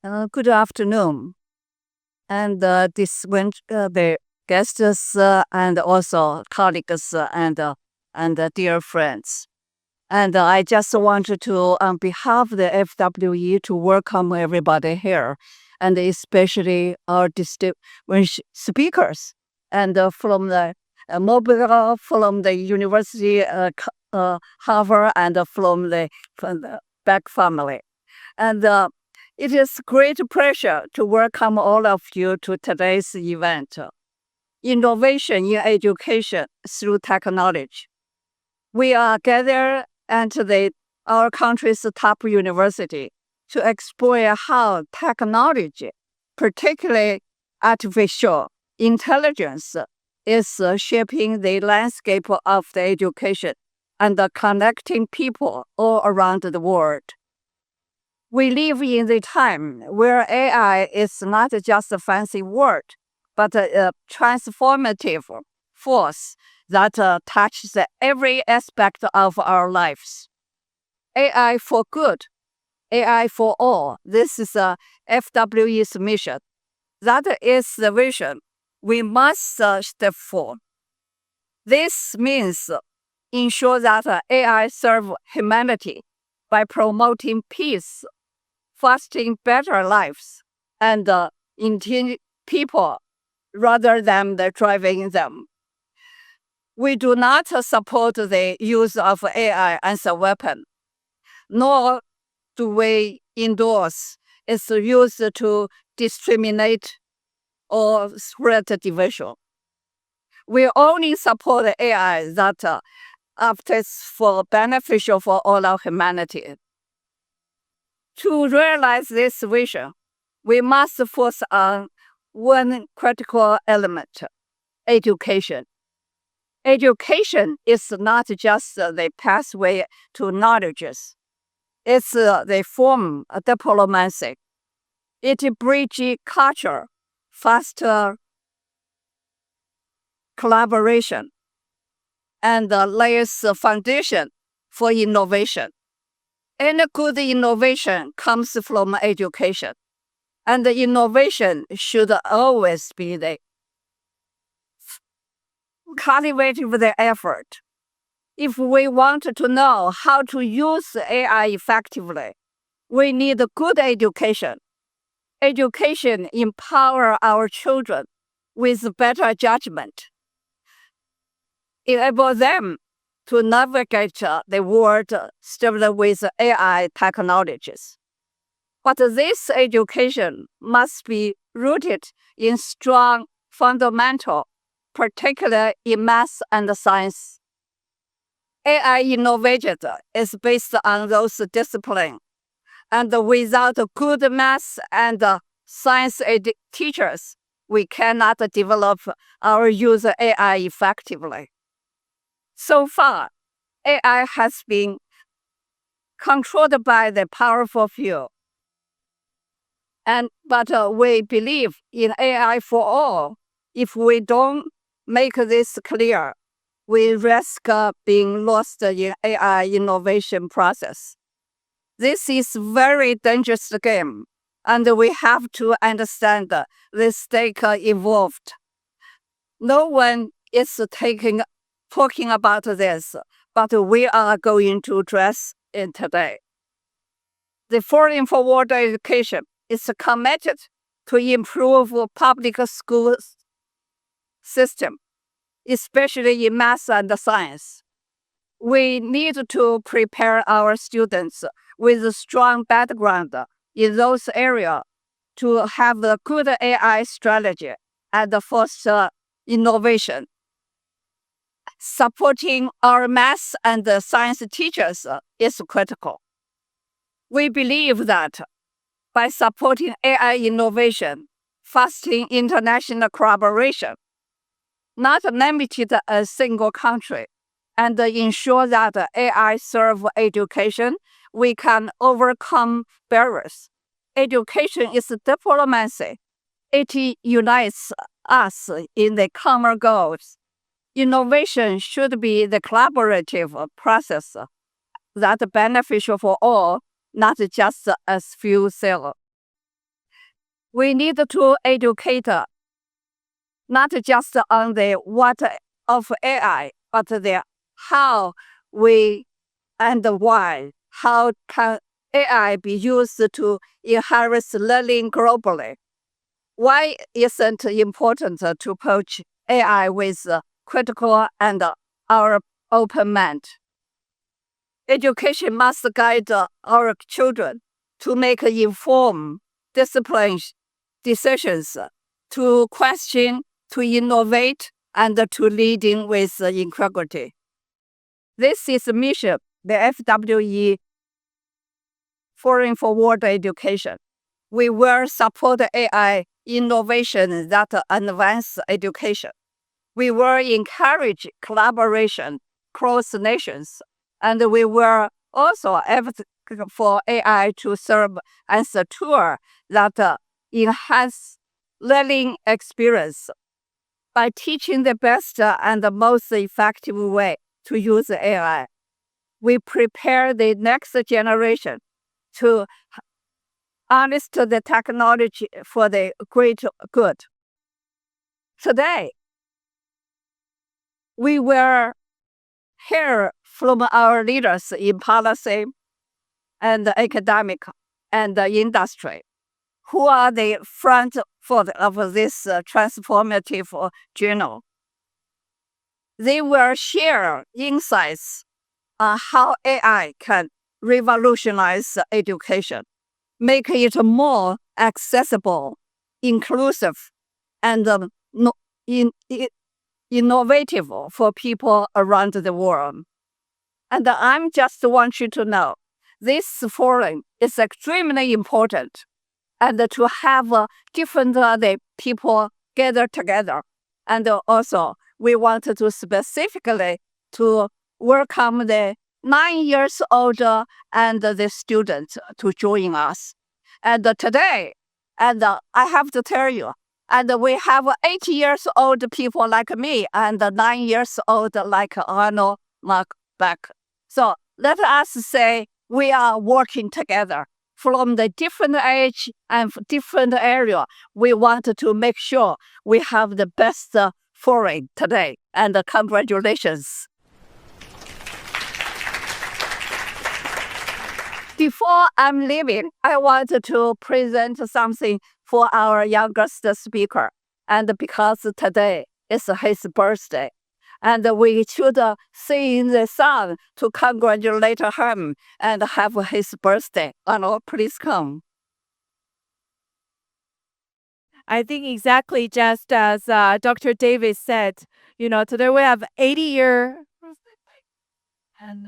Good afternoon, and the guests and also colleagues and dear friends. And I just wanted to, on behalf of the FWE, to welcome everybody here, and especially our distinguished speakers, and from the University Harvard, and from the Beck family. And it is great pleasure to welcome all of you to today's event, Innovation in Education Through Technology. We are gathered at our country's top university to explore how technology, particularly artificial intelligence, is shaping the landscape of the education and connecting people all around the world. We live in the time where AI is not just a fancy word, but a transformative force that touches every aspect of our lives. AI for good, AI for all. This is FWE's mission. That is the vision we must step for. This means ensure that AI serves humanity by promoting peace, fostering better lives, and intending people rather than driving them. We do not support the use of AI as a weapon, nor do we endorse its use to discriminate or spread division. We only support AI that opts for beneficial for all of humanity. To realize this vision, we must focus on one critical element: education. Education is not just the pathway to knowledge. It's the form of diplomacy. It bridges culture, fosters collaboration, and lays the foundation for innovation. Any good innovation comes from education, and the innovation should always be cultivated with the effort. If we want to know how to use AI effectively, we need good education. Education empowers our children with better judgment, enable them to navigate the world still with AI technologies. But this education must be rooted in strong fundamental, particularly in math and science. AI innovation is based on those disciplines, and without good math and science teachers, we cannot develop or use AI effectively. So far, AI has been controlled by the powerful few. But we believe in AI for all. If we don't make this clear, we risk being lost in AI innovation process. This is very dangerous game, and we have to understand the stake involved. No one is talking about this, but we are going to address it today. The Forum for World Education is committed to improve public school system, especially in math and science. We need to prepare our students with a strong background in those areas to have a good AI strategy and foster innovation. Supporting our math and science teachers is critical. We believe that by supporting AI innovation, fostering international collaboration, not limited to a single country, and ensure that AI serves education, we can overcome barriers. Education is diplomacy. It unites us in the common goals. Innovation should be the collaborative process that beneficial for all, not just a few sellers. We need to educate not just on the what of AI, but the how we and why. How can AI be used to enhance learning globally? Why isn't it important to approach AI with critical and our open mind? Education must guide our children to make informed, disciplined decisions, to question, to innovate, and to leading with integrity. This is the mission, the FWE Forum for World Education. We will support AI innovation that advance education. We will encourage collaboration across nations, and we will also advocate for AI to serve as a tool that enhance learning experience by teaching the best and the most effective way to use AI. We prepare the next generation to harness the technology for the great good. Today, we will hear from our leaders in policy and academic and industry, who are the front foot of this transformative journey. They will share insights on how AI can revolutionize education, make it more accessible, inclusive, and innovative for people around the world. And I just want you to know this forum is extremely important, and to have different people gather together. And also, we want to specifically to welcome the 9 years old and the students to join us. And today, and I have to tell you, and we have 8 years old people like me and 9 years old like Arnold Mark Beck. So let us say we are working together from the different age and different area. We want to make sure we have the best forum today. And congratulations. Before I'm leaving, I want to present something for our youngest speaker. And because today is his birthday, and we should sing the song to congratulate him and have his birthday. Arnold, please come. I think exactly just as Dr. Davis said, today we have 80-year, and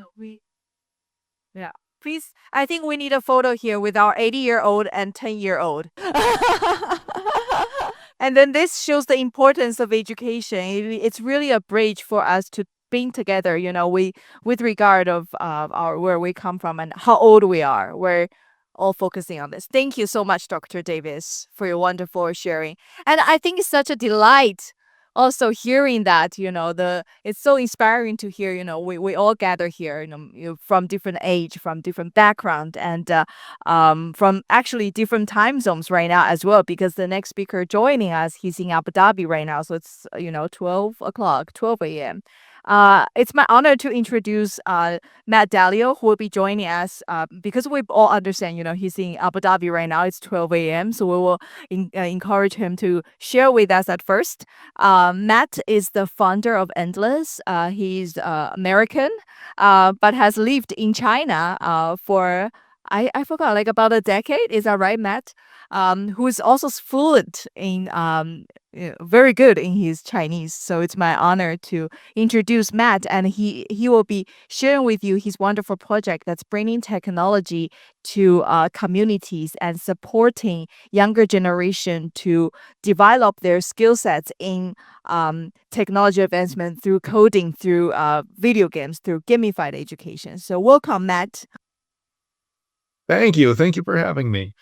yeah. Please, I think we need a photo here with our 80-year-old and 10-year-old. And then this shows the importance of education. It's really a bridge for us to being together, with regard of our where we come from and how old we are. We're all focusing on this. Thank you so much, Dr. Davis, for your wonderful sharing. And I think it's such a delight also hearing that, it's so inspiring to hear, we all gather here, from different age, from different background, and from actually different time zones right now as well, because the next speaker joining us, he's in Abu Dhabi right now. So it's, 12 o'clock, 12 a.m. It's my honor to introduce Matt Dalio, who will be joining us because we all understand, he's in Abu Dhabi right now. It's 12 a.m. So we will encourage him to share with us at first. Matt is the founder of Endless. He's American, but has lived in China for, I forgot, like about a decade. Is that right, Matt? Who is also fluent in very good in his Chinese. So it's my honor to introduce Matt, and he will be sharing with you his wonderful project that's bringing technology to communities and supporting younger generation to develop their skill sets in technology advancement through coding, through video games, through gamified education. So welcome, Matt. Thank you. Thank you for having me.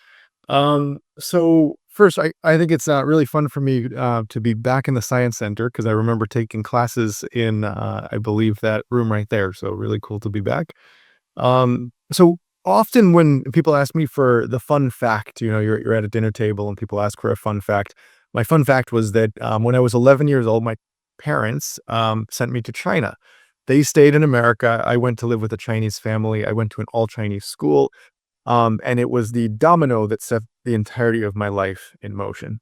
So first, I think it's really fun for me to be back in the Science Center because I remember taking classes in, I believe, that room right there. So really cool to be back. So often when people ask me for the fun fact, you're at a dinner table and people ask for a fun fact. My fun fact was that when I was 11 years old, my parents sent me to China. They stayed in America. I went to live with a Chinese family. I went to an all Chinese school. And it was the domino that set the entirety of my life in motion.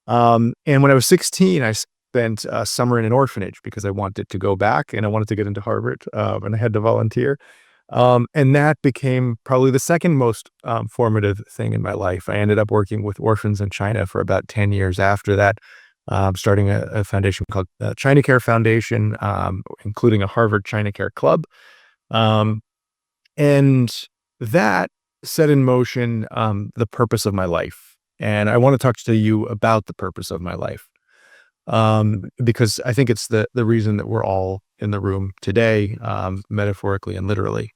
And when I was 16, I spent a summer in an orphanage because I wanted to go back and I wanted to get into Harvard, and I had to volunteer. And that became probably the second most formative thing in my life. I ended up working with orphans in China for about 10 years after that, starting a foundation called China Care Foundation, including a Harvard China Care Club. Um, and that set in motion the purpose of my life. And I want to talk to you about the purpose of my life, because I think it's the reason that we're all in the room today, metaphorically and literally.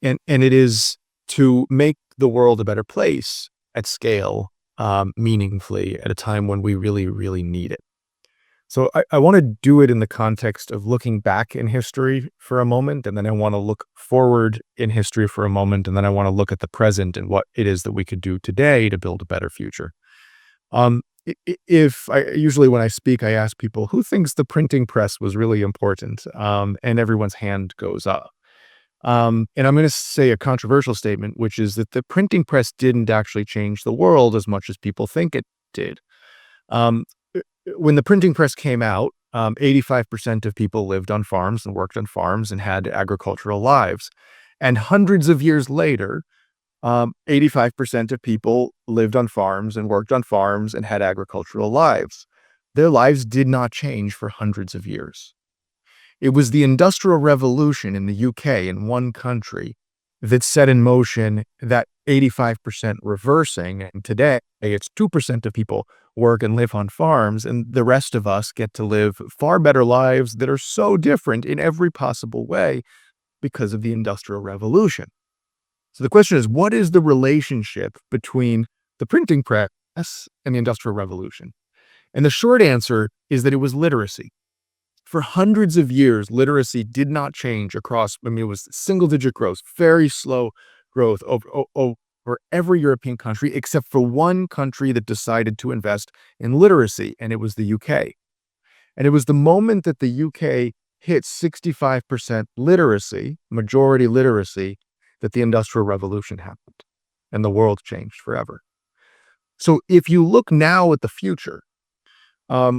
And it is to make the world a better place at scale, meaningfully at a time when we really, really need it. So I want to do it in the context of looking back in history for a moment, and then I want to look forward in history for a moment, and then I want to look at the present and what it is that we could do today to build a better future. If I usually when I speak, I ask people who thinks the printing press was really important, and everyone's hand goes up. And I'm going to say a controversial statement, which is that the printing press didn't actually change the world as much as people think it did. When the printing press came out, 85% of people lived on farms and worked on farms and had agricultural lives. And hundreds of years later, 85% of people lived on farms and worked on farms and had agricultural lives. Their lives did not change for hundreds of years. It was the Industrial Revolution in the UK, in one country, that set in motion that 85% reversing. And today, it's 2% of people work and live on farms, and the rest of us get to live far better lives that are so different in every possible way because of the Industrial Revolution. So the question is, what is the relationship between the printing press and the Industrial Revolution? And the short answer is that it was literacy. For hundreds of years, literacy did not change across, it was single-digit growth, very slow growth over every European country, except for one country that decided to invest in literacy, and it was the UK. And it was the moment that the UK hit 65% literacy, majority literacy, that the Industrial Revolution happened, and the world changed forever. So if you look now at the future,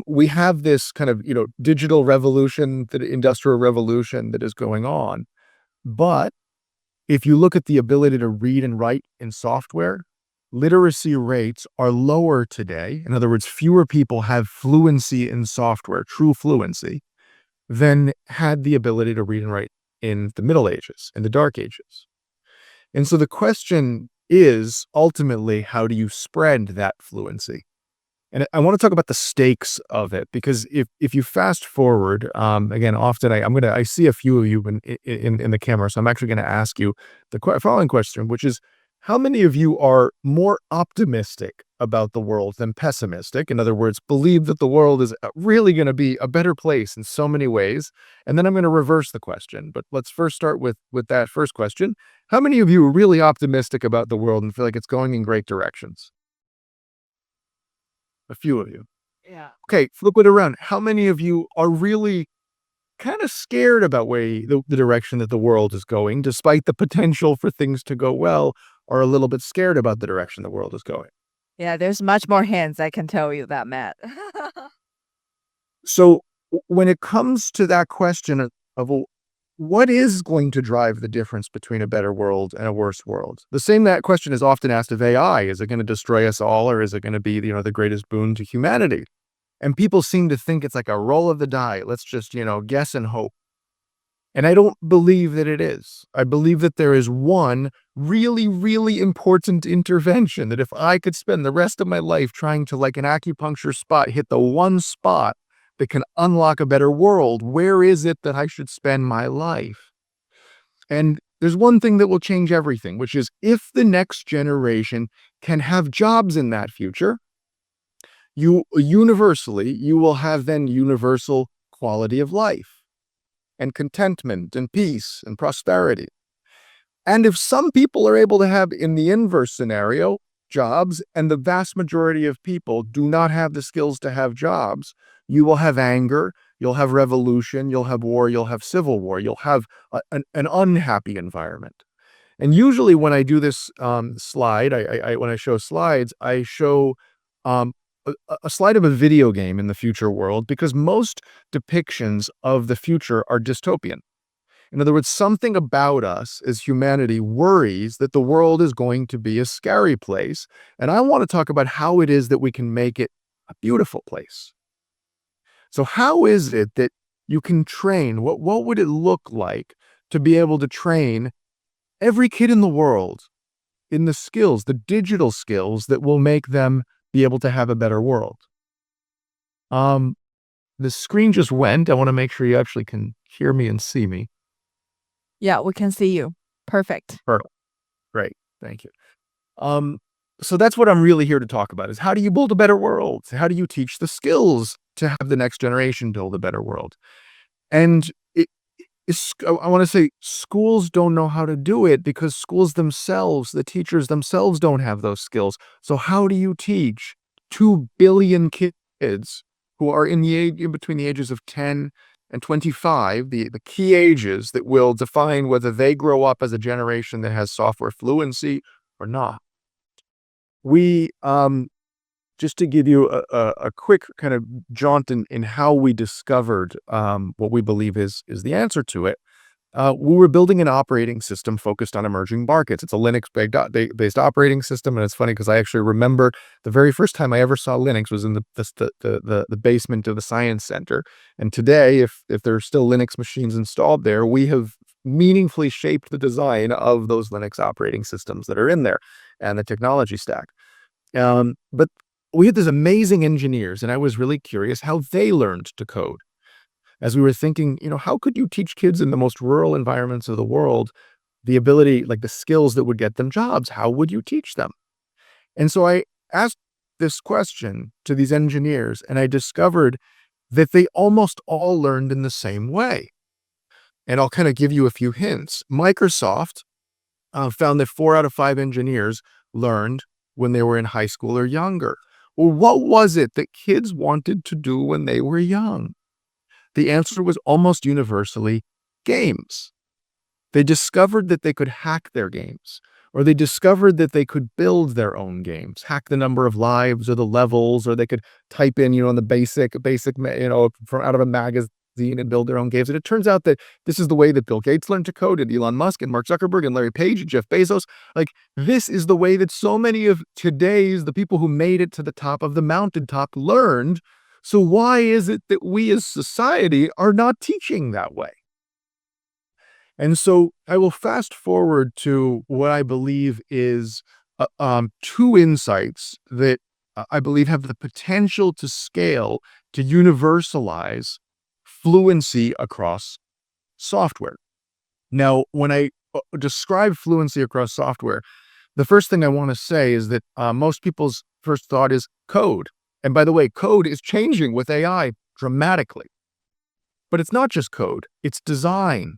we have this kind of, digital revolution, the industrial revolution that is going on. But if you look at the ability to read and write in software, literacy rates are lower today. In other words, fewer people have fluency in software, true fluency, than had the ability to read and write in the Middle Ages, in the Dark Ages. And so the question is ultimately, how do you spread that fluency? And I want to talk about the stakes of it, because if you fast forward, again, often I see a few of you in the camera, so I'm actually going to ask you the following question, which is, how many of you are more optimistic about the world than pessimistic? In other words, believe that the world is really going to be a better place in so many ways. And then I'm going to reverse the question. But let's first start with that first question. How many of you are really optimistic about the world and feel like it's going in great directions? A few of you. Yeah. Okay, flip it around. How many of you are really kind of scared about the direction that the world is going, despite the potential for things to go well, or a little bit scared about the direction the world is going? Yeah, there's much more hands, I can tell you that, Matt. So when it comes to that question of what is going to drive the difference between a better world and a worse world? That question is often asked of AI. Is it going to destroy us all, or is it going to be, the greatest boon to humanity? And people seem to think it's like a roll of the die. Let's just, guess and hope. And I don't believe that it is. I believe that there is one really, really important intervention that if I could spend the rest of my life trying to, like an acupuncture spot, hit the one spot that can unlock a better world, where is it that I should spend my life? And there's one thing that will change everything, which is if the next generation can have jobs in that future, you will have then universal quality of life and contentment and peace and prosperity. And if some people are able to have, in the inverse scenario, jobs, and the vast majority of people do not have the skills to have jobs, you will have anger, you'll have revolution, you'll have war, you'll have civil war, you'll have an unhappy environment. And usually when I do this slide, when I show slides, I show um, a slide of a video game in the future world, because most depictions of the future are dystopian. In other words, something about us as humanity worries that the world is going to be a scary place. And I want to talk about how it is that we can make it a beautiful place. So how is it that you can train? What would it look like to be able to train every kid in the world in the skills, the digital skills that will make them be able to have a better world? The screen just went. I want to make sure you actually can hear me and see me. Yeah, we can see you. Perfect. Great. Thank you. So that's what I'm really here to talk about, is how do you build a better world? How do you teach the skills to have the next generation build a better world? And I want to say schools don't know how to do it, because schools themselves, the teachers themselves, don't have those skills. So how do you teach 2 billion kids who are in between the ages of 10 and 25, the key ages that will define whether they grow up as a generation that has software fluency or not? We, just to give you a quick kind of jaunt in how we discovered what we believe is the answer to it. We were building an operating system focused on emerging markets. It's a Linux-based operating system, and it's funny because I actually remember the very first time I ever saw Linux was in the basement of the science center. And today, if there are still Linux machines installed there, we have meaningfully shaped the design of those Linux operating systems that are in there and the technology stack. But we had these amazing engineers, and I was really curious how they learned to code. As we were thinking, how could you teach kids in the most rural environments of the world the ability, like the skills that would get them jobs? How would you teach them? And so I asked this question to these engineers, and I discovered that they almost all learned in the same way. And I'll kind of give you a few hints. Microsoft found that 4 out of 5 engineers learned when they were in high school or younger. Well, what was it that kids wanted to do when they were young? The answer was almost universally games. They discovered that they could hack their games, or they discovered that they could build their own games, hack the number of lives or the levels, or they could type in, the basic, from out of a magazine and build their own games. And it turns out that this is the way that Bill Gates learned to code, and Elon Musk and Mark Zuckerberg and Larry Page and Jeff Bezos. Like, this is the way that so many of the people who made it to the top of the mountaintop learned. So why is it that we as society are not teaching that way? And so I will fast forward to what I believe is 2 insights that I believe have the potential to scale, to universalize fluency across software. Now, when I describe fluency across software, the first thing I want to say is that most people's first thought is code. And by the way, code is changing with AI dramatically. But it's not just code, it's design,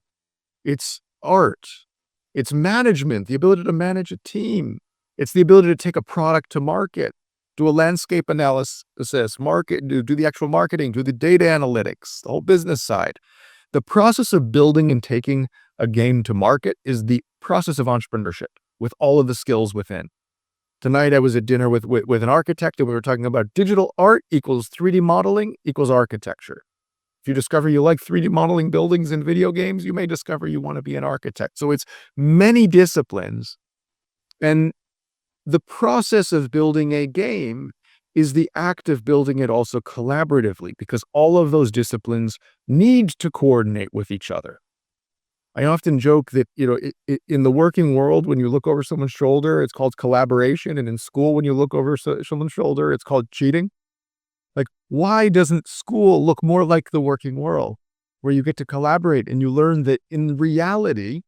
it's art, it's management, the ability to manage a team. It's the ability to take a product to market, do a landscape analysis, do the actual marketing, do the data analytics, the whole business side. The process of building and taking a game to market is the process of entrepreneurship with all of the skills within. Tonight, I was at dinner with an architect, and we were talking about digital art equals 3D modeling equals architecture. If you discover you like 3D modeling buildings in video games, you may discover you want to be an architect. So it's many disciplines. And the process of building a game is the act of building it also collaboratively, because all of those disciplines need to coordinate with each other. I often joke that, in the working world, when you look over someone's shoulder, it's called collaboration. And in school, when you look over someone's shoulder, it's called cheating. Like, why doesn't school look more like the working world, where you get to collaborate and you learn that in reality,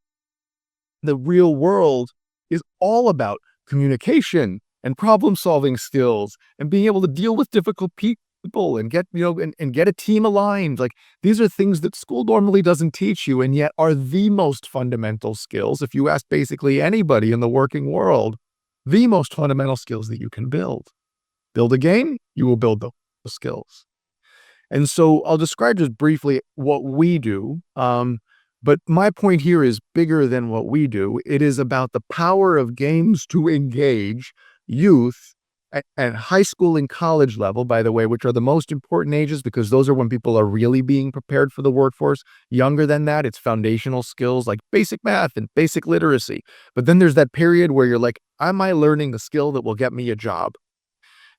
the real world is all about communication and problem-solving skills and being able to deal with difficult people and get, and get a team aligned. Like, these are things that school normally doesn't teach you, and yet are the most fundamental skills. If you ask basically anybody in the working world, the most fundamental skills that you can build. Build a game, you will build those skills. And so I'll describe just briefly what we do. But my point here is bigger than what we do. It is about the power of games to engage youth at high school and college level, by the way, which are the most important ages because those are when people are really being prepared for the workforce. Younger than that, it's foundational skills like basic math and basic literacy. But then there's that period where you're like, am I learning the skill that will get me a job?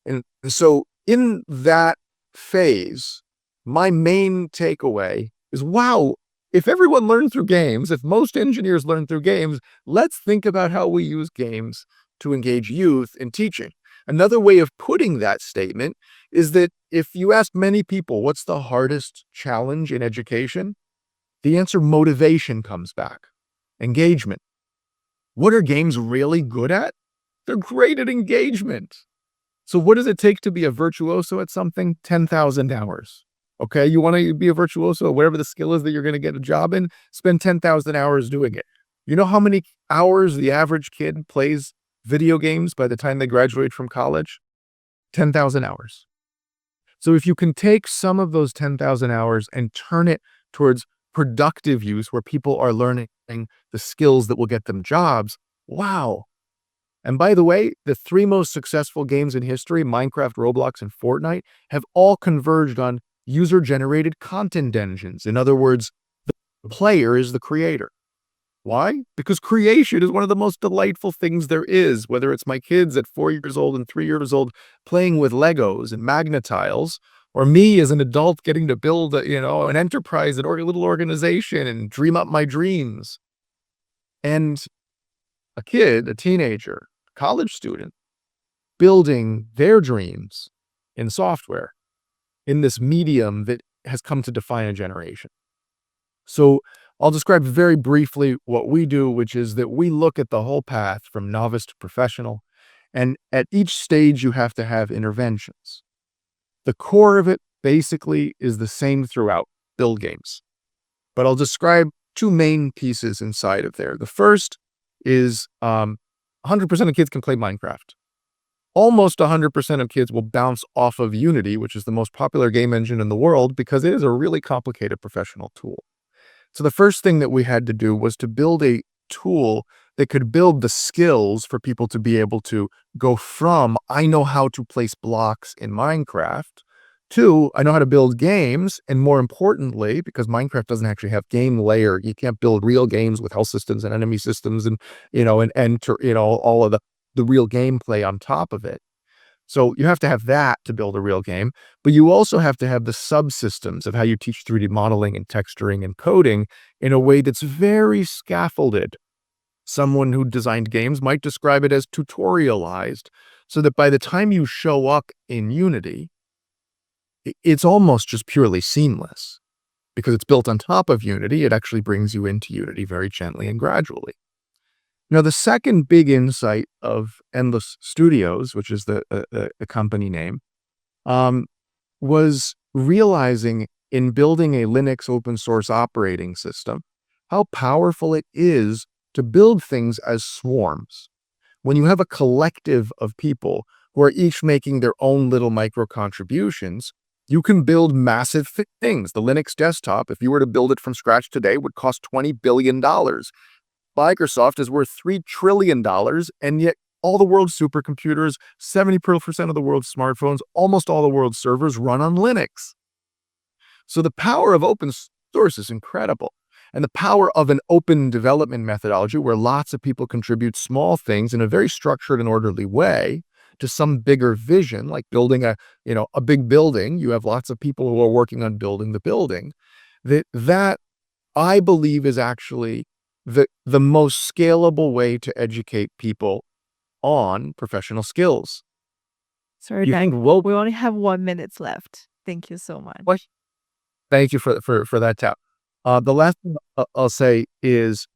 And so in that phase, my main takeaway is, wow, if everyone learned through games, if most engineers learn through games, let's think about how we use games to engage youth in teaching. Another way of putting that statement is that if you ask many people, what's the hardest challenge in education? The answer motivation comes back. Engagement. What are games really good at? They're great at engagement. So what does it take to be a virtuoso at something? 10,000 hours. Okay, you want to be a virtuoso, whatever the skill is that you're going to get a job in, spend 10,000 hours doing it. You know how many hours the average kid plays video games by the time they graduate from college? 10,000 hours. So if you can take some of those 10,000 hours and turn it towards productive use where people are learning the skills that will get them jobs, wow. And by the way, the three most successful games in history, Minecraft, Roblox, and Fortnite, have all converged on user-generated content engines. In other words, the player is the creator. Why? Because creation is one of the most delightful things there is, whether it's my kids at 4 years old and 3 years old playing with Legos and Magnetiles, or me as an adult getting to build an enterprise, a little organization and dream up my dreams. And a kid, a teenager, a college student, building their dreams in software, in this medium that has come to define a generation. So I'll describe very briefly what we do, which is that we look at the whole path from novice to professional, and at each stage you have to have interventions. The core of it basically is the same throughout, build games. But I'll describe two main pieces inside of there. The first is 100% of kids can play Minecraft. Almost 100% of kids will bounce off of Unity, which is the most popular game engine in the world, because it is a really complicated professional tool. So the first thing that we had to do was to build a tool that could build the skills for people to be able to go from, I know how to place blocks in Minecraft, to, I know how to build games. And more importantly, because Minecraft doesn't actually have game layer, you can't build real games with health systems and enemy systems and, all of the real gameplay on top of it. So you have to have that to build a real game, but you also have to have the subsystems of how you teach 3D modeling and texturing and coding in a way that's very scaffolded. Someone who designed games might describe it as tutorialized, so that by the time you show up in Unity, it's almost just purely seamless. Because it's built on top of Unity, it actually brings you into Unity very gently and gradually. Now, the second big insight of Endless Studios, which is the company name, was realizing in building a Linux open source operating system, how powerful it is to build things as swarms. When you have a collective of people who are each making their own little micro contributions, you can build massive things. The Linux desktop, if you were to build it from scratch today, would cost $20 billion. Microsoft is worth $3 trillion, and yet all the world's supercomputers, 70% of the world's smartphones, almost all the world's servers run on Linux. So the power of open source is incredible. And the power of an open development methodology where lots of people contribute small things in a very structured and orderly way to some bigger vision, like building a big building. You have lots of people who are working on building the building. That I believe is actually the most scalable way to educate people on professional skills. Sorry, You Dan, think, well, we only have 1 minute left. Thank you so much. what? Thank you for that tap. The last thing I'll say is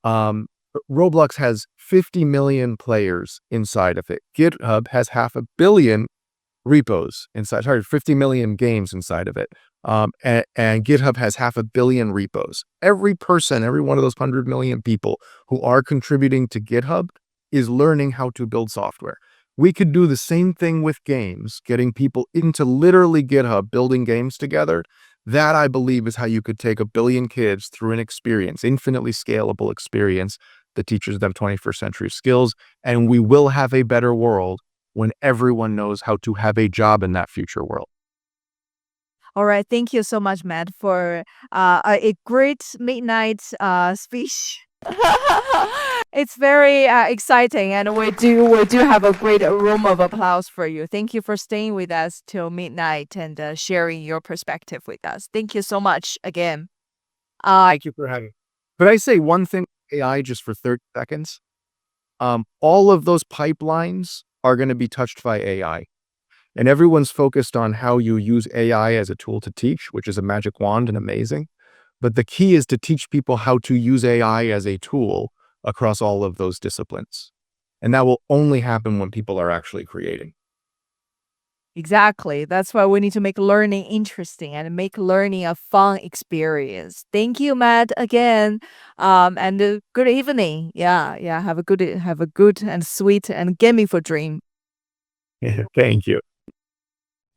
Roblox has 50 million players inside of it. GitHub has 500 million repos inside, 50 million games inside of it. And GitHub has 500 million repos. Every person, every one of those 100 million people who are contributing to GitHub is learning how to build software. We could do the same thing with games, getting people into literally GitHub, building games together. That, I believe, is how you could take 1 billion kids through an experience, infinitely scalable experience that teaches them 21st century skills. And we will have a better world when everyone knows how to have a job in that future world. All right. Thank you so much, Matt, for a great midnight speech. It's very exciting, and we do have a great room of applause for you. Thank you for staying with us till midnight and sharing your perspective with us. Thank you so much again. Thank you for having me. Could I say one thing, AI, just for 30 seconds? All of those pipelines are going to be touched by AI. And everyone's focused on how you use AI as a tool to teach, which is a magic wand and amazing. But the key is to teach people how to use AI as a tool across all of those disciplines. And that will only happen when people are actually creating. Exactly. That's why we need to make learning interesting and make learning a fun experience. Thank you, Matt, again. And good evening. Yeah. Have a good and sweet and gaming dream. Thank you.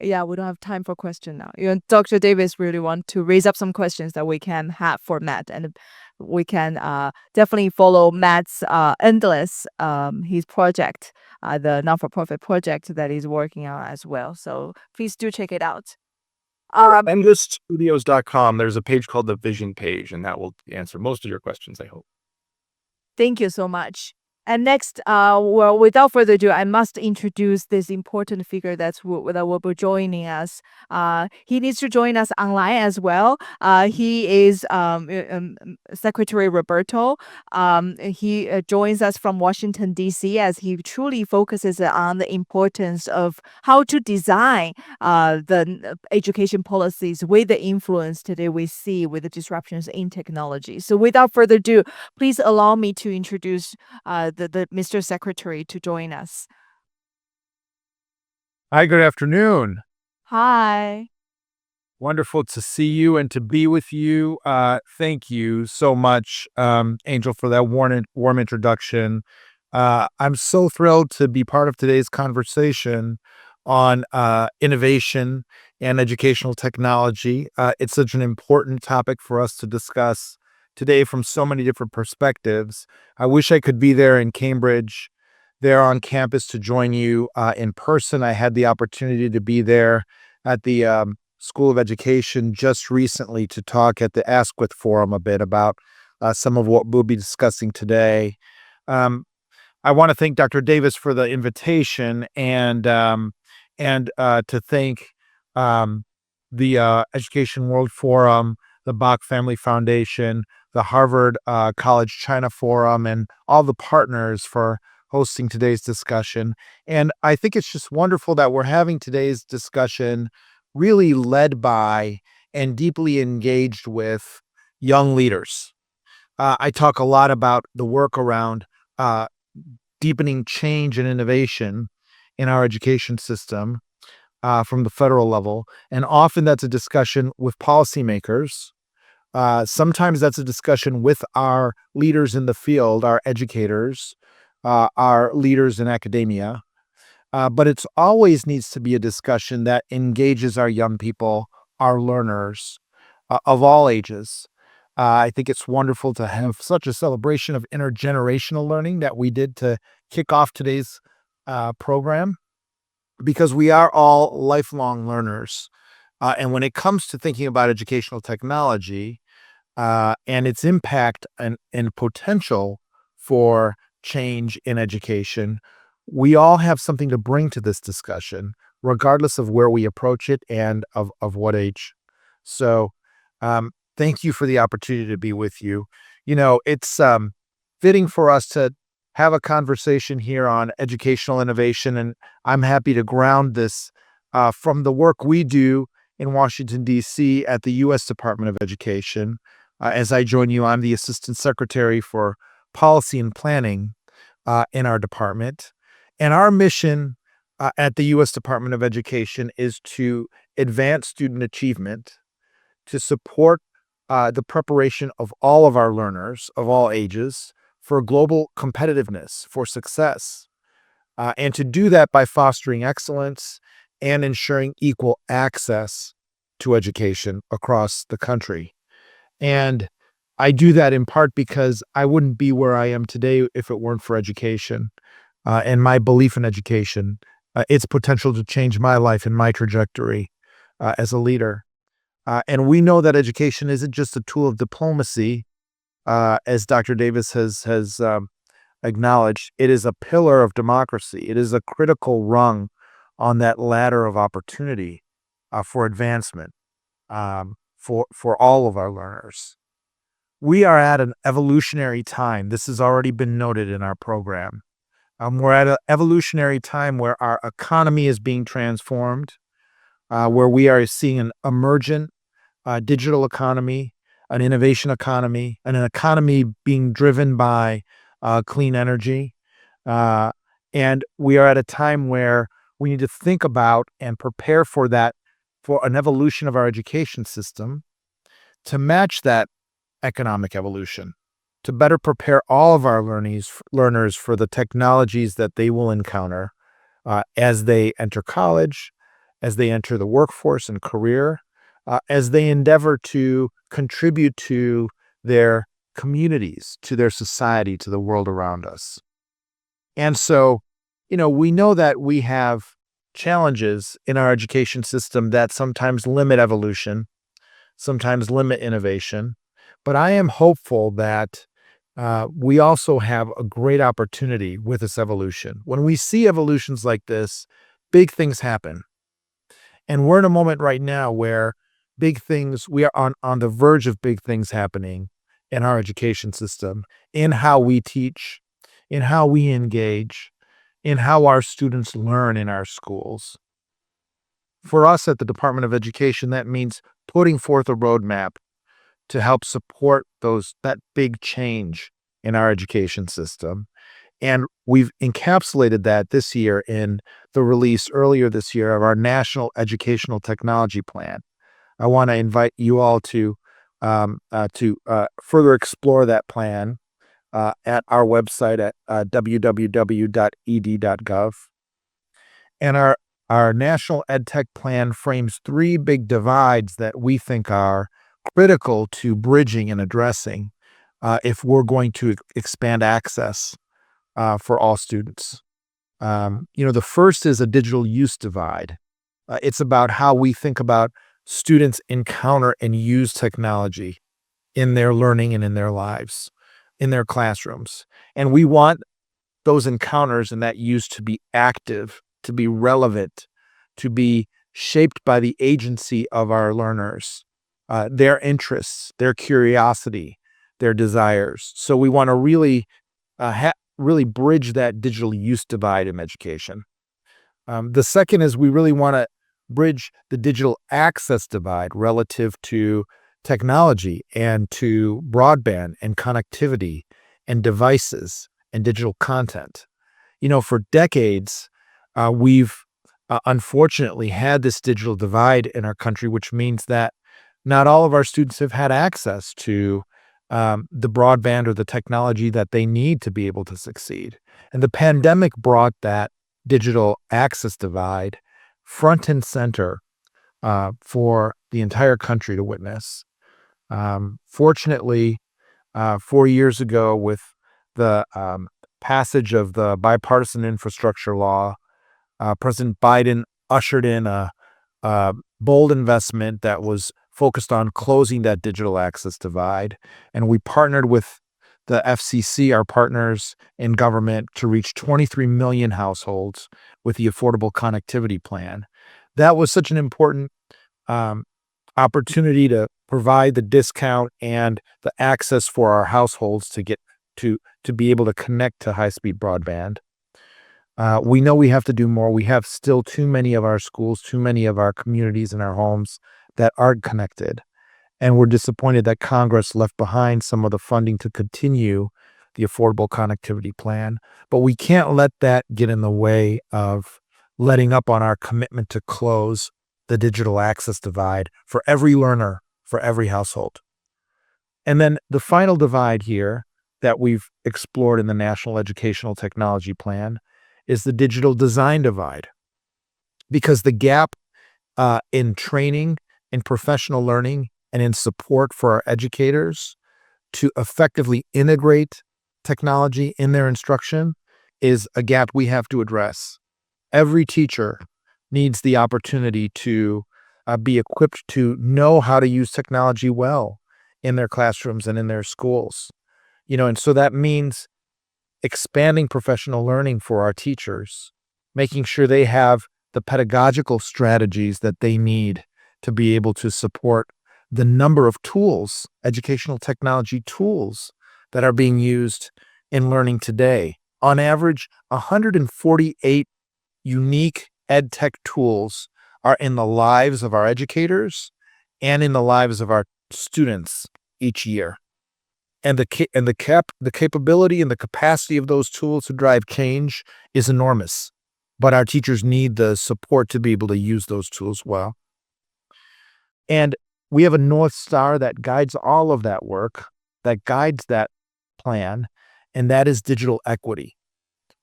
Yeah, we don't have time for question now. Dr. Davis really want to raise up some questions that we can have for Matt, and we can definitely follow Matt's endless his project, the non-for-profit project that he's working on as well. So please do check it out. Endlessstudios.com. There's a page called the Vision page, and that will answer most of your questions, I hope. Thank you so much. And next, well, without further ado, I must introduce this important figure that will be joining us. He needs to join us online as well. He is Secretary Roberto. He joins us from Washington, D.C., as he truly focuses on the importance of how to design the education policies with the influence today we see with the disruptions in technology. So without further ado, please allow me to introduce the Mr. Secretary to join us. Hi, good afternoon. Hi. Wonderful to see you and to be with you. Thank you so much, Angel, for that warm introduction. I'm so thrilled to be part of today's conversation on innovation and educational technology. It's such an important topic for us to discuss today from so many different perspectives. I wish I could be there in Cambridge, there on campus to join you in person. I had the opportunity to be there at the School of Education just recently to talk at the Asquith Forum a bit about some of what we'll be discussing today. I want to thank Dr. Davis for the invitation and to thank the Education World Forum, the Bach Family Foundation, the Harvard College China Forum, and all the partners for hosting today's discussion. And I think it's just wonderful that we're having today's discussion really led by and deeply engaged with young leaders. I talk a lot about the work around deepening change and innovation in our education system from the federal level. And often that's a discussion with policymakers. Sometimes that's a discussion with our leaders in the field, our educators, our leaders in academia. But it always needs to be a discussion that engages our young people, our learners of all ages. I think it's wonderful to have such a celebration of intergenerational learning that we did to kick off today's program, because we are all lifelong learners. And when it comes to thinking about educational technology and its impact and potential for change in education, we all have something to bring to this discussion, regardless of where we approach it and of what age. So thank you for the opportunity to be with you. It's fitting for us to have a conversation here on educational innovation, and I'm happy to ground this from the work we do in Washington, D.C. at the U.S. Department of Education. As I join you, I'm the Assistant Secretary for Policy and Planning in our department. And our mission at the U.S. Department of Education is to advance student achievement, to support the preparation of all of our learners of all ages for global competitiveness, for success, and to do that by fostering excellence and ensuring equal access to education across the country. And I do that in part because I wouldn't be where I am today if it weren't for education and my belief in education, its potential to change my life and my trajectory as a leader. And we know that education isn't just a tool of diplomacy, as Dr. Davis has acknowledged. It is a pillar of democracy. It is a critical rung on that ladder of opportunity for advancement for all of our learners. We are at an evolutionary time. This has already been noted in our program. We're at an evolutionary time where our economy is being transformed, where we are seeing an emergent digital economy, an innovation economy, and an economy being driven by clean energy. And we are at a time where we need to think about and prepare for that, for an evolution of our education system to match that economic evolution, to better prepare all of our learners for the technologies that they will encounter as they enter college, as they enter the workforce and career, as they endeavor to contribute to their communities, to their society, to the world around us. And so, we know that we have challenges in our education system that sometimes limit evolution, sometimes limit innovation. But I am hopeful that we also have a great opportunity with this evolution. When we see evolutions like this, big things happen. And we're in a moment right now where we are on the verge of big things happening in our education system, in how we teach, in how we engage, in how our students learn in our schools. For us at the Department of Education, that means putting forth a roadmap to help support that big change in our education system. And we've encapsulated that this year in the release earlier this year of our National Educational Technology Plan. I want to invite you all to further explore that plan at our website at www.ed.gov. And our National EdTech Plan frames 3 big divides that we think are critical to bridging and addressing if we're going to expand access for all students. The first is a digital use divide. It's about how we think about students encounter and use technology in their learning and in their lives, in their classrooms. And we want those encounters and that use to be active, to be relevant, to be shaped by the agency of our learners, their interests, their curiosity, their desires. So we want to really bridge that digital use divide in education. The second is we really want to bridge the digital access divide relative to technology and to broadband and connectivity and devices and digital content. For decades, we've unfortunately had this digital divide in our country, which means that not all of our students have had access to the broadband or the technology that they need to be able to succeed. And the pandemic brought that digital access divide front and center for the entire country to witness. Fortunately, 4 years ago, with the passage of the bipartisan infrastructure law, President Biden ushered in a bold investment that was focused on closing that digital access divide. And we partnered with the FCC, our partners in government, to reach 23 million households with the Affordable Connectivity Plan. That was such an important opportunity to provide the discount and the access for our households to get to be able to connect to high-speed broadband. We know we have to do more. We have still too many of our schools, too many of our communities and our homes that aren't connected. And we're disappointed that Congress left behind some of the funding to continue the Affordable Connectivity Plan. But we can't let that get in the way of letting up on our commitment to close the digital access divide for every learner, for every household. And then the final divide here that we've explored in the National Educational Technology Plan is the digital design divide. Because the gap in training, in professional learning, and in support for our educators to effectively integrate technology in their instruction is a gap we have to address. Every teacher needs the opportunity to be equipped to know how to use technology well in their classrooms and in their schools. And so that means expanding professional learning for our teachers, making sure they have the pedagogical strategies that they need to be able to support the number of tools, educational technology tools that are being used in learning today. On average, 148 unique ed tech tools are in the lives of our educators and in the lives of our students each year. And the capability and the capacity of those tools to drive change is enormous. But our teachers need the support to be able to use those tools well. And we have a North Star that guides all of that work, that guides that plan, and that is digital equity.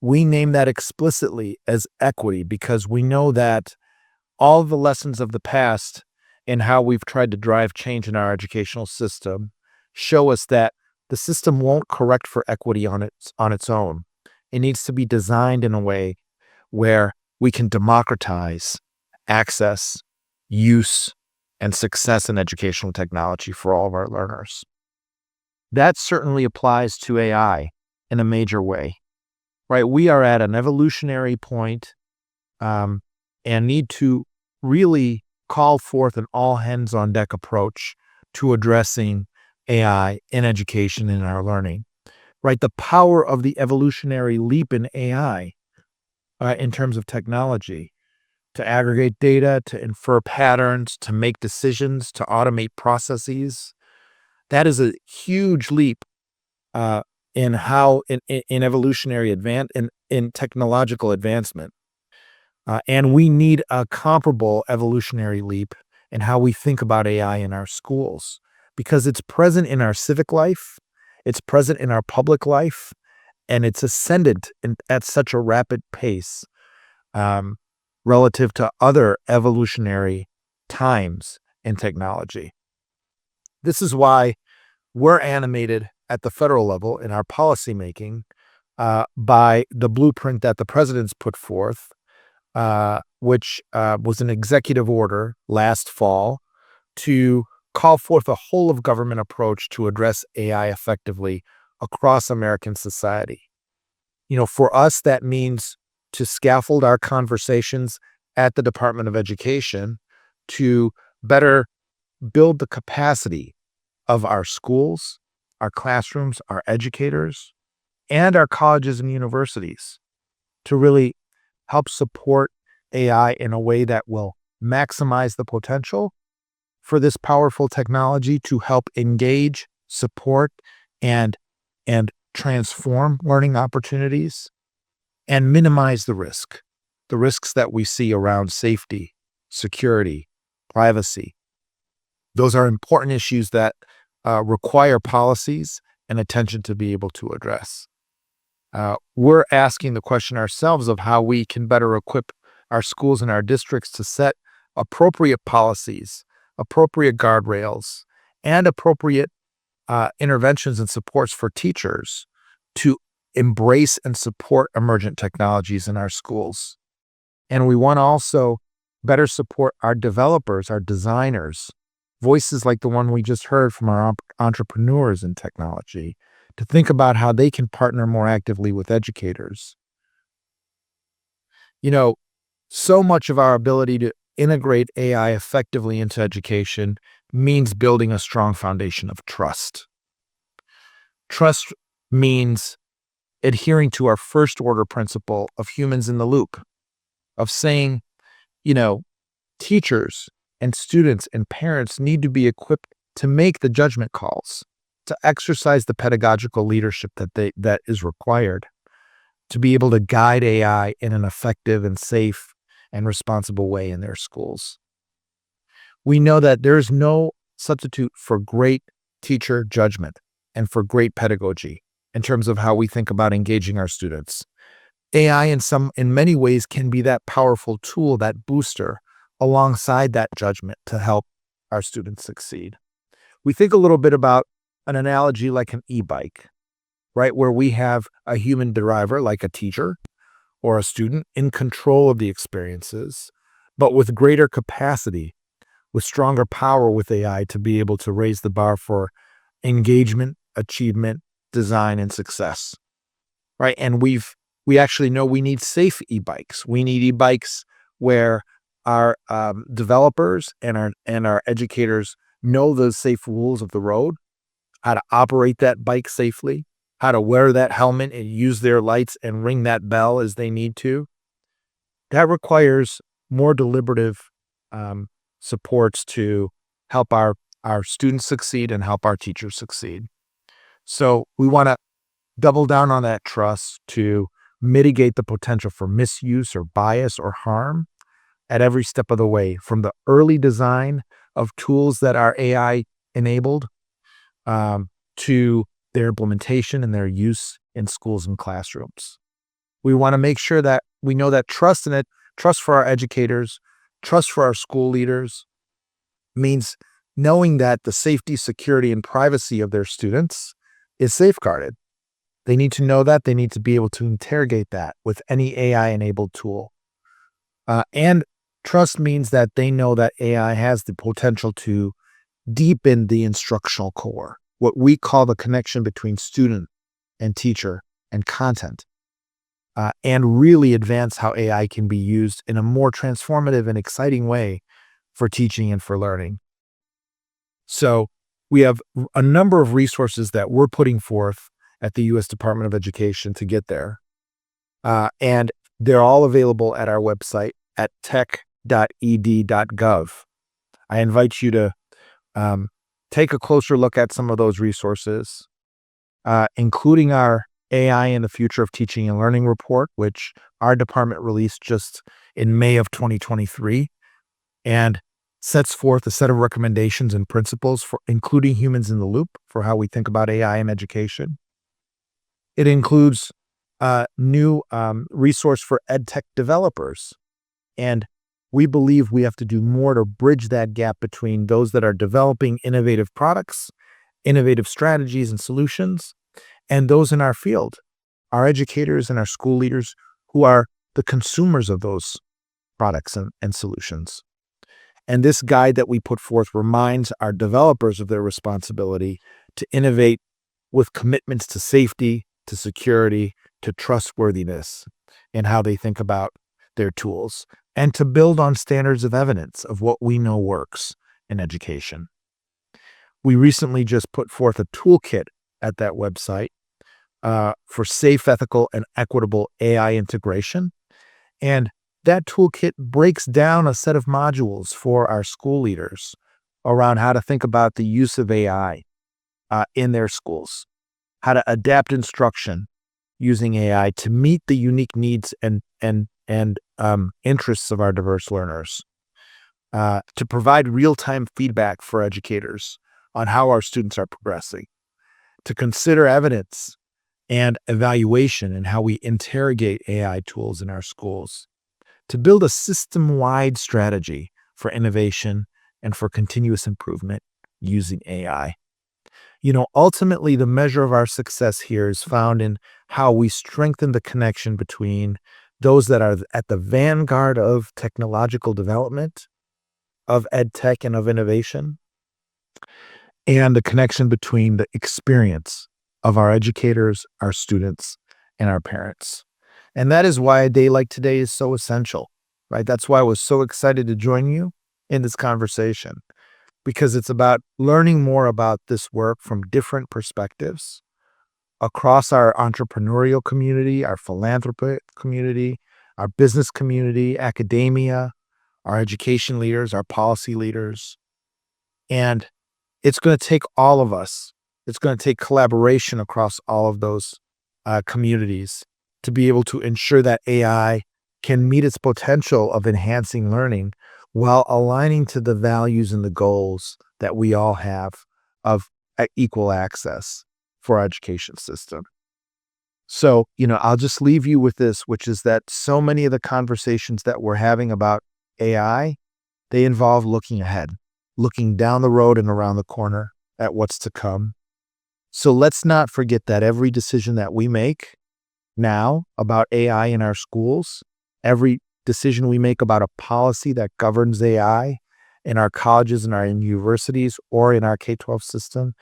We name that explicitly as equity because we know that all the lessons of the past and how we've tried to drive change in our educational system show us that the system won't correct for equity on its own. It needs to be designed in a way where we can democratize access, use, and success in educational technology for all of our learners. That certainly applies to AI in a major way, right? We are at an evolutionary point and need to really call forth an all-hands-on-deck approach to addressing AI in education and in our learning, right? The power of the evolutionary leap in AI in terms of technology, to aggregate data, to infer patterns, to make decisions, to automate processes. That is a huge leap in evolutionary in technological advancement. And we need a comparable evolutionary leap in how we think about AI in our schools, because it's present in our civic life, it's present in our public life, and it's ascendant at such a rapid pace relative to other evolutionary times in technology. This is why we're animated at the federal level in our policymaking by the blueprint that the president's put forth, which was an executive order last fall to call forth a whole of government approach to address AI effectively across American society. For us, that means to scaffold our conversations at the Department of Education to better build the capacity of our schools, our classrooms, our educators, and our colleges and universities to really help support AI in a way that will maximize the potential for this powerful technology to help engage, support, and transform learning opportunities and minimize the risks that we see around safety, security, privacy. Those are important issues that require policies and attention to be able to address. We're asking the question ourselves of how we can better equip our schools and our districts to set appropriate policies, appropriate guardrails, and appropriate interventions and supports for teachers to embrace and support emergent technologies in our schools. And we want to also better support our developers, our designers, voices like the one we just heard from our entrepreneurs in technology, to think about how they can partner more actively with educators. So much of our ability to integrate AI effectively into education means building a strong foundation of trust. Trust means adhering to our first order principle of humans in the loop, of saying, teachers and students and parents need to be equipped to make the judgment calls, to exercise the pedagogical leadership that is required to be able to guide AI in an effective and safe and responsible way in their schools. We know that there's no substitute for great teacher judgment and for great pedagogy in terms of how we think about engaging our students. AI in many ways can be that powerful tool, that booster alongside that judgment to help our students succeed. We think a little bit about an analogy like an e-bike, right? Where we have a human driver like a teacher or a student in control of the experiences, but with greater capacity, with stronger power with AI to be able to raise the bar for engagement, achievement, design, and success, right? And we actually know we need safe e-bikes. We need e-bikes where our developers and our educators know the safe rules of the road, how to operate that bike safely, how to wear that helmet and use their lights and ring that bell as they need to. That requires more deliberative supports to help our students succeed and help our teachers succeed. So we want to double down on that trust to mitigate the potential for misuse or bias or harm at every step of the way, from the early design of tools that are AI enabled to their implementation and their use in schools and classrooms. We want to make sure that we know that trust for our educators, trust for our school leaders means knowing that the safety, security, and privacy of their students is safeguarded. They need to know that. They need to be able to interrogate that with any AI-enabled tool. And trust means that they know that AI has the potential to deepen the instructional core, what we call the connection between student and teacher and content, and really advance how AI can be used in a more transformative and exciting way for teaching and for learning. So we have a number of resources that we're putting forth at the U.S. Department of Education to get there. And they're all available at our website at tech.ed.gov. I invite you to take a closer look at some of those resources, including our AI in the Future of Teaching and Learning report, which our department released just in May of 2023, and sets forth a set of recommendations and principles for including humans in the loop for how we think about AI in education. It includes a new resource for EdTech developers. And we believe we have to do more to bridge that gap between those that are developing innovative products, innovative strategies and solutions, and those in our field, our educators and our school leaders who are the consumers of those products and solutions. And this guide that we put forth reminds our developers of their responsibility to innovate with commitments to safety, to security, to trustworthiness in how they think about their tools, and to build on standards of evidence of what we know works in education. We recently just put forth a toolkit at that website for safe, ethical, and equitable AI integration. And that toolkit breaks down a set of modules for our school leaders around how to think about the use of AI in their schools, how to adapt instruction using AI to meet the unique needs and interests of our diverse learners, to provide real-time feedback for educators on how our students are progressing, to consider evidence and evaluation and how we interrogate AI tools in our schools, to build a system-wide strategy for innovation and for continuous improvement using AI. Ultimately, the measure of our success here is found in how we strengthen the connection between those that are at the vanguard of technological development, of ed tech and of innovation, and the connection between the experience of our educators, our students, and our parents. And that is why a day like today is so essential, right? That's why I was so excited to join you in this conversation, because it's about learning more about this work from different perspectives across our entrepreneurial community, our philanthropic community, our business community, academia, our education leaders, our policy leaders. And it's going to take all of us. It's going to take collaboration across all of those communities to be able to ensure that AI can meet its potential of enhancing learning while aligning to the values and the goals that we all have of equal access for our education system. So, I'll just leave you with this, which is that so many of the conversations that we're having about AI, they involve looking ahead, looking down the road and around the corner at what's to come. So let's not forget that every decision that we make now about AI in our schools, every decision we make about a policy that governs AI in our colleges and our universities or in our K-12 system,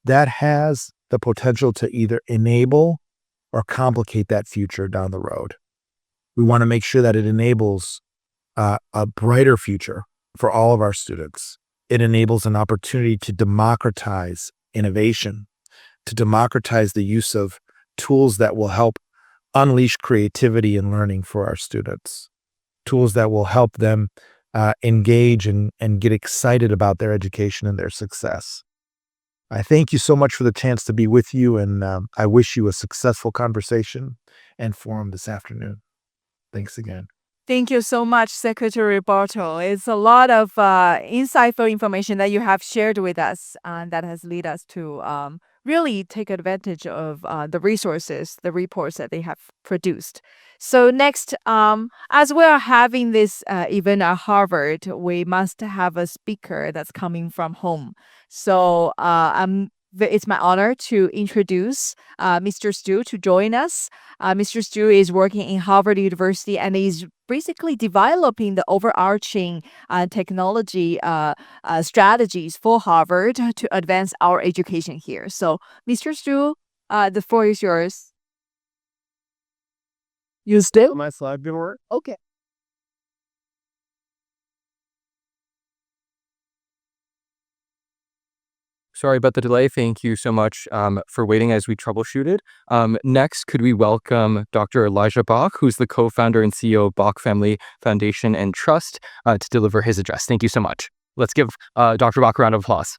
that has the potential to either enable or complicate that future down the road. We want to make sure that it enables a brighter future for all of our students. It enables an opportunity to democratize innovation, to democratize the use of tools that will help unleash creativity and learning for our students, tools that will help them engage and get excited about their education and their success. I thank you so much for the chance to be with you, and I wish you a successful conversation and forum this afternoon. Thanks again. Thank you so much, Secretary Bartle. It's a lot of insightful information that you have shared with us that has led us to really take advantage of the resources, the reports that they have produced. So next, as we are having this event at Harvard, we must have a speaker that's coming from home. So it's my honor to introduce Mr. Stu to join us. Mr. Stu is working in Harvard University and is basically developing the overarching technology strategies for Harvard to advance our education here. So, Mr. Stu, the floor is yours. You still? My slide gonna work? Okay. Sorry about the delay. Thank you so much for waiting as we troubleshooted. Next, could we welcome Dr. Elijah Bach, who's the co-founder and CEO of Bach Family Foundation and Trust, to deliver his address. Thank you so much. Let's give Dr. Bach a round of applause.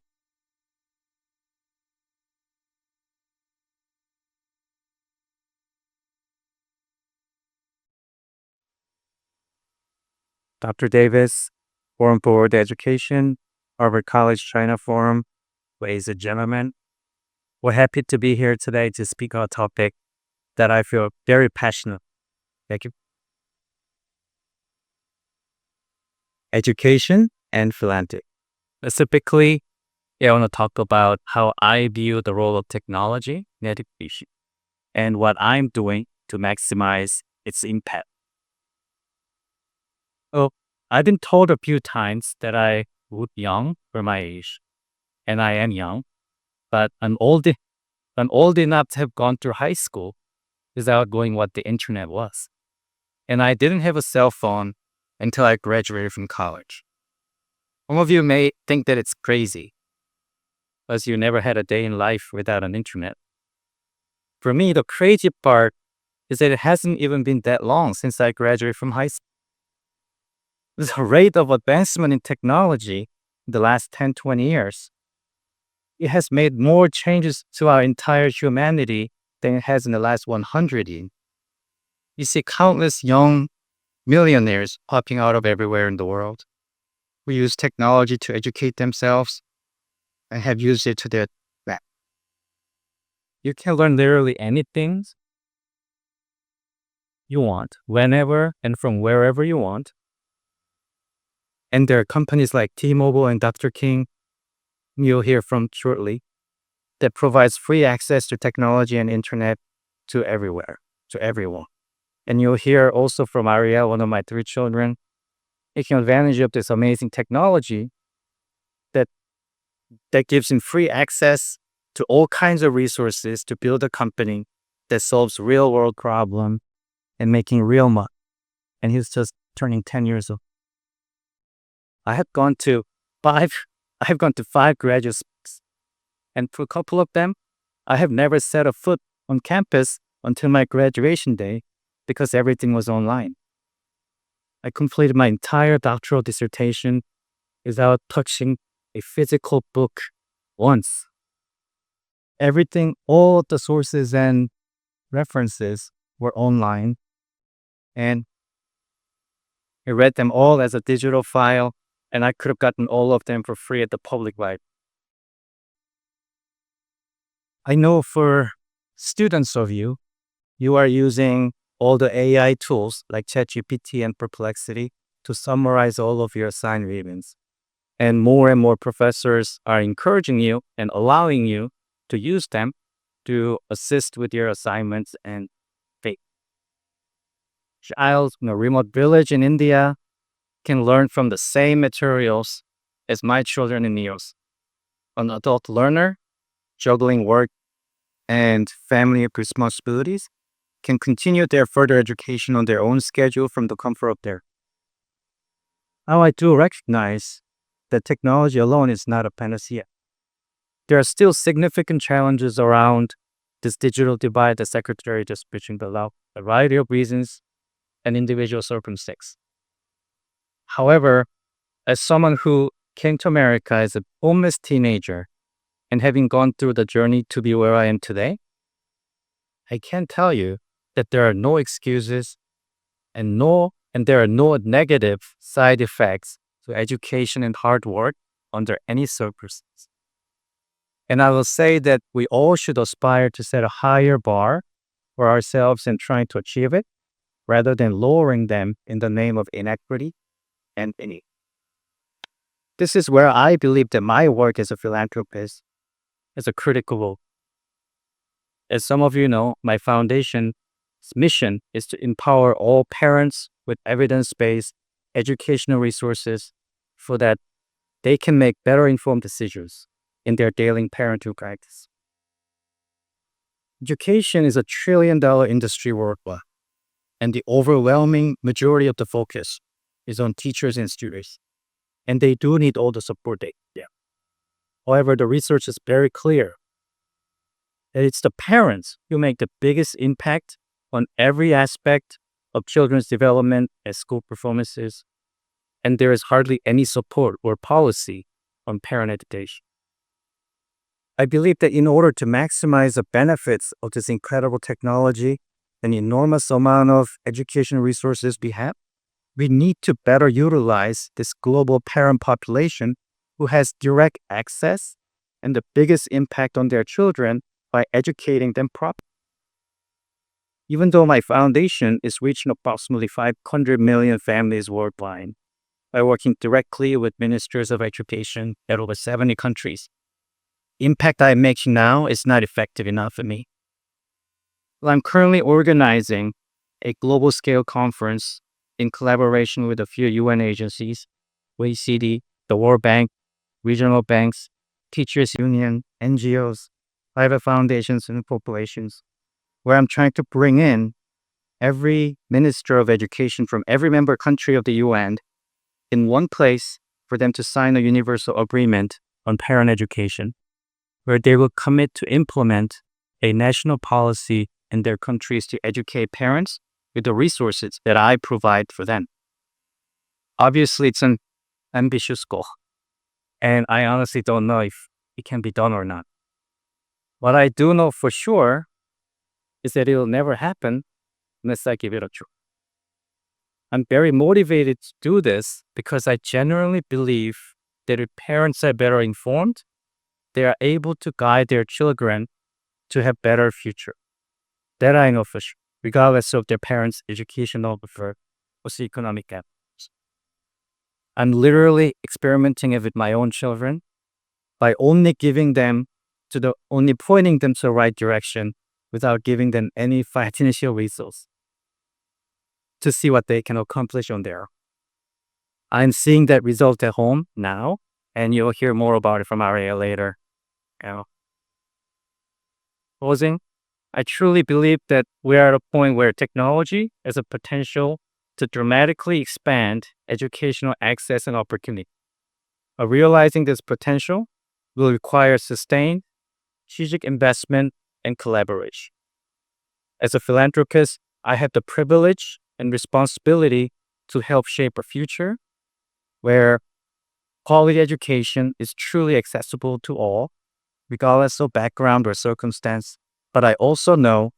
Dr. Davis, Forum for World Education, Harvard College China Forum. Ladies and gentlemen, we're happy to be here today to speak on a topic that I feel very passionate. Thank you. Education and philanthropy. Specifically, I want to talk about how I view the role of technology in education and what I'm doing to maximize its impact. So, I've been told a few times that I look young for my age, and I am young, but I'm old enough to have gone through high school without knowing what the internet was. And I didn't have a cell phone until I graduated from college. Some of you may think that it's crazy, because you never had a day in life without an internet. For me, the crazy part is that it hasn't even been that long since I graduated from high school. The rate of advancement in technology in the last 10, 20 years, it has made more changes to our entire humanity than it has in the last 100 years. You see countless young millionaires popping out of everywhere in the world who use technology to educate themselves and have used it to their back. You can learn literally anything you want, whenever and from wherever you want. And there are companies like T-Mobile and Dr. King, you'll hear from shortly, that provides free access to technology and internet to everywhere, to everyone. And you'll hear also from Ariel, one of my 3 children, taking advantage of this amazing technology that gives him free access to all kinds of resources to build a company that solves real world problems and making real money. And he's just turning 10 years old. I have gone to 5 graduate schools, and for a couple of them, I have never set a foot on campus until my graduation day because everything was online. I completed my entire doctoral dissertation without touching a physical book once. Everything, all the sources and references were online, and I read them all as a digital file, and I could have gotten all of them for free at the public library. I know for students of you, you are using all the AI tools like ChatGPT and Perplexity to summarize all of your assigned readings. And more professors are encouraging you and allowing you to use them to assist with your assignments and faith. Child in a remote village in India can learn from the same materials as my children in NEOS. An adult learner juggling work and family responsibilities can continue their further education on their own schedule from the comfort of their. Now, I do recognize that technology alone is not a panacea. There are still significant challenges around this digital divide the Secretary just mentioned below, a variety of reasons and individual circumstances. However, as someone who came to America as a homeless teenager and having gone through the journey to be where I am today, I can tell you that there are no excuses and there are no negative side effects to education and hard work under any circumstances. And I will say that we all should aspire to set a higher bar for ourselves in trying to achieve it, rather than lowering them in the name of inequity and inequality. This is where I believe that my work as a philanthropist is a critical role. As some of you know, my foundation's mission is to empower all parents with evidence-based educational resources so that they can make better informed decisions in their daily parenting practice. Education is a $1 trillion industry worldwide, and the overwhelming majority of the focus is on teachers and students, and they do need all the support they get. However, the research is very clear that it's the parents who make the biggest impact on every aspect of children's development and school performances, and there is hardly any support or policy on parent education. I believe that in order to maximize the benefits of this incredible technology and enormous amount of educational resources we have, we need to better utilize this global parent population who has direct access and the biggest impact on their children by educating them properly. Even though my foundation is reaching approximately 500 million families worldwide by working directly with ministers of education at over 70 countries, impact I'm making now is not effective enough for me. Well, I'm currently organizing a global scale conference in collaboration with a few UN agencies, OECD, the World Bank, regional banks, teachers union, NGOs, private foundations, and corporations, where I'm trying to bring in every minister of education from every member country of the UN in one place for them to sign a universal agreement on parent education, where they will commit to implement a national policy in their countries to educate parents with the resources that I provide for them. Obviously, it's an ambitious goal, and I honestly don't know if it can be done or not. What I do know for sure is that it will never happen unless I give it a try. I'm very motivated to do this because I genuinely believe that if parents are better informed, they are able to guide their children to have better future. That I know for sure, regardless of their parents' educational or socioeconomic efforts. I'm literally experimenting it with my own children by only pointing them to the right direction without giving them any financial resource to see what they can accomplish on their own. I'm seeing that result at home now, and you'll hear more about it from Aria later. Closing, I truly believe that we are at a point where technology has a potential to dramatically expand educational access and opportunity. Realizing this potential will require sustained strategic investment and collaboration. As a philanthropist, I have the privilege and responsibility to help shape a future where quality education is truly accessible to all, regardless of background or circumstance. But I also know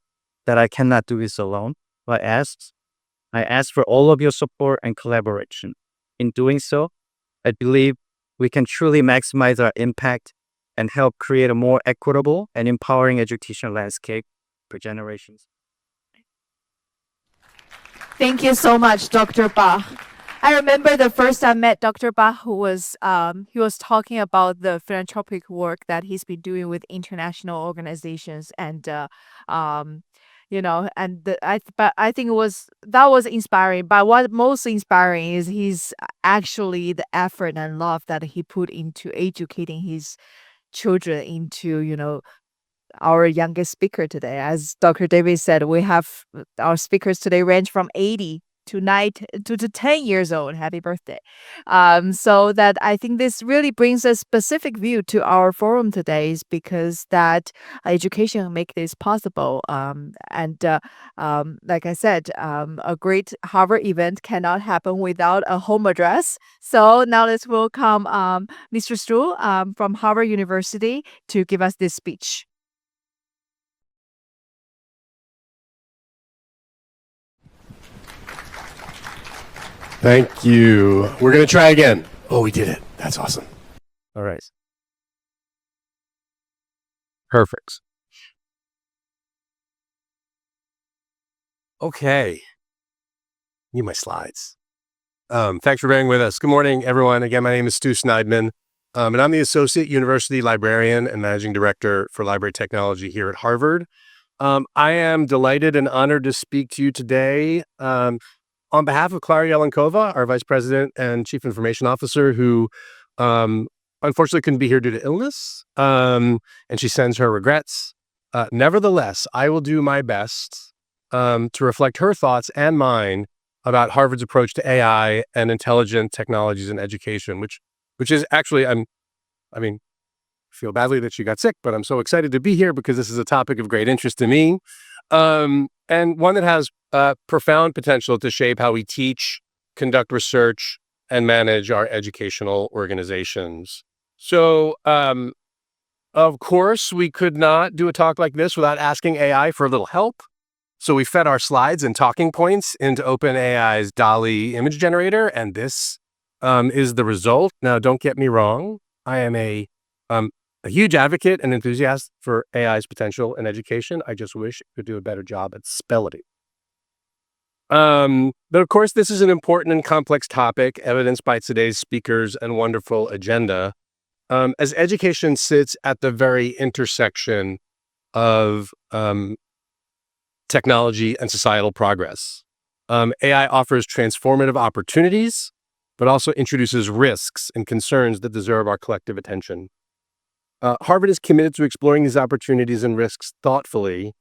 that I cannot do this alone. I ask I ask for all of your support and collaboration. In doing so, I believe we can truly maximize our impact and help create a more equitable and empowering education landscape for generations. Thank you so much, Dr. Bach. I remember the first time I met Dr. Bach, he was talking about the philanthropic work that he's been doing with international organizations, and but I think that was inspiring. But what most inspiring is he's actually the effort and love that he put into educating his children into our youngest speaker today. As Dr. David said, we have our speakers today range from 80 to 10 years old. Happy birthday. So that I think this really brings a specific view to our forum today, is because that education make this possible. Like I said, a great Harvard event cannot happen without a home address. So now let's welcome Mr. Stu from Harvard University to give us this speech. Thank you. We're going to try again. Oh, we did it. That's awesome. All right. Perfect. Okay. Need my slides. Thanks for bearing with us. Good morning, everyone. Again, my name is Stu Sneidman, and I'm the Associate University Librarian and Managing Director for Library Technology here at Harvard. I am delighted and honored to speak to you today on behalf of Clara Jelenkova, our Vice President and Chief Information Officer, who unfortunately couldn't be here due to illness, and she sends her regrets. Nevertheless, I will do my best to reflect her thoughts and mine about Harvard's approach to AI and intelligent technologies in education, which is actually, I feel badly that she got sick, but I'm so excited to be here because this is a topic of great interest to me, and one that has profound potential to shape how we teach, conduct research, and manage our educational organizations. So, of course, we could not do a talk like this without asking AI for a little help. So we fed our slides and talking points into OpenAI's DALL-E image generator, and this is the result. Now, don't get me wrong. I am a huge advocate and enthusiast for AI's potential in education. I just wish it could do a better job at spelling. But of course, this is an important and complex topic, evidenced by today's speakers and wonderful agenda, as education sits at the very intersection of technology and societal progress. AI offers transformative opportunities, but also introduces risks and concerns that deserve our collective attention. Harvard is committed to exploring these opportunities and risks thoughtfully,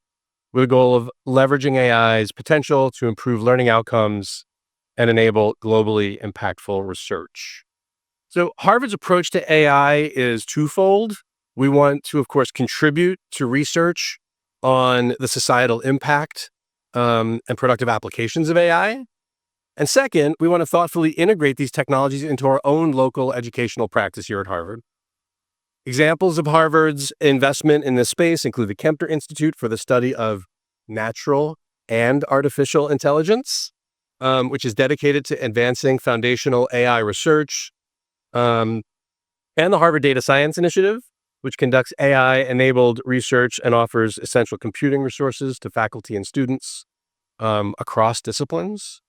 with the goal of leveraging AI's potential to improve learning outcomes and enable globally impactful research. So Harvard's approach to AI is twofold. We want to, of course, contribute to research on the societal impact and productive applications of AI. And second, we want to thoughtfully integrate these technologies into our own local educational practice here at Harvard. Examples of Harvard's investment in this space include the Kempter Institute for the Study of Natural and Artificial Intelligence, which is dedicated to advancing foundational AI research, and the Harvard Data Science Initiative, which conducts AI-enabled research and offers essential computing resources to faculty and students across disciplines.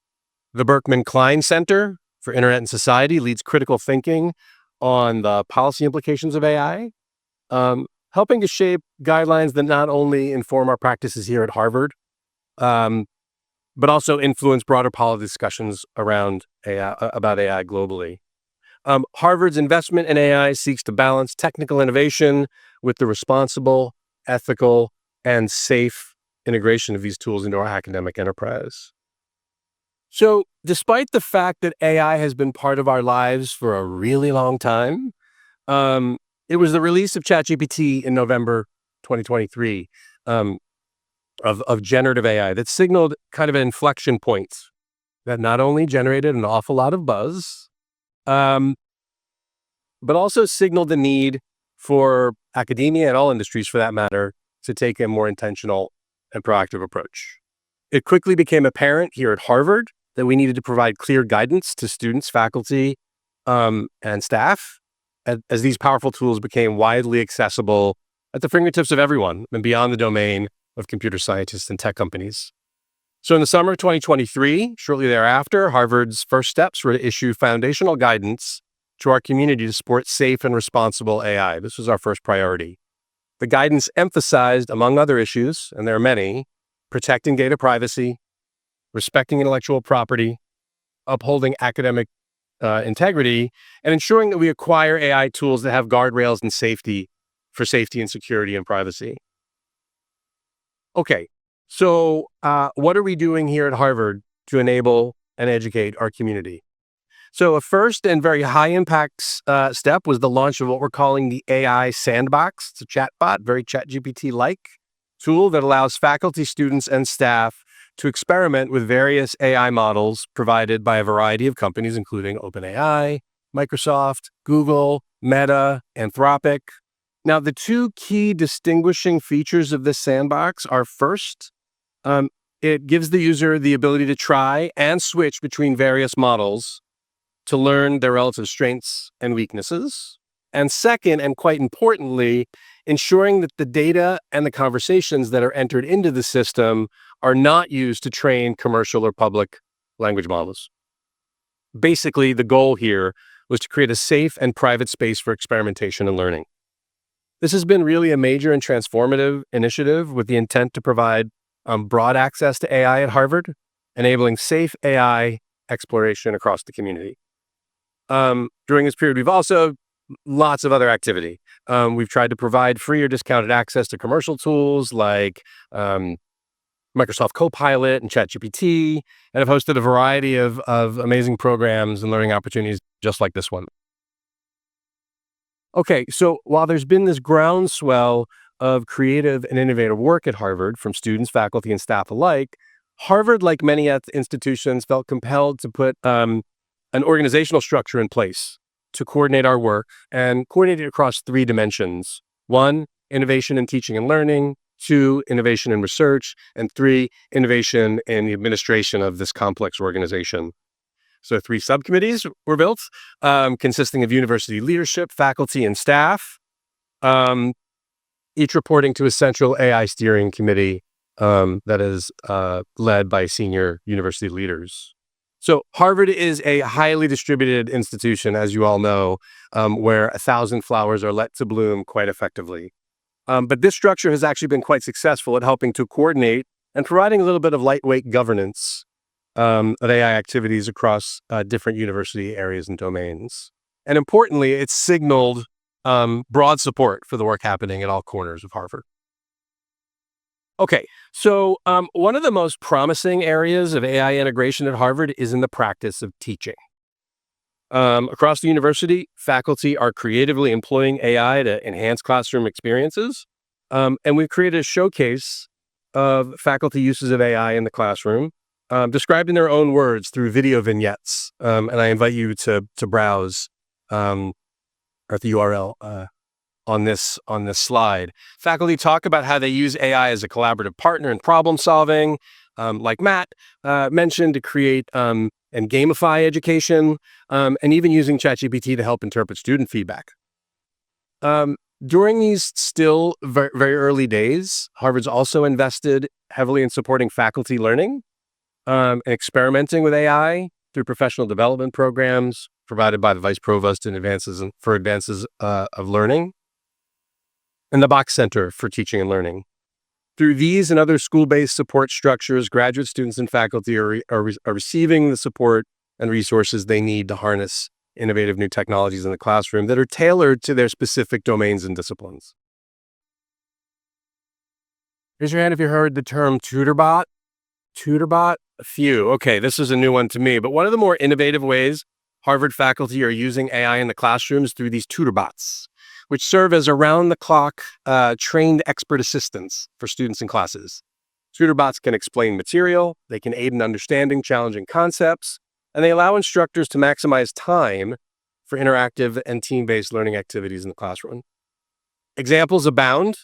The Berkman Klein Center for Internet and Society leads critical thinking on the policy implications of AI, helping to shape guidelines that not only inform our practices here at Harvard, but also influence broader policy discussions around AI, about AI globally. Harvard's investment in AI seeks to balance technical innovation with the responsible, ethical, and safe integration of these tools into our academic enterprise. So, despite the fact that AI has been part of our lives for a really long time, it was the release of ChatGPT in November 2023 of generative AI that signaled kind of an inflection point that not only generated an awful lot of buzz, but also signaled the need for academia and all industries, for that matter, to take a more intentional and proactive approach. It quickly became apparent here at Harvard that we needed to provide clear guidance to students, faculty, and staff as these powerful tools became widely accessible at the fingertips of everyone and beyond the domain of computer scientists and tech companies. So in the summer of 2023, shortly thereafter, Harvard's first steps were to issue foundational guidance to our community to support safe and responsible AI. This was our first priority. The guidance emphasized, among other issues, and there are many, protecting data privacy, respecting intellectual property, upholding academic integrity, and ensuring that we acquire AI tools that have guardrails and safety for safety and security and privacy. Okay, so what are we doing here at Harvard to enable and educate our community? So a first and very high impact step was the launch of what we're calling the AI Sandbox. It's a chatbot, very ChatGPT-like tool that allows faculty, students, and staff to experiment with various AI models provided by a variety of companies, including OpenAI, Microsoft, Google, Meta, Anthropic. Now, the two key distinguishing features of this sandbox are first, it gives the user the ability to try and switch between various models to learn their relative strengths and weaknesses. And second, and quite importantly, ensuring that the data and the conversations that are entered into the system are not used to train commercial or public language models. Basically, the goal here was to create a safe and private space for experimentation and learning. This has been really a major and transformative initiative with the intent to provide broad access to AI at Harvard, enabling safe AI exploration across the community. During this period, we've also lots of other activity. We've tried to provide free or discounted access to commercial tools like Microsoft Copilot and ChatGPT, and have hosted a variety of amazing programs and learning opportunities just like this one. Okay, so while there's been this groundswell of creative and innovative work at Harvard from students, faculty, and staff alike, Harvard, like many institutions, felt compelled to put an organizational structure in place to coordinate our work and coordinate it across three dimensions. One, innovation in teaching and learning. Two, innovation in research. And three, innovation in the administration of this complex organization. So 3 subcommittees were built, consisting of university leadership, faculty, and staff, each reporting to a central AI steering committee that is led by senior university leaders. So Harvard is a highly distributed institution, as you all know, where 1,000 flowers are let to bloom quite effectively. But this structure has actually been quite successful at helping to coordinate and providing a little bit of lightweight governance of AI activities across different university areas and domains. And importantly, it's signaled broad support for the work happening at all corners of Harvard. Okay, so one of the most promising areas of AI integration at Harvard is in the practice of teaching. Across the university, faculty are creatively employing AI to enhance classroom experiences. And we've created a showcase of faculty uses of AI in the classroom, described in their own words through video vignettes. And I invite you to browse at the URL on this slide. Faculty talk about how they use AI as a collaborative partner in problem solving, like Matt mentioned, to create and gamify education, and even using ChatGPT to help interpret student feedback. During these still very, very early days, Harvard's also invested heavily in supporting faculty learning and experimenting with AI through professional development programs provided by the Vice Provost in Advances of Learning, and the Bach Center for Teaching and Learning. Through these and other school-based support structures, graduate students and faculty are receiving the support and resources they need to harness innovative new technologies in the classroom that are tailored to their specific domains and disciplines. Raise your hand if you heard the term TutorBot. TutorBot? A few. Okay, this is a new one to me, but one of the more innovative ways Harvard faculty are using AI in the classrooms through these TutorBots, which serve as around-the-clock trained expert assistants for students in classes. TutorBots can explain material, they can aid in understanding challenging concepts, and they allow instructors to maximize time for interactive and team-based learning activities in the classroom. Examples abound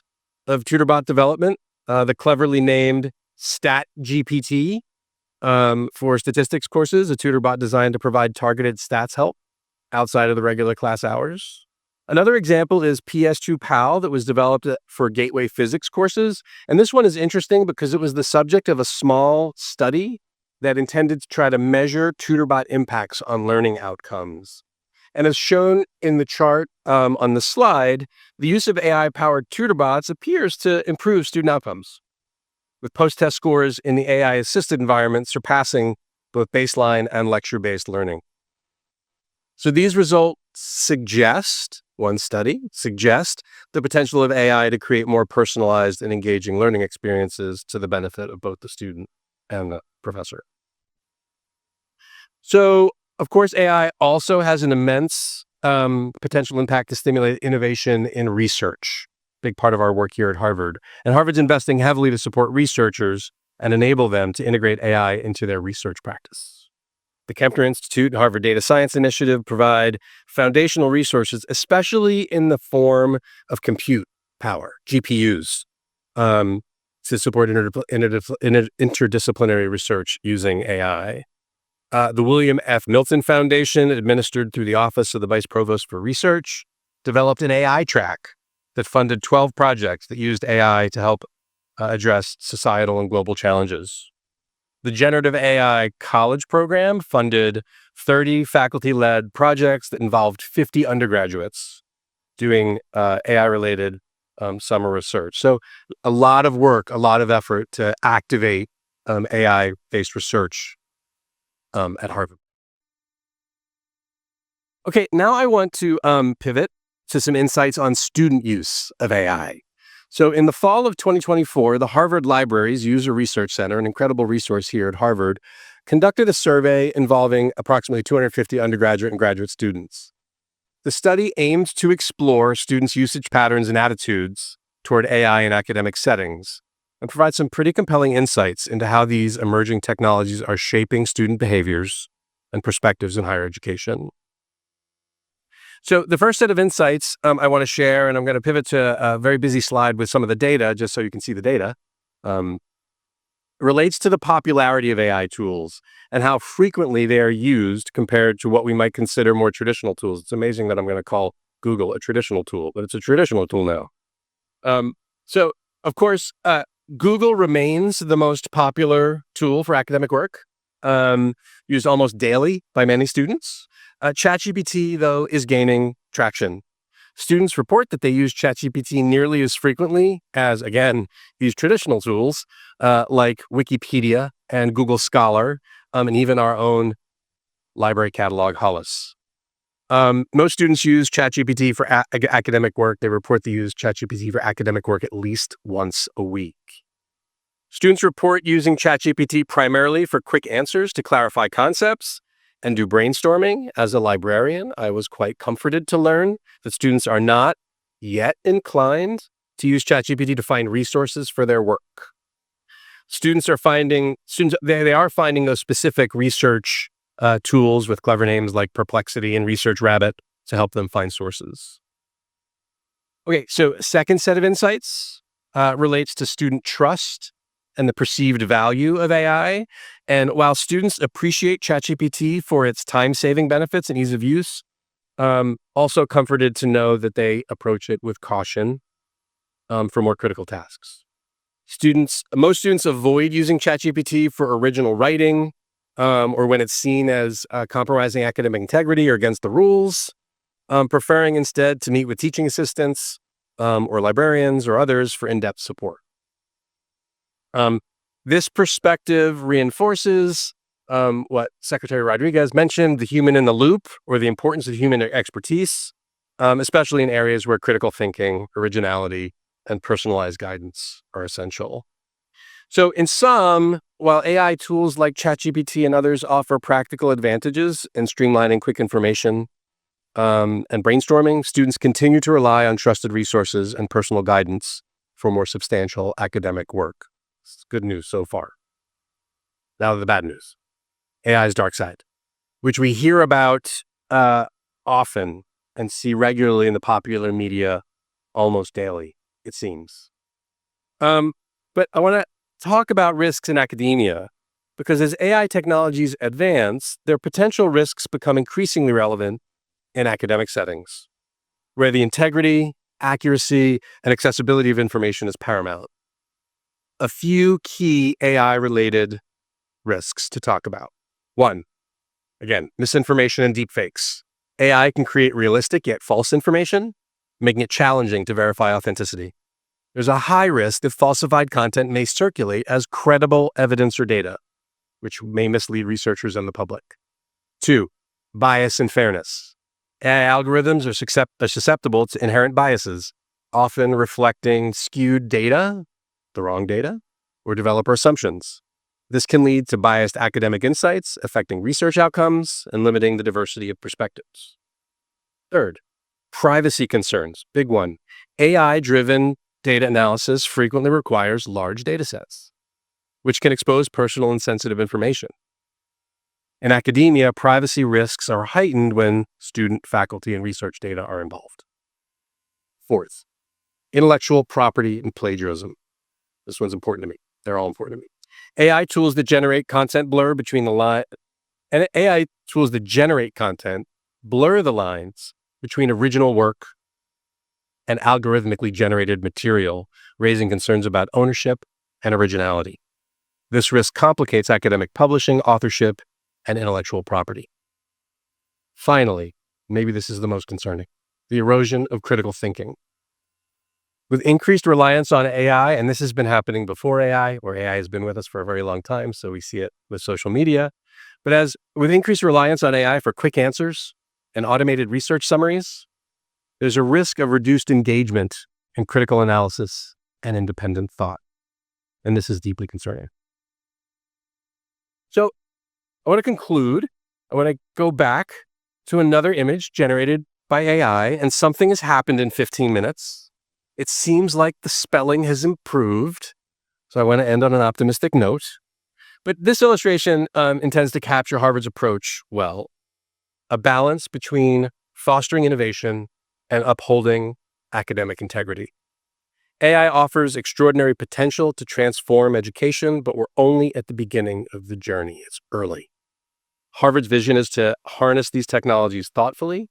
of TutorBot development. The cleverly named Stat GPT for statistics courses, a tutor bot designed to provide targeted stats help outside of the regular class hours. Another example is PS2 Pal that was developed for gateway physics courses. And this one is interesting because it was the subject of a small study that intended to try to measure tutorbot impacts on learning outcomes. And as shown in the chart on the slide, the use of AI-powered tutorbots appears to improve student outcomes, with post-test scores in the AI-assisted environment surpassing both baseline and lecture-based learning. So these results suggest, one study suggests, the potential of AI to create more personalized and engaging learning experiences to the benefit of both the student and the professor. So, of course, AI also has an immense potential impact to stimulate innovation in research. Big part of our work here at Harvard. And Harvard's investing heavily to support researchers and enable them to integrate AI into their research practice. The Kempner Institute and Harvard Data Science Initiative provide foundational resources, especially in the form of compute power, GPUs, to support interdisciplinary research using AI. The William F. Milton Foundation, administered through the Office of the Vice Provost for Research, developed an AI track that funded 12 projects that used AI to help address societal and global challenges. The Generative AI College Program funded 30 faculty-led projects that involved 50 undergraduates doing AI-related summer research. So a lot of work, a lot of effort to activate AI-based research at Harvard. Okay, now I want to pivot to some insights on student use of AI. So in the fall of 2024, the Harvard Library's User Research Center, an incredible resource here at Harvard, conducted a survey involving approximately 250 undergraduate and graduate students. The study aimed to explore students' usage patterns and attitudes toward AI in academic settings and provide some pretty compelling insights into how these emerging technologies are shaping student behaviors and perspectives in higher education. So the first set of insights I want to share, and I'm going to pivot to a very busy slide with some of the data, just so you can see the data, relates to the popularity of AI tools and how frequently they are used compared to what we might consider more traditional tools. It's amazing that I'm going to call Google a traditional tool, but it's a traditional tool now. So, of course, Google remains the most popular tool for academic work, used almost daily by many students. ChatGPT, though, is gaining traction. Students report that they use ChatGPT nearly as frequently as, again, these traditional tools like Wikipedia and Google Scholar, and even our own library catalog, Hollis. Most students use ChatGPT for academic work. They report they use ChatGPT for academic work at least once a week. Students report using ChatGPT primarily for quick answers to clarify concepts and do brainstorming. As a librarian, I was quite comforted to learn that students are not yet inclined to use ChatGPT to find resources for their work. Students are finding those specific research tools with clever names like Perplexity and Research Rabbit to help them find sources. Okay, so second set of insights relates to student trust and the perceived value of AI. And while students appreciate ChatGPT for its time-saving benefits and ease of use, also comforted to know that they approach it with caution for more critical tasks. Most students avoid using ChatGPT for original writing or when it's seen as compromising academic integrity or against the rules, preferring instead to meet with teaching assistants or librarians or others for in-depth support. This perspective reinforces what Secretary Rodriguez mentioned, the human in the loop, or the importance of human expertise, especially in areas where critical thinking, originality, and personalized guidance are essential. So in sum, while AI tools like ChatGPT and others offer practical advantages in streamlining quick information and brainstorming, students continue to rely on trusted resources and personal guidance for more substantial academic work. It's good news so far. Now the bad news. AI's dark side, which we hear about often and see regularly in the popular media almost daily, it seems. But I want to talk about risks in academia because as AI technologies advance, their potential risks become increasingly relevant in academic settings, where the integrity, accuracy, and accessibility of information is paramount. A few key AI-related risks to talk about. One, again, misinformation and deepfakes. AI can create realistic yet false information, making it challenging to verify authenticity. There's a high risk that falsified content may circulate as credible evidence or data, which may mislead researchers and the public. Two, bias and fairness. AI algorithms are susceptible to inherent biases, often reflecting skewed data, the wrong data, or developer assumptions. This can lead to biased academic insights, affecting research outcomes and limiting the diversity of perspectives. Third, privacy concerns. Big one. AI-driven data analysis frequently requires large data sets, which can expose personal and sensitive information. In academia, privacy risks are heightened when student, faculty, and research data are involved. Fourth, intellectual property and plagiarism. This one's important to me. They're all important to me. AI tools that generate content blur the lines between original work and algorithmically generated material, raising concerns about ownership and originality. This risk complicates academic publishing, authorship, and intellectual property. Finally, maybe this is the most concerning, the erosion of critical thinking. With increased reliance on AI, and this has been happening before AI, or AI has been with us for a very long time, so we see it with social media. But with increased reliance on AI for quick answers and automated research summaries, there's a risk of reduced engagement in critical analysis and independent thought. And this is deeply concerning. So I want to conclude. I want to go back to another image generated by AI, and something has happened in 15 minutes. It seems like the spelling has improved. So I want to end on an optimistic note. But this illustration intends to capture Harvard's approach well, a balance between fostering innovation and upholding academic integrity. AI offers extraordinary potential to transform education, but we're only at the beginning of the journey. It's early. Harvard's vision is to harness these technologies thoughtfully,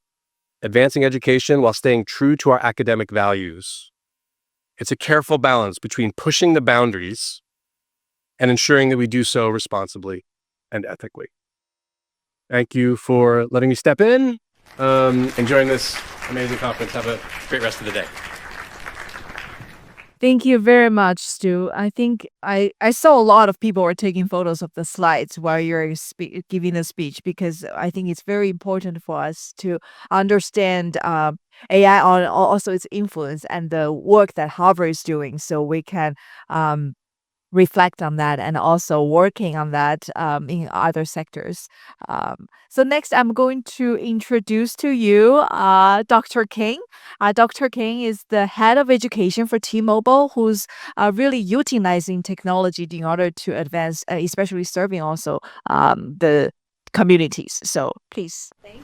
advancing education while staying true to our academic values. It's a careful balance between pushing the boundaries and ensuring that we do so responsibly and ethically. Thank you for letting me step in. Enjoying this amazing conference. Have a great rest of the day. Thank you very much, Stu. I think I saw a lot of people were taking photos of the slides while you're giving a speech, because I think it's very important for us to understand AI on also its influence and the work that Harvard is doing, so we can reflect on that and also working on that in other sectors. So next, I'm going to introduce to you Dr. King. Dr. King is the head of education for T-Mobile, who's really utilizing technology in order to advance, especially serving also the communities. So please. Thank you.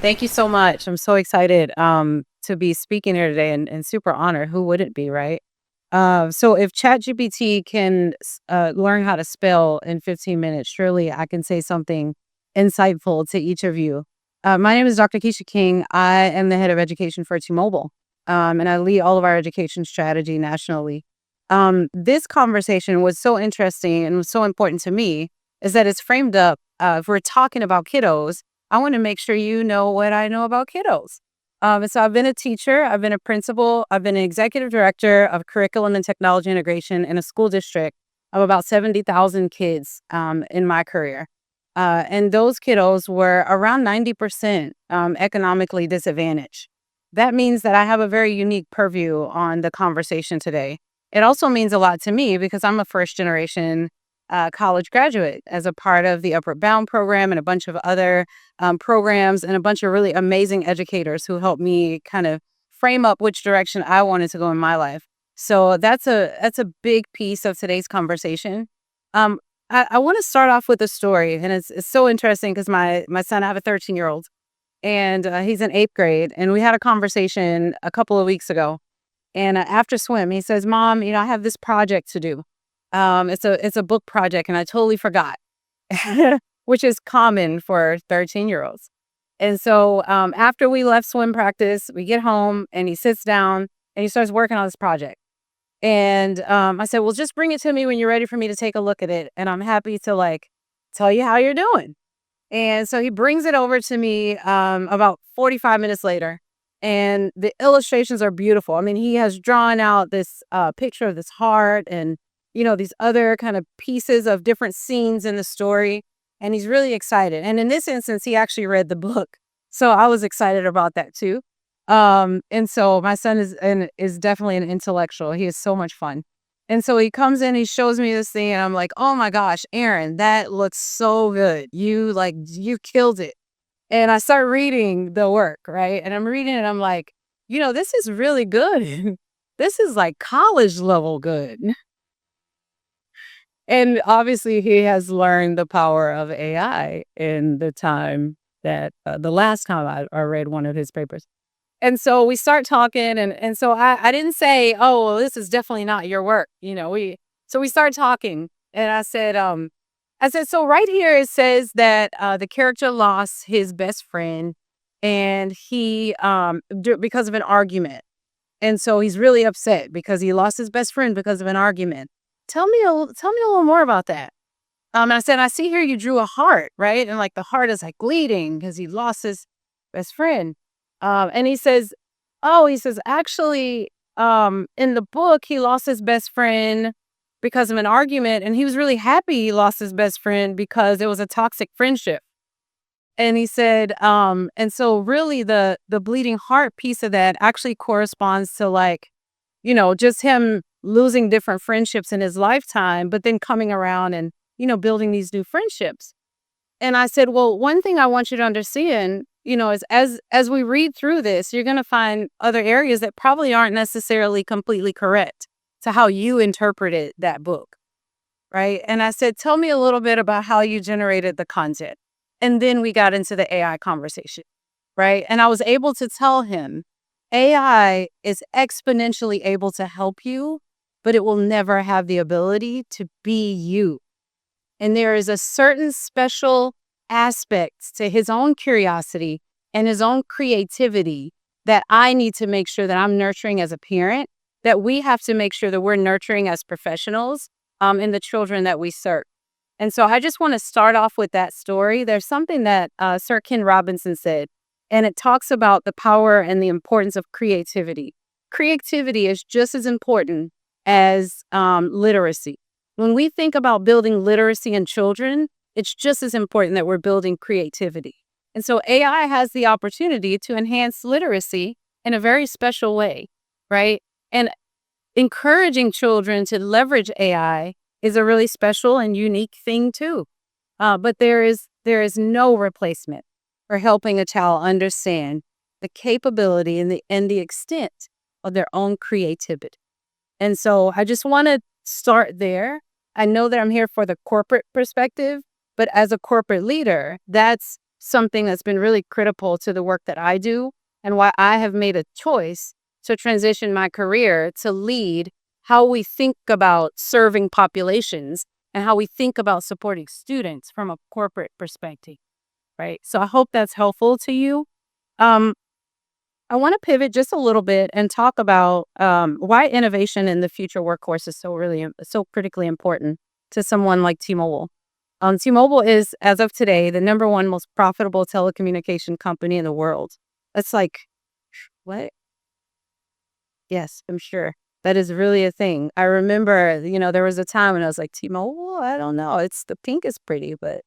Thank you so much. I'm so excited to be speaking here today and super honored. Who wouldn't be, right? So if ChatGPT can learn how to spell in 15 minutes, surely I can say something insightful to each of you. My name is Dr. Keisha King. I am the head of education for T-Mobile, and I lead all of our education strategy nationally. This conversation was so interesting and was so important to me is that it's framed up, if we're talking about kiddos, I want to make sure you know what I know about kiddos. And so I've been a teacher, I've been a principal, I've been an executive director of curriculum and technology integration in a school district of about 70,000 kids in my career. And those kiddos were around 90% economically disadvantaged. That means that I have a very unique purview on the conversation today. It also means a lot to me because I'm a first generation college graduate as a part of the Upward Bound program and a bunch of other programs and a bunch of really amazing educators who helped me kind of frame up which direction I wanted to go in my life. So that's a big piece of today's conversation. I want to start off with a story, and it's so interesting because my son, I have a 13-year-old, and he's in 8th grade. And we had a conversation a couple of weeks ago. And after swim, he says, "Mom, I have this project to do. It's a book project, and I totally forgot," which is common for 13-year-olds. And so after we left swim practice, we get home, and he sits down and he starts working on this project. And I said, "Well, just bring it to me when you're ready for me to take a look at it, and I'm happy to tell you how you're doing." And so he brings it over to me about 45 minutes later. And the illustrations are beautiful. I mean, he has drawn out this picture of this heart and, these other kind of pieces of different scenes in the story. And he's really excited. And in this instance, he actually read the book. So I was excited about that too. And so my son is definitely an intellectual. He is so much fun. And so he comes in, he shows me this thing, and I'm like, "Oh my gosh, Aaron, that looks so good. You killed it." And I start reading the work, right? And I'm reading it, I'm like, this is really good. This is like college level good. And obviously he has learned the power of AI in the time that the last time I read one of his papers. And so we start talking, and so I didn't say, "Oh, well, this is definitely not your work." We start talking, and I said, "So right here it says that the character lost his best friend, and he because of an argument, and so he's really upset because he lost his best friend because of an argument. Tell me a little more about that." And I said, "I see here you drew a heart, right? And the heart is bleeding because he lost his best friend." And he says, "Actually, in the book, he lost his best friend because of an argument, and he was really happy he lost his best friend because it was a toxic friendship." And he said, and so really the bleeding heart piece of that actually corresponds to just him losing different friendships in his lifetime, but then coming around and, building these new friendships." And I said, "Well, one thing I want you to understand, is as we read through this, you're going to find other areas that probably aren't necessarily completely correct to how you interpreted that book." Right. And I said, "Tell me a little bit about how you generated the content." And then we got into the AI conversation. Right. And I was able to tell him AI is exponentially able to help you, but it will never have the ability to be you. And there is a certain special aspect to his own curiosity and his own creativity that I need to make sure that I'm nurturing as a parent, that we have to make sure that we're nurturing as professionals in the children that we serve. And so I just want to start off with that story. There's something that Sir Ken Robinson said, and it talks about the power and the importance of creativity. Creativity is just as important as literacy. When we think about building literacy in children, it's just as important that we're building creativity. And so AI has the opportunity to enhance literacy in a very special way, right? And encouraging children to leverage AI is a really special and unique thing too. But there is no replacement for helping a child understand the capability and the extent of their own creativity. And so I just want to start there. I know that I'm here for the corporate perspective, but as a corporate leader, that's something that's been really critical to the work that I do and why I have made a choice to transition my career to lead how we think about serving populations and how we think about supporting students from a corporate perspective, right? So I hope that's helpful to you. I want to pivot just a little bit and talk about why innovation in the future workforce is so critically important to someone like T-Mobile. T-Mobile is, as of today, the #1 most profitable telecommunication company in the world. That's what? Yes, I'm sure. That is really a thing. I remember, there was a time when I was like, T-Mobile, I don't know. The pink is pretty, but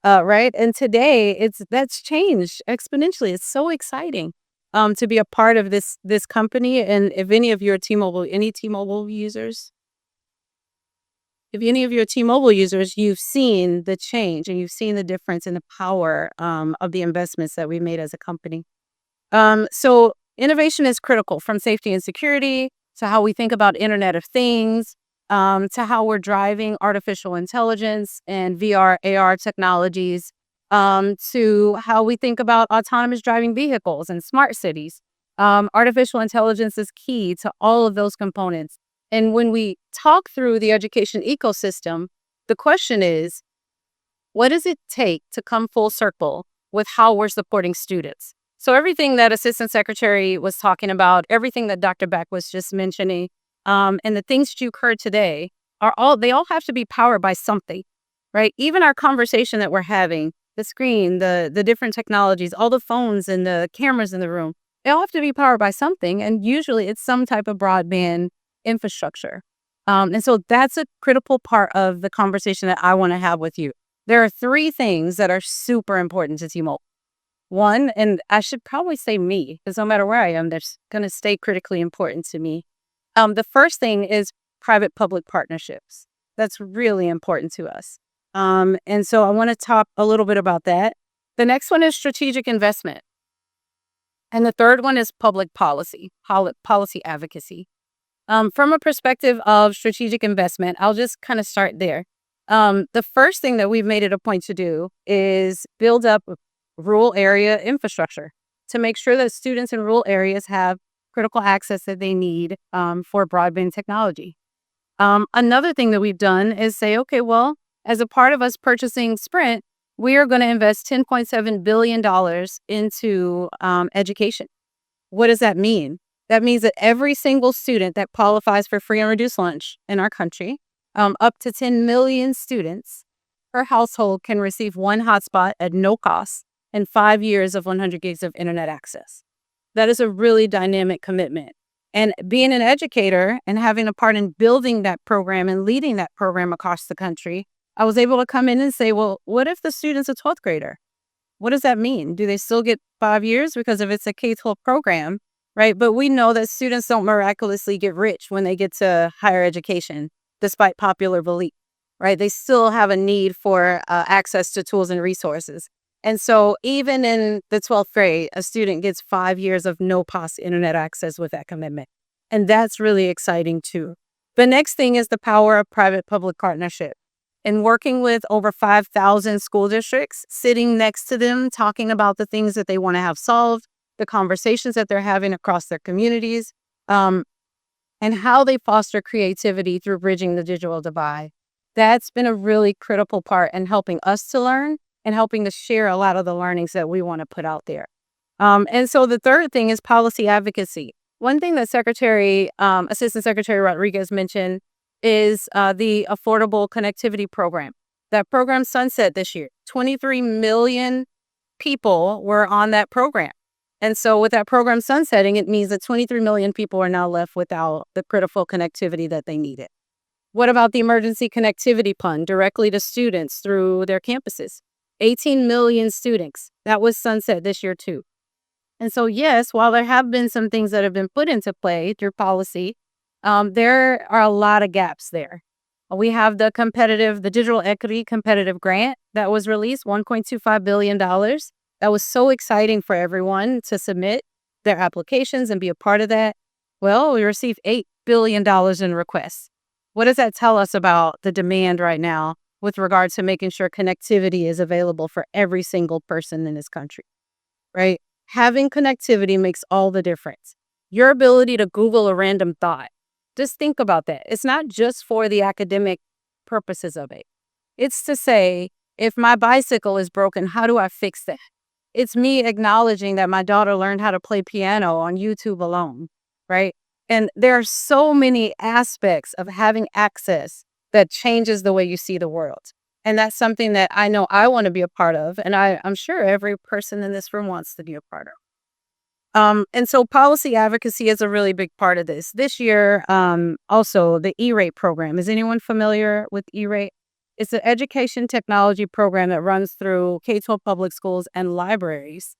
right. And today that's changed exponentially. It's so exciting to be a part of this company. And if any of your T-Mobile users, you've seen the change and you've seen the difference in the power of the investments that we've made as a company. So innovation is critical, from safety and security to how we think about Internet of Things, to how we're driving artificial intelligence and VR, AR technologies to how we think about autonomous driving vehicles and smart cities. Artificial intelligence is key to all of those components. And when we talk through the education ecosystem, the question is, what does it take to come full circle with how we're supporting students? So everything that Assistant Secretary was talking about, everything that Dr. Beck was just mentioning, and the things that you heard today they all have to be powered by something, right? Even our conversation that we're having, the screen, the different technologies, all the phones and the cameras in the room, they all have to be powered by something. And usually it's some type of broadband infrastructure. And so that's a critical part of the conversation that I want to have with you. There are 3 things that are super important to T-Mobile. One, and I should probably say me, because no matter where I am, that's going to stay critically important to me. The first thing is private-public partnerships. That's really important to us. And so I want to talk a little bit about that. The next one is strategic investment. And the third one is public policy advocacy. From a perspective of strategic investment, I'll just kind of start there. The first thing that we've made it a point to do is build up rural area infrastructure to make sure that students in rural areas have critical access that they need for broadband technology. Another thing that we've done is say, okay, well, as a part of us purchasing Sprint, we are going to invest $10.7 billion into education. What does that mean? That means that every single student that qualifies for free and reduced lunch in our country, up to 10 million students per household, can receive one hotspot at no cost and 5 years of 100 gigs of internet access. That is a really dynamic commitment. And being an educator and having a part in building that program and leading that program across the country, I was able to come in and say, well, what if the student's a 12th grader? What does that mean? Do they still get 5 years? Because if it's a K-12 program, right? But we know that students don't miraculously get rich when they get to higher education, despite popular belief, right? They still have a need for access to tools and resources. And so even in the 12th grade, a student gets 5 years of no-cost internet access with that commitment. And that's really exciting too. The next thing is the power of private-public partnership. And working with over 5,000 school districts, sitting next to them, talking about the things that they want to have solved, the conversations that they're having across their communities, and how they foster creativity through bridging the digital divide. That's been a really critical part in helping us to learn and helping to share a lot of the learnings that we want to put out there. And so the third thing is policy advocacy. One thing that Assistant Secretary Rodriguez mentioned is the Affordable Connectivity Program. That program sunset this year. 23 million people were on that program. And so with that program sunsetting, it means that 23 million people are now left without the critical connectivity that they needed. What about the Emergency Connectivity Fund directly to students through their campuses? 18 million students. That was sunset this year too. And so yes, while there have been some things that have been put into play through policy, there are a lot of gaps there. We have the Digital Equity Competitive Grant that was released, $1.25 billion. That was so exciting for everyone to submit their applications and be a part of that. Well, we received $8 billion in requests. What does that tell us about the demand right now with regard to making sure connectivity is available for every single person in this country, right? Having connectivity makes all the difference. Your ability to Google a random thought. Just think about that. It's not just for the academic purposes of it. It's to say, if my bicycle is broken, how do I fix that? It's me acknowledging that my daughter learned how to play piano on YouTube alone, right? And there are so many aspects of having access that changes the way you see the world. And that's something that I know I want to be a part of. And I'm sure every person in this room wants to be a part of. And so policy advocacy is a really big part of this. This year, also the E-rate program. Is anyone familiar with E-rate? It's an education technology program that runs through K-12 public schools and libraries.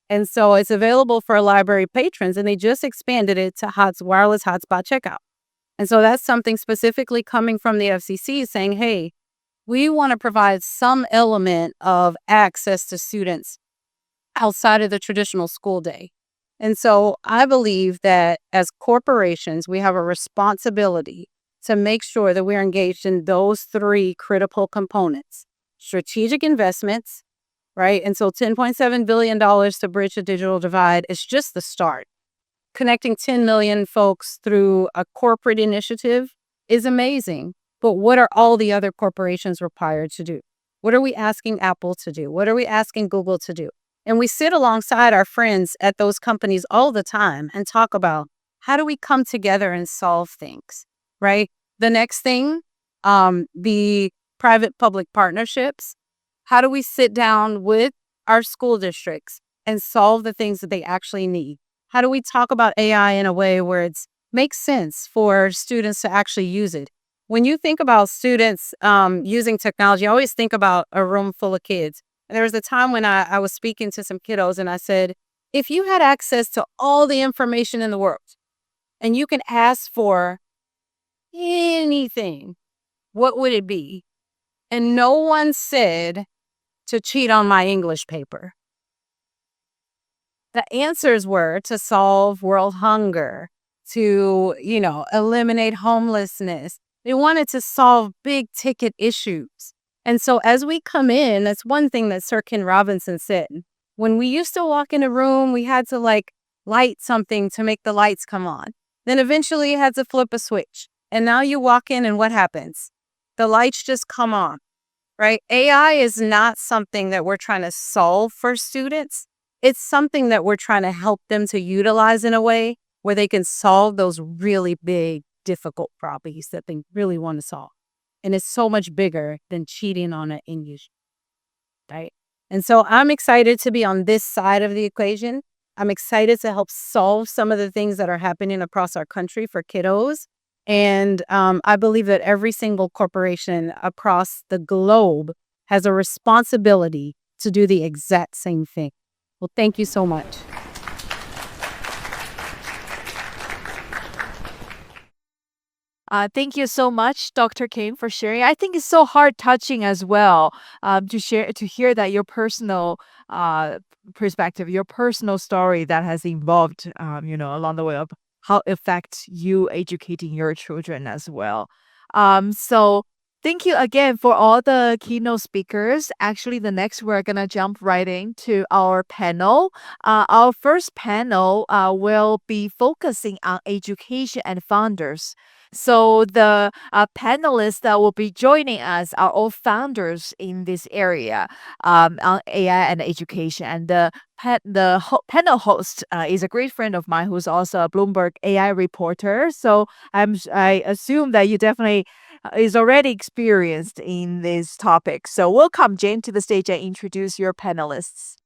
And so it's available for library patrons, and they just expanded it to wireless hotspot checkout. And so that's something specifically coming from the FCC saying, hey, we want to provide some element of access to students outside of the traditional school day. And so I believe that as corporations, we have a responsibility to make sure that we're engaged in those 3 critical components: strategic investments, right? And so $10.7 billion to bridge the digital divide is just the start. Connecting 10 million folks through a corporate initiative is amazing. But what are all the other corporations required to do? What are we asking Apple to do? What are we asking Google to do? And we sit alongside our friends at those companies all the time and talk about how do we come together and solve things, right? The next thing, the private-public partnerships. How do we sit down with our school districts and solve the things that they actually need? How do we talk about AI in a way where it makes sense for students to actually use it? When you think about students using technology, I always think about a room full of kids. And there was a time when I was speaking to some kiddos and I said, if you had access to all the information in the world and you can ask for anything, what would it be? And no one said to cheat on my English paper. The answers were to solve world hunger, to, eliminate homelessness. They wanted to solve big ticket issues. And so as we come in, that's one thing that Sir Ken Robinson said. When we used to walk in a room, we had to light something to make the lights come on. Then eventually you had to flip a switch. And now you walk in and what happens? The lights just come on, right? AI is not something that we're trying to solve for students. It's something that we're trying to help them to utilize in a way where they can solve those really big, difficult problems that they really want to solve. And it's so much bigger than cheating on an English, right? And so I'm excited to be on this side of the equation. I'm excited to help solve some of the things that are happening across our country for kiddos. And I believe that every single corporation across the globe has a responsibility to do the exact same thing. Well, thank you so much. Thank you so much, Dr. Kane, for sharing. I think it's so heart touching as well to hear that your personal perspective, your personal story that has evolved, along the way of how it affects you educating your children as well. So thank you again for all the keynote speakers. Actually, the next we're gonna jump right into our panel. Our first panel will be focusing on education and founders. So the panelists that will be joining us are all founders in this area on AI and education. And the panel host is a great friend of mine who's also a Bloomberg AI reporter. So I assume that you definitely is already experienced in this topic. So welcome, Jane, to the stage and introduce your panelists.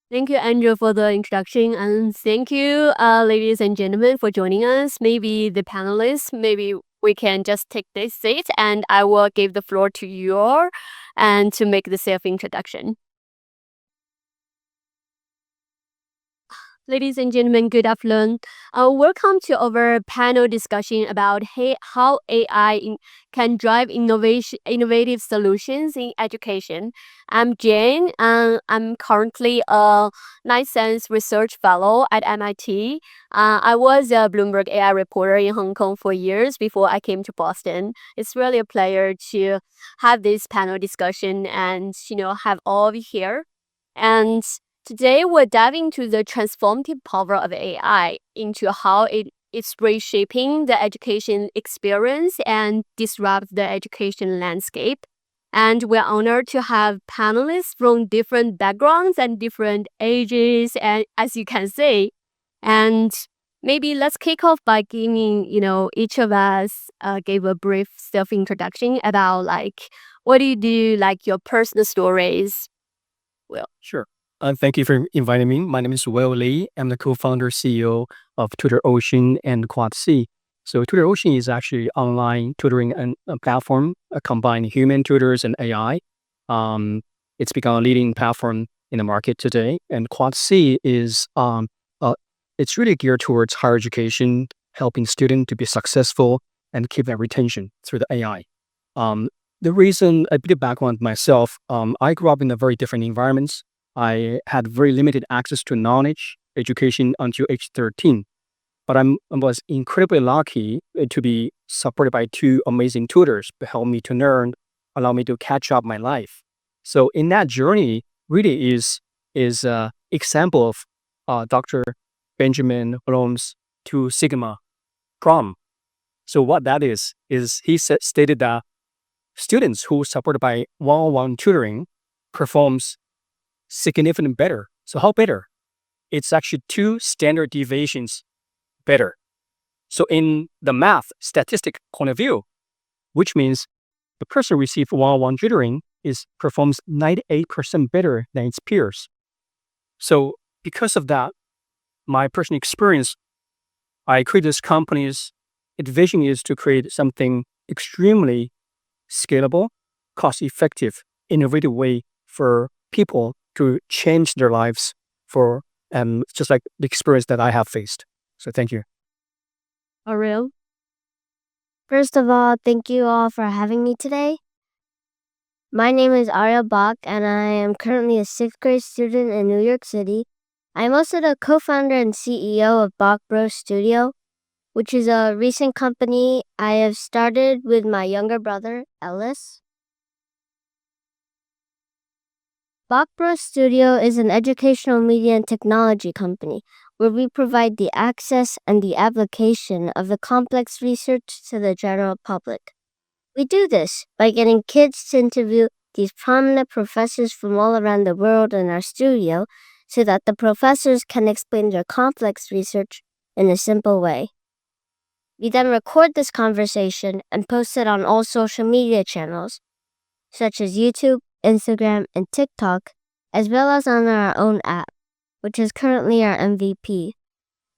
Thank you, Andrew, for the introduction. And thank you, ladies and gentlemen, for joining us. Maybe the panelists, maybe we can just take this seat and I will give the floor to you and to make the self-introduction. Ladies and gentlemen, good afternoon. Welcome to our panel discussion about how AI can drive innovative solutions in education. I'm Jane, and I'm currently a licensed research fellow at MIT. I was a Bloomberg AI reporter in Hong Kong for years before I came to Boston. It's really a pleasure to have this panel discussion and have all of you here. And today, we're diving into the transformative power of AI, into how it's reshaping the education experience and disrupt the education landscape. And we're honored to have panelists from different backgrounds and different ages, and as you can see. And maybe let's kick off by giving, each of us gave a brief self-introduction about what do you do, your personal stories. Well, sure. Thank you for inviting me. My name is Will Lee. I'm the co-founder CEO of TutorOcean and Quad C. So TutorOcean is actually online tutoring a platform combining human tutors and AI. It's become a leading platform in the market today. And Quad C is it's really geared towards higher education, helping students to be successful and keep their retention through the AI. The reason, a bit of background myself, I grew up in a very different environments. I had very limited access to knowledge, education until age 13. But I was incredibly lucky to be supported by two amazing tutors to help me to learn, allow me to catch up my life. So in that journey, really is example of Dr. Benjamin Bloom's Two Sigma problem. So what that is he stated that students who supported by one-on-one tutoring performs significantly better. So how better? It's actually 2 standard deviations better. So in the math statistic point of view, which means the person received one-on-one tutoring performs 98% better than its peers. So because of that, my personal experience, I created this company's vision is to create something extremely scalable, cost-effective, innovative way for people to change their lives for just like the experience that I have faced. So thank you. Ariel? First of all, thank you all for having me today. My name is Ariel Bach, and I am currently a 6th grade student in New York City. I'm also the co-founder and CEO of Bach Bros Studio, which is a recent company I have started with my younger brother, Ellis. Bach Bros Studio is an educational media and technology company where we provide the access and the application of the complex research to the general public. We do this by getting kids to interview these prominent professors from all around the world in our studio so that the professors can explain their complex research in a simple way. We then record this conversation and post it on all social media channels, such as YouTube, Instagram, and TikTok, as well as on our own app, which is currently our MVP,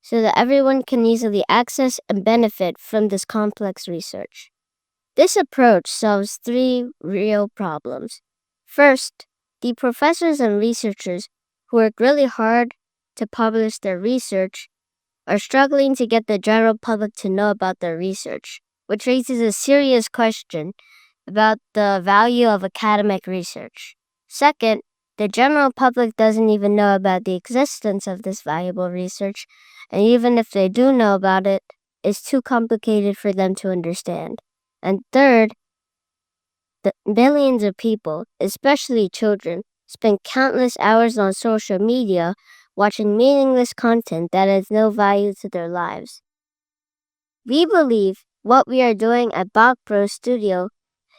so that everyone can easily access and benefit from this complex research. This approach solves 3 real problems. First, the professors and researchers who work really hard to publish their research are struggling to get the general public to know about their research, which raises a serious question about the value of academic research. Second, the general public doesn't even know about the existence of this valuable research, and even if they do know about it, it's too complicated for them to understand. And third, the millions of people, especially children, spend countless hours on social media watching meaningless content that has no value to their lives. We believe what we are doing at Bach Pro Studio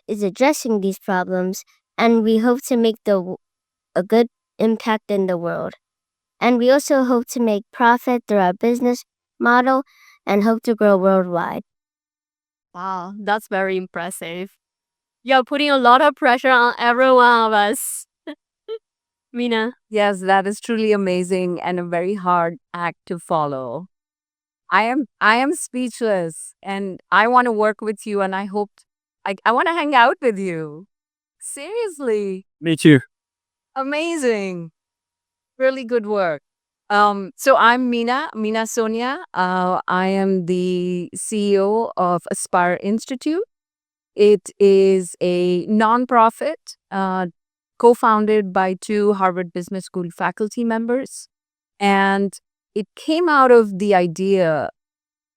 is addressing these problems, and we hope to make a good impact in the world. And we also hope to make profit through our business model and hope to grow worldwide. Wow, that's very impressive. You're putting a lot of pressure on every one of us. Mina? Yes, that is truly amazing and a very hard act to follow. I am speechless, and I want to work with you, and I want to hang out with you. Seriously. Me too. Amazing. Really good work. So I'm Mina Sonia. I am the CEO of Aspire Institute. It is a nonprofit co-founded by 2 Harvard Business School faculty members. And it came out of the idea,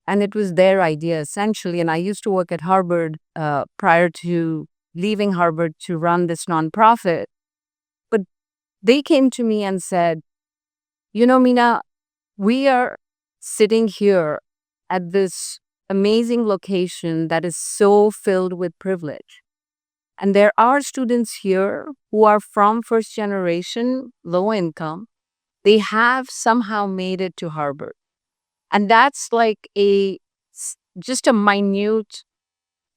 and it was their idea essentially. And I used to work at Harvard prior to leaving Harvard to run this nonprofit. But they came to me and said, you know, Mina, we are sitting here at this amazing location that is so filled with privilege. And there are students here who are from first generation, low income. They have somehow made it to Harvard. And that's like just a minute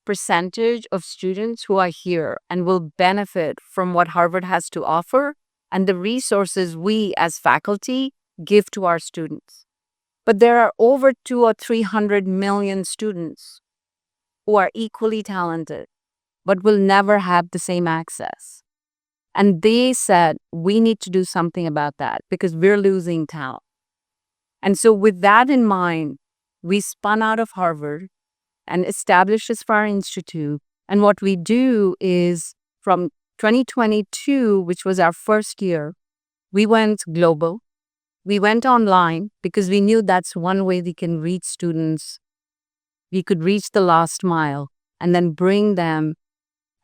percentage of students who are here and will benefit from what Harvard has to offer and the resources we as faculty give to our students. But there are over 200 or 300 million students who are equally talented, but will never have the same access. And they said, we need to do something about that because we're losing talent. And so with that in mind, we spun out of Harvard and established Aspire Institute. And what we do is from 2022, which was our first year, we went global. We went online because we knew that's one way we can reach students. We could reach the last mile and then bring them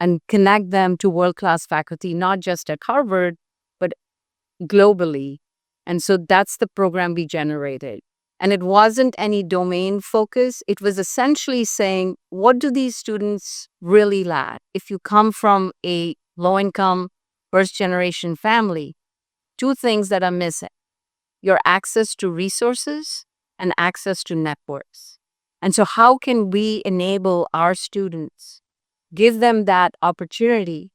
and connect them to world-class faculty, not just at Harvard, but globally. And so that's the program we generated. And it wasn't any domain focus. It was essentially saying, what do these students really lack? If you come from a low-income, first-generation family, two things that are missing: your access to resources and access to networks. And so how can we enable our students, give them that opportunity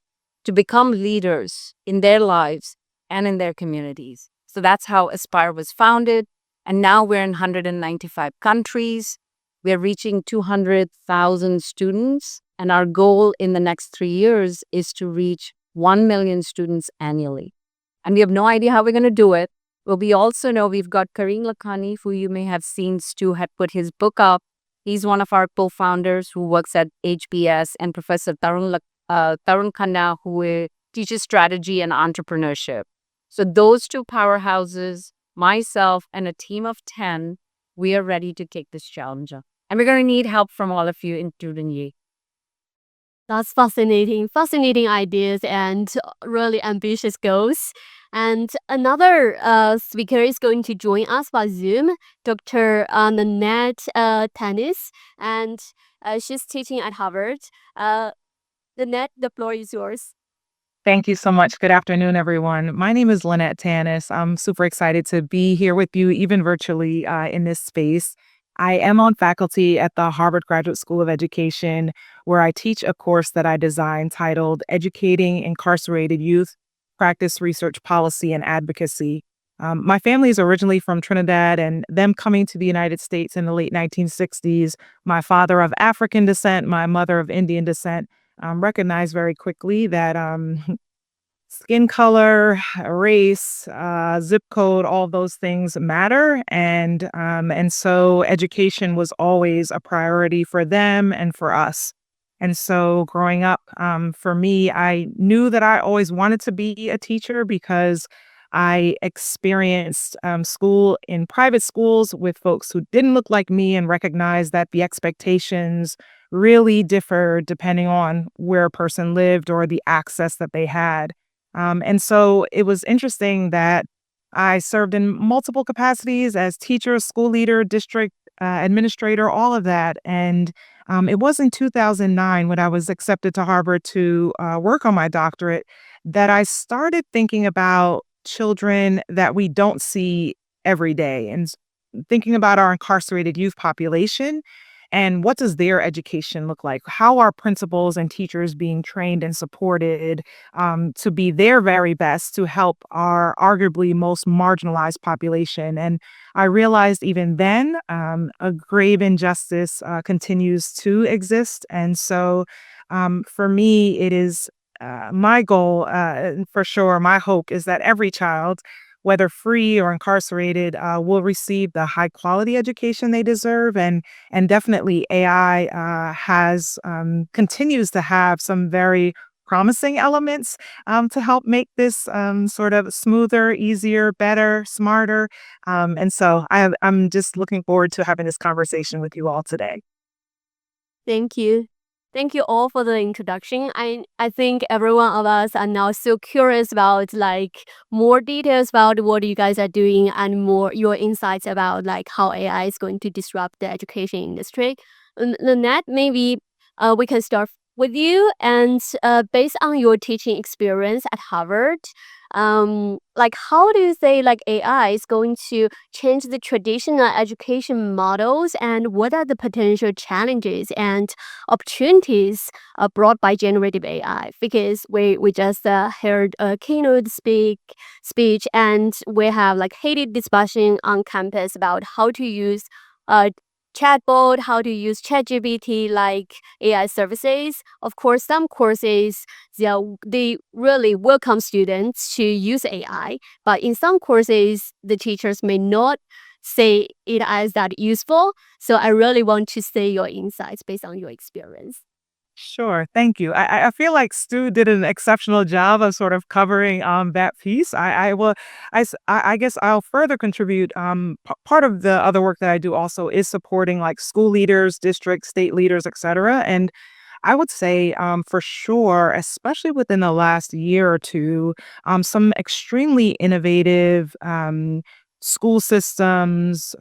to become leaders in their lives and in their communities? So that's how Aspire was founded. And now we're in 195 countries. We're reaching 200,000 students. And our goal in the next 3 years is to reach 1 million students annually. And we have no idea how we're going to do it. But we also know we've got Kareem Lakhani, who you may have seen. Stu had put his book up. He's one of our co-founders who works at HBS, and Professor Tarun Khanna, who teaches strategy and entrepreneurship. So those two powerhouses, myself and a team of 10, we are ready to take this challenge on. And we're going to need help from all of you, including you. That's fascinating. Fascinating ideas and really ambitious goals. And another speaker is going to join us by Zoom, Dr. Nanette Tennis, and she's teaching at Harvard. Nanette, the floor is yours. Thank you so much. Good afternoon, everyone. My name is Lynette Tannis. I'm super excited to be here with you, even virtually, in this space. I am on faculty at the Harvard Graduate School of Education, where I teach a course that I designed titled Educating Incarcerated Youth, Practice Research Policy and Advocacy. My family is originally from Trinidad, and them coming to the United States in the late 1960s, my father of African descent, my mother of Indian descent, recognized very quickly that skin color, race, zip code, all those things matter. And so education was always a priority for them and for us. And so growing up, for me, I knew that I always wanted to be a teacher because I experienced school in private schools with folks who didn't look like me, and recognized that the expectations really differ depending on where a person lived or the access that they had. And so it was interesting that I served in multiple capacities as teacher, school leader, district administrator, all of that. And it was in 2009, when I was accepted to Harvard to work on my doctorate, that I started thinking about children that we don't see every day, and thinking about our incarcerated youth population. And what does their education look like? How are principals and teachers being trained and supported to be their very best to help our arguably most marginalized population? And I realized even then a grave injustice continues to exist. And so for me, it is my goal, for sure, my hope is that every child, whether free or incarcerated, will receive the high quality education they deserve. And definitely AI continues to have some very promising elements to help make this sort of smoother, easier, better, smarter. And so I'm just looking forward to having this conversation with you all today. Thank you. Thank you all for the introduction. I think every one of us are now so curious about like more details about what you guys are doing, and more your insights about like how AI is going to disrupt the education industry. Lynette, maybe we can start with you, and based on your teaching experience at Harvard, like how do you say like AI is going to change the traditional education models, and what are the potential challenges and opportunities brought by generative AI? Because we just heard a keynote speech, and we have like heated discussion on campus about how to use chatbot, how to use ChatGPT like AI services. Of course, some courses, they really welcome students to use AI, but in some courses, the teachers may not say it as that useful. So I really want to see your insights based on your experience. Sure. Thank you. I feel like Stu did an exceptional job of sort of covering that piece. I guess I'll further contribute. Part of the other work that I do also is supporting like school leaders, district, state leaders, etc. And I would say, for sure, especially within the last year or two, some extremely innovative school systems,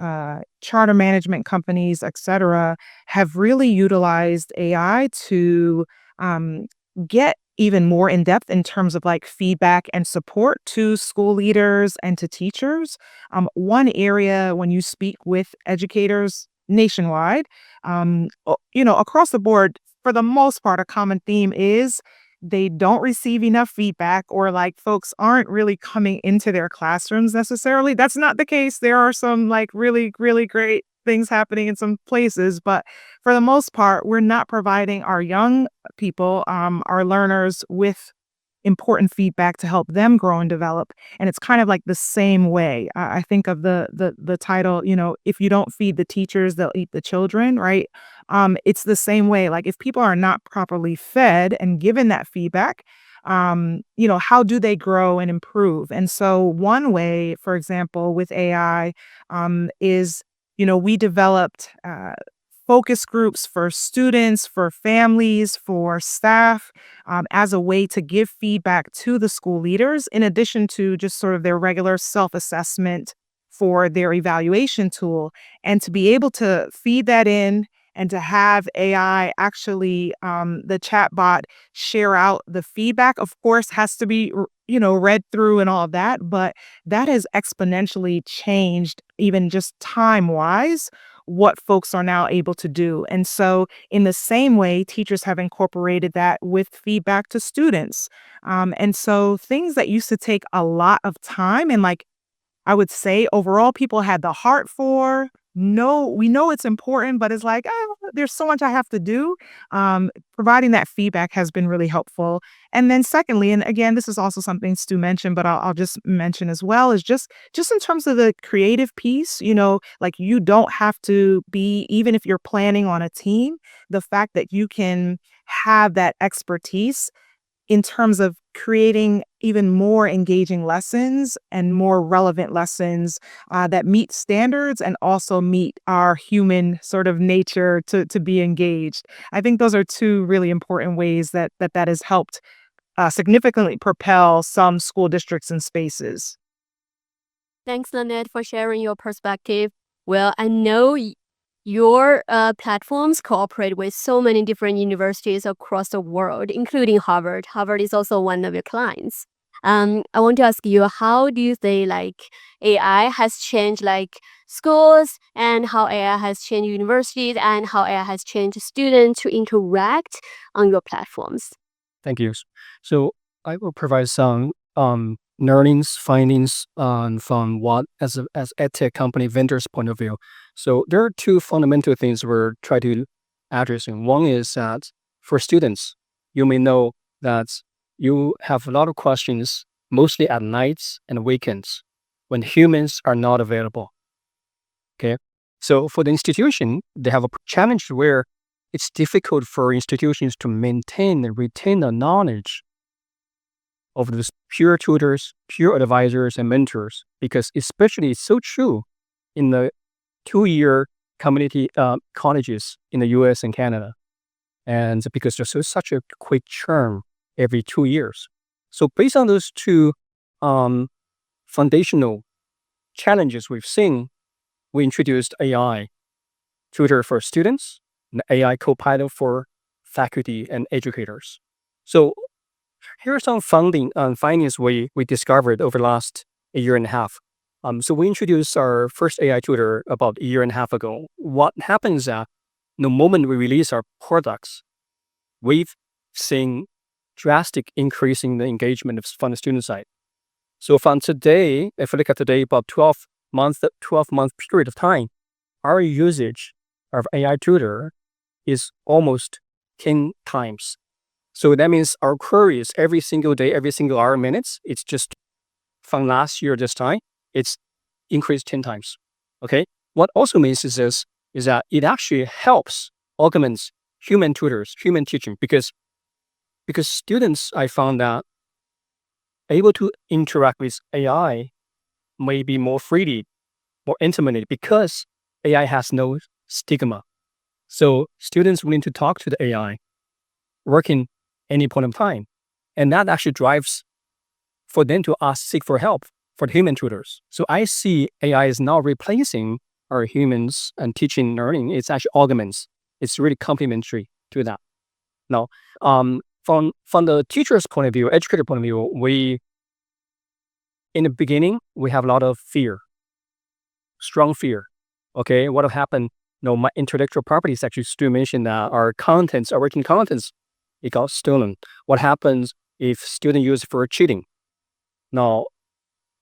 charter management companies, etc., have really utilized AI to um, get even more in depth in terms of like feedback and support to school leaders and to teachers. One area when you speak with educators nationwide, across the board, for the most part, a common theme is they don't receive enough feedback, or like folks aren't really coming into their classrooms necessarily. That's not the case. There are some like really, really great things happening in some places, but for the most part, we're not providing our young people, our learners, with important feedback to help them grow and develop. And it's kind of like the same way. I think of the title, if you don't feed the teachers, they'll eat the children, right? It's the same way. Like if people are not properly fed and given that feedback, how do they grow and improve? And so one way, for example, with AI, is we developed focus groups for students, for families, for staff, as a way to give feedback to the school leaders, in addition to just sort of their regular self assessment for their evaluation tool. And to be able to feed that in and to have AI actually, the chatbot, share out the feedback, of course, has to be, read through and all of that. But that has exponentially changed, even just time wise, what folks are now able to do. And so, in the same way, teachers have incorporated that with feedback to students. And so, things that used to take a lot of time and like I would say overall people had the heart for. No, we know it's important, but it's like, there's so much I have to do. Providing that feedback has been really helpful. And then secondly, and again, this is also something Stu mentioned, but I'll just mention as well, is just in terms of the creative piece, like you don't have to be, even if you're planning on a team, the fact that you can have that expertise in terms of creating even more engaging lessons and more relevant lessons that meet standards and also meet our human sort of nature to be engaged. I think those are two really important ways that has helped significantly propel some school districts and spaces. Thanks, Lynette, for sharing your perspective. Well, I know your platforms cooperate with so many different universities across the world, including Harvard. Harvard is also one of your clients. I want to ask you, how do you say like AI has changed like schools, and how AI has changed universities, and how AI has changed students to interact on your platforms? Thank you. So I will provide some learnings, findings from what as edtech company vendors' point of view. So there are two fundamental things we're trying to address. One is that for students, you may know that you have a lot of questions, mostly at nights and weekends, when humans are not available. Okay, so for the institution, they have a challenge where it's difficult for institutions to maintain and retain the knowledge of those peer tutors, peer advisors, and mentors, because especially it's so true in the 2-year community colleges in the US and Canada. And because there's such a quick churn every 2 years. So based on those two foundational challenges we've seen, we introduced AI tutor for students, and AI co-pilot for faculty and educators. So here are some findings we discovered over the last 1.5 years. So we introduced our first AI tutor about 1.5 years ago. What happens is that the moment we release our products, we've seen drastic increase in the engagement from the student side. So from today, if we look at today, about 12-month period of time, our usage of AI tutor is almost 10 times. So that means our queries every single day, every single hour, minutes, it's just from last year this time, it's increased 10 times. Okay. What also means is that it actually helps augments human tutors, human teaching, because students, I found that able to interact with AI maybe more freely, more intimately, because AI has no stigma. So students willing to talk to the AI working any point of time. And that actually drives for them to seek for help for the human tutors. So I see AI is now replacing our humans and teaching and learning. It's actually augments. It's really complementary to that. Now, from the teacher's point of view, educator point of view, in the beginning, we have a lot of fear, strong fear. Okay, what will happen? My intellectual properties, actually, Stu mentioned that our working contents, it got stolen. What happens if student use it for cheating? Now,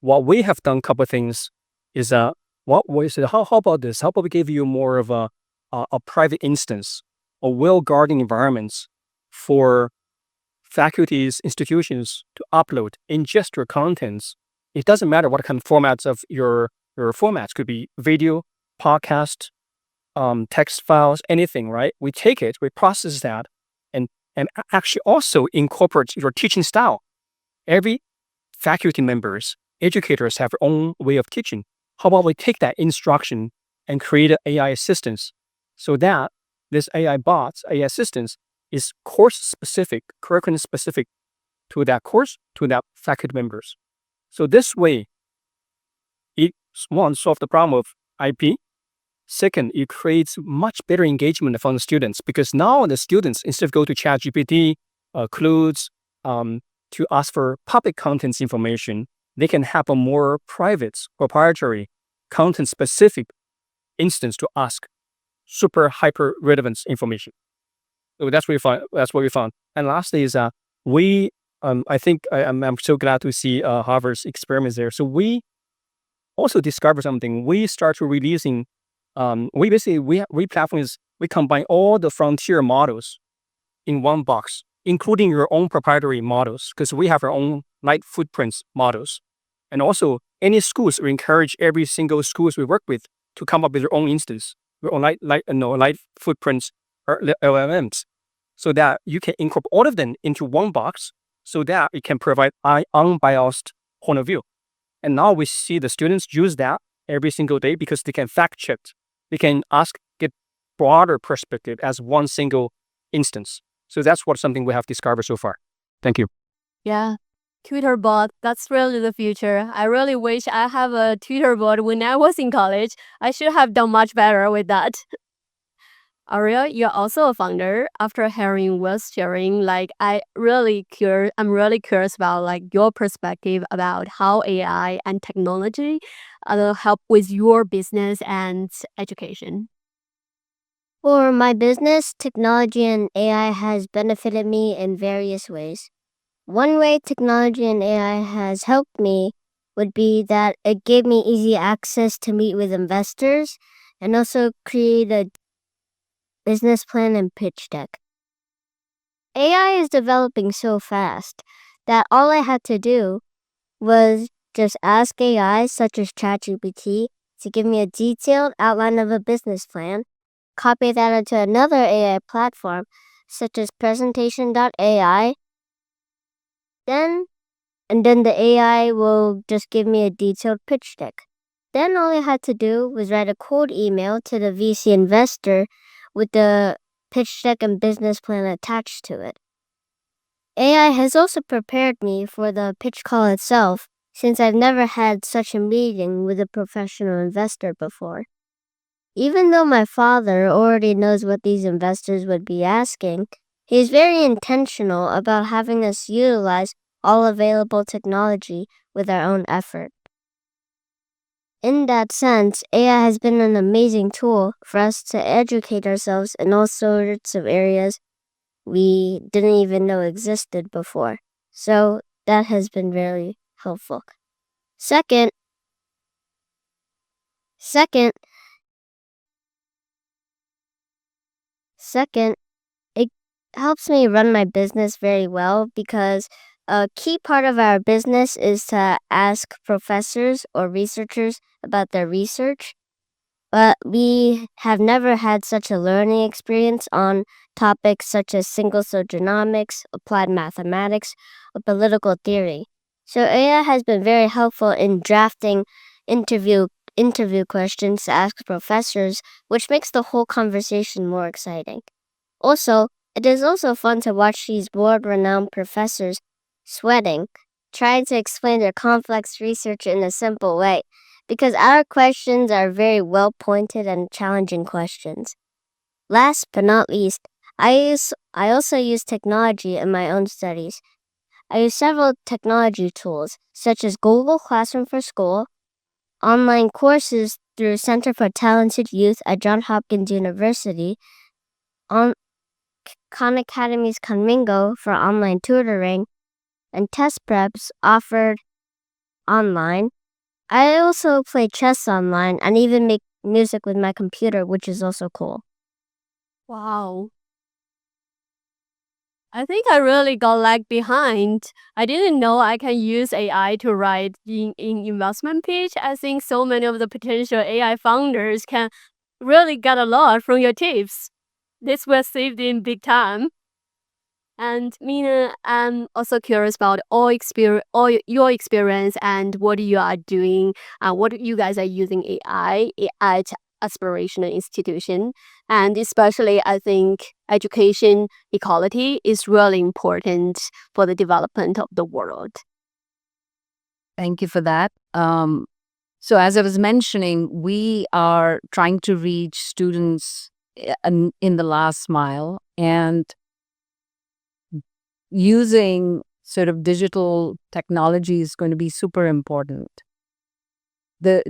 what we have done, a couple of things, is how about this? How about we give you more of a private instance, a well-guarded environments for faculties, institutions to upload, ingest your contents. It doesn't matter what kind of formats of your formats. Could be video, podcast, text files, anything, right? We take it, we process that, and actually also incorporate your teaching style. Every faculty members, educators have their own way of teaching. How about we take that instruction and create an AI assistance so that this AI bots, AI assistance, is course-specific, curriculum-specific to that course, to that faculty members. So this way, it, one, solves the problem of IP. Second, it creates much better engagement from the students, because now the students, instead of go to ChatGPT, Clues, to ask for public contents information, they can have a more private, proprietary, content-specific instance to ask super hyper relevant information. So that's what we found. And lastly is I think I'm so glad to see Harvard's experiments there. So we also discovered something. We start to releasing. We combine all the frontier models in one box, including your own proprietary models, because we have our own light footprints models. And also, any schools, we encourage every single schools we work with to come up with their own instance, their own light footprints or LLMs, so that you can incorporate all of them into one box, so that it can provide an unbiased point of view. And now we see the students use that every single day because they can fact check, they can get broader perspective as one single instance. So that's something we have discovered so far. Thank you. Yeah. Twitter bot, that's really the future. I really wish I have a Twitter bot when I was in college. I should have done much better with that. Aria, you're also a founder. After hearing Will's sharing, I'm really curious about your perspective about how AI and technology help with your business and education. For my business, technology and AI has benefited me in various ways. One way technology and AI has helped me would be that it gave me easy access to meet with investors and also create a business plan and pitch deck. AI is developing so fast that all I had to do was just ask AI, such as ChatGPT, to give me a detailed outline of a business plan, copy that into another AI platform, such as presentation.ai, and then the AI will just give me a detailed pitch deck. Then all I had to do was write a cold email to the VC investor with the pitch deck and business plan attached to it. AI has also prepared me for the pitch call itself, since I've never had such a meeting with a professional investor before. Even though my father already knows what these investors would be asking, he's very intentional about having us utilize all available technology with our own effort. In that sense, AI has been an amazing tool for us to educate ourselves in all sorts of areas we didn't even know existed before. So that has been very helpful. Second, it helps me run my business very well, because a key part of our business is to ask professors or researchers about their research, but we have never had such a learning experience on topics such as single-cell genomics, applied mathematics, or political theory. So AI has been very helpful in drafting interview questions to ask professors, which makes the whole conversation more exciting. Also, It is also fun to watch these world-renowned professors sweating, trying to explain their complex research in a simple way, because our questions are very well-pointed and challenging questions. Last but not least, I also use technology in my own studies. I use several technology tools, such as Google Classroom for School, online courses through Center for Talented Youth at Johns Hopkins University, on Khan Academy's Conmingo for online tutoring, and test preps offered online. I also play chess online and even make music with my computer, which is also cool. Wow. I think I really got lag behind. I didn't know I can use AI to write in investment pitch. I think so many of the potential AI founders can really get a lot from your tips. This will save them big time. And Mina, I'm also curious about all your experience and what you are doing, what you guys are using AI at aspirational institution. And especially, I think education equality is really important for the development of the world. Thank you for that. So as I was mentioning, we are trying to reach students in the last mile, and using sort of digital technology is going to be super important.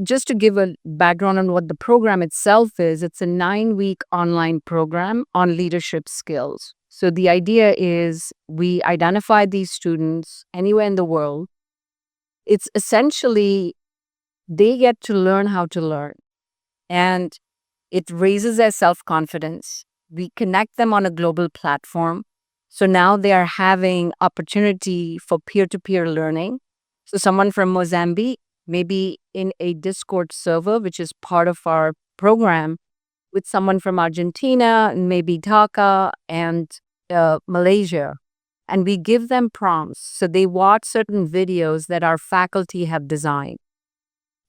Just to give a background on what the program itself is, it's a 9-week online program on leadership skills. So the idea is we identify these students anywhere in the world. It's essentially they get to learn how to learn, and it raises their self-confidence. We connect them on a global platform. So now they are having opportunity for peer-to-peer learning. So someone from Mozambique may be in a Discord server, which is part of our program, with someone from Argentina, maybe Dhaka, and Malaysia. And we give them prompts. So they watch certain videos that our faculty have designed.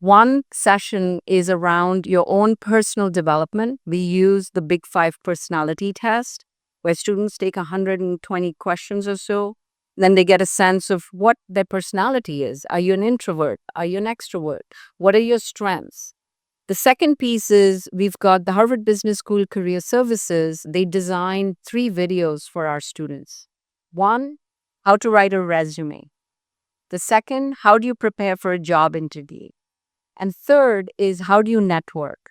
One session is around your own personal development. We use the Big 5 personality test, where students take 120 questions or so. Then they get a sense of what their personality is. Are you an introvert? Are you an extrovert? What are your strengths? The second piece is we've got the Harvard Business School Career Services. They designed 3 videos for our students. One, how to write a resume. The second, how do you prepare for a job interview? And third is how do you network?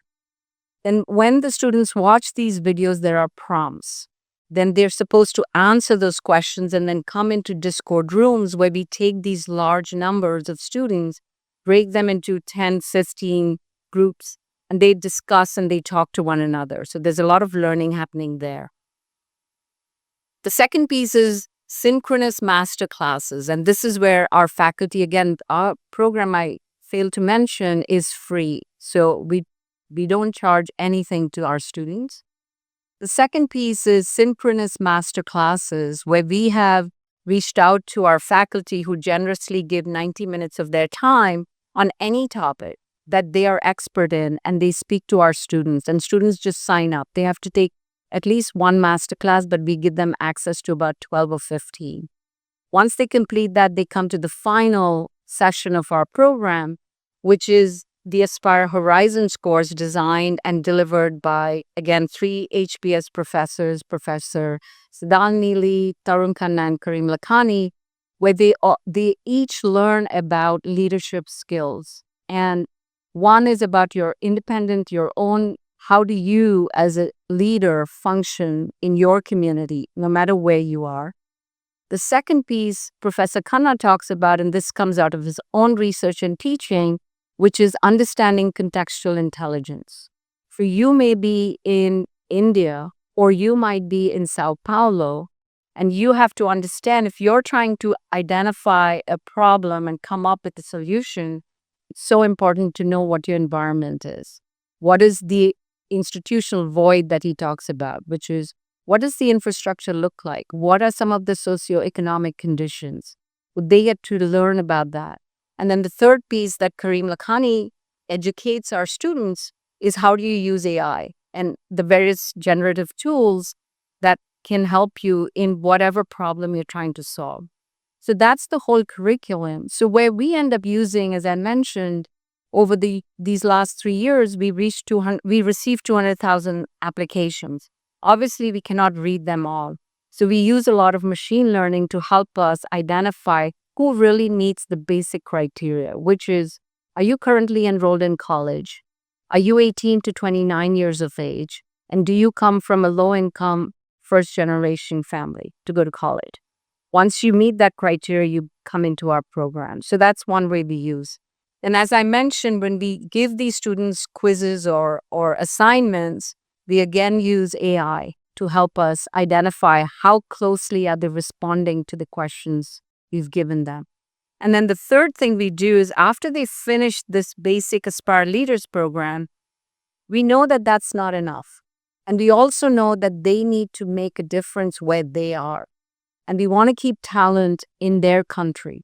And when the students watch these videos, there are prompts. Then they're supposed to answer those questions and then come into Discord rooms where we take these large numbers of students, break them into 10, 15 groups, and they discuss and they talk to one another. So there's a lot of learning happening there. The second piece is synchronous master classes. And this is where our faculty, again, our program I failed to mention is free. So we don't charge anything to our students. The second piece is synchronous master classes, where we have reached out to our faculty who generously give 90 minutes of their time on any topic that they are expert in, and they speak to our students, and students just sign up. They have to take at least one master class, but we give them access to about 12 or 15. Once they complete that, they come to the final session of our program, which is the Aspire Horizons course designed and delivered by, again, 3 HBS professors, Professor Siddhan Neely, Tarun Khanna, and Karim Lakhani, where they each learn about leadership skills. And one is about your own, how do you as a leader function in your community, no matter where you are. The second piece Professor Khanna talks about, and this comes out of his own research and teaching, which is understanding contextual intelligence. For you may be in India or you might be in Sao Paulo, and you have to understand if you're trying to identify a problem and come up with a solution, it's so important to know what your environment is. What is the institutional void that he talks about, which is what does the infrastructure look like? What are some of the socioeconomic conditions? Would they get to learn about that? And then the third piece that Karim Lakhani educates our students is how do you use AI and the various generative tools that can help you in whatever problem you're trying to solve. So that's the whole curriculum. So where we end up using, as I mentioned, over these last 3 years, we received 200,000 applications. Obviously, we cannot read them all. So we use a lot of machine learning to help us identify who really meets the basic criteria, which is, are you currently enrolled in college? Are you 18 to 29 years of age? And do you come from a low-income, first-generation family to go to college? Once you meet that criteria, you come into our program. So that's one way we use. And as I mentioned, when we give these students quizzes or assignments, we again use AI to help us identify how closely are they responding to the questions we've given them. And then the third thing we do is after they finish this basic Aspire Leaders program, we know that that's not enough. And we also know that they need to make a difference where they are. And we want to keep talent in their country.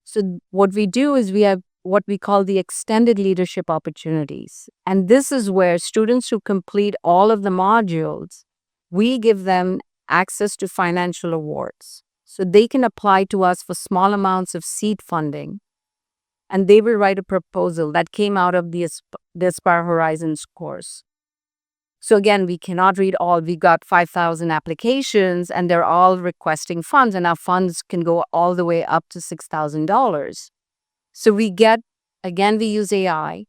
So what we do is we have what we call the extended leadership opportunities. And this is where students who complete all of the modules, we give them access to financial awards. So they can apply to us for small amounts of seed funding. And they will write a proposal that came out of the Aspire Horizons course. So again, we cannot read all. We got 5,000 applications and they're all requesting funds, and our funds can go all the way up to $6,000. So we use AI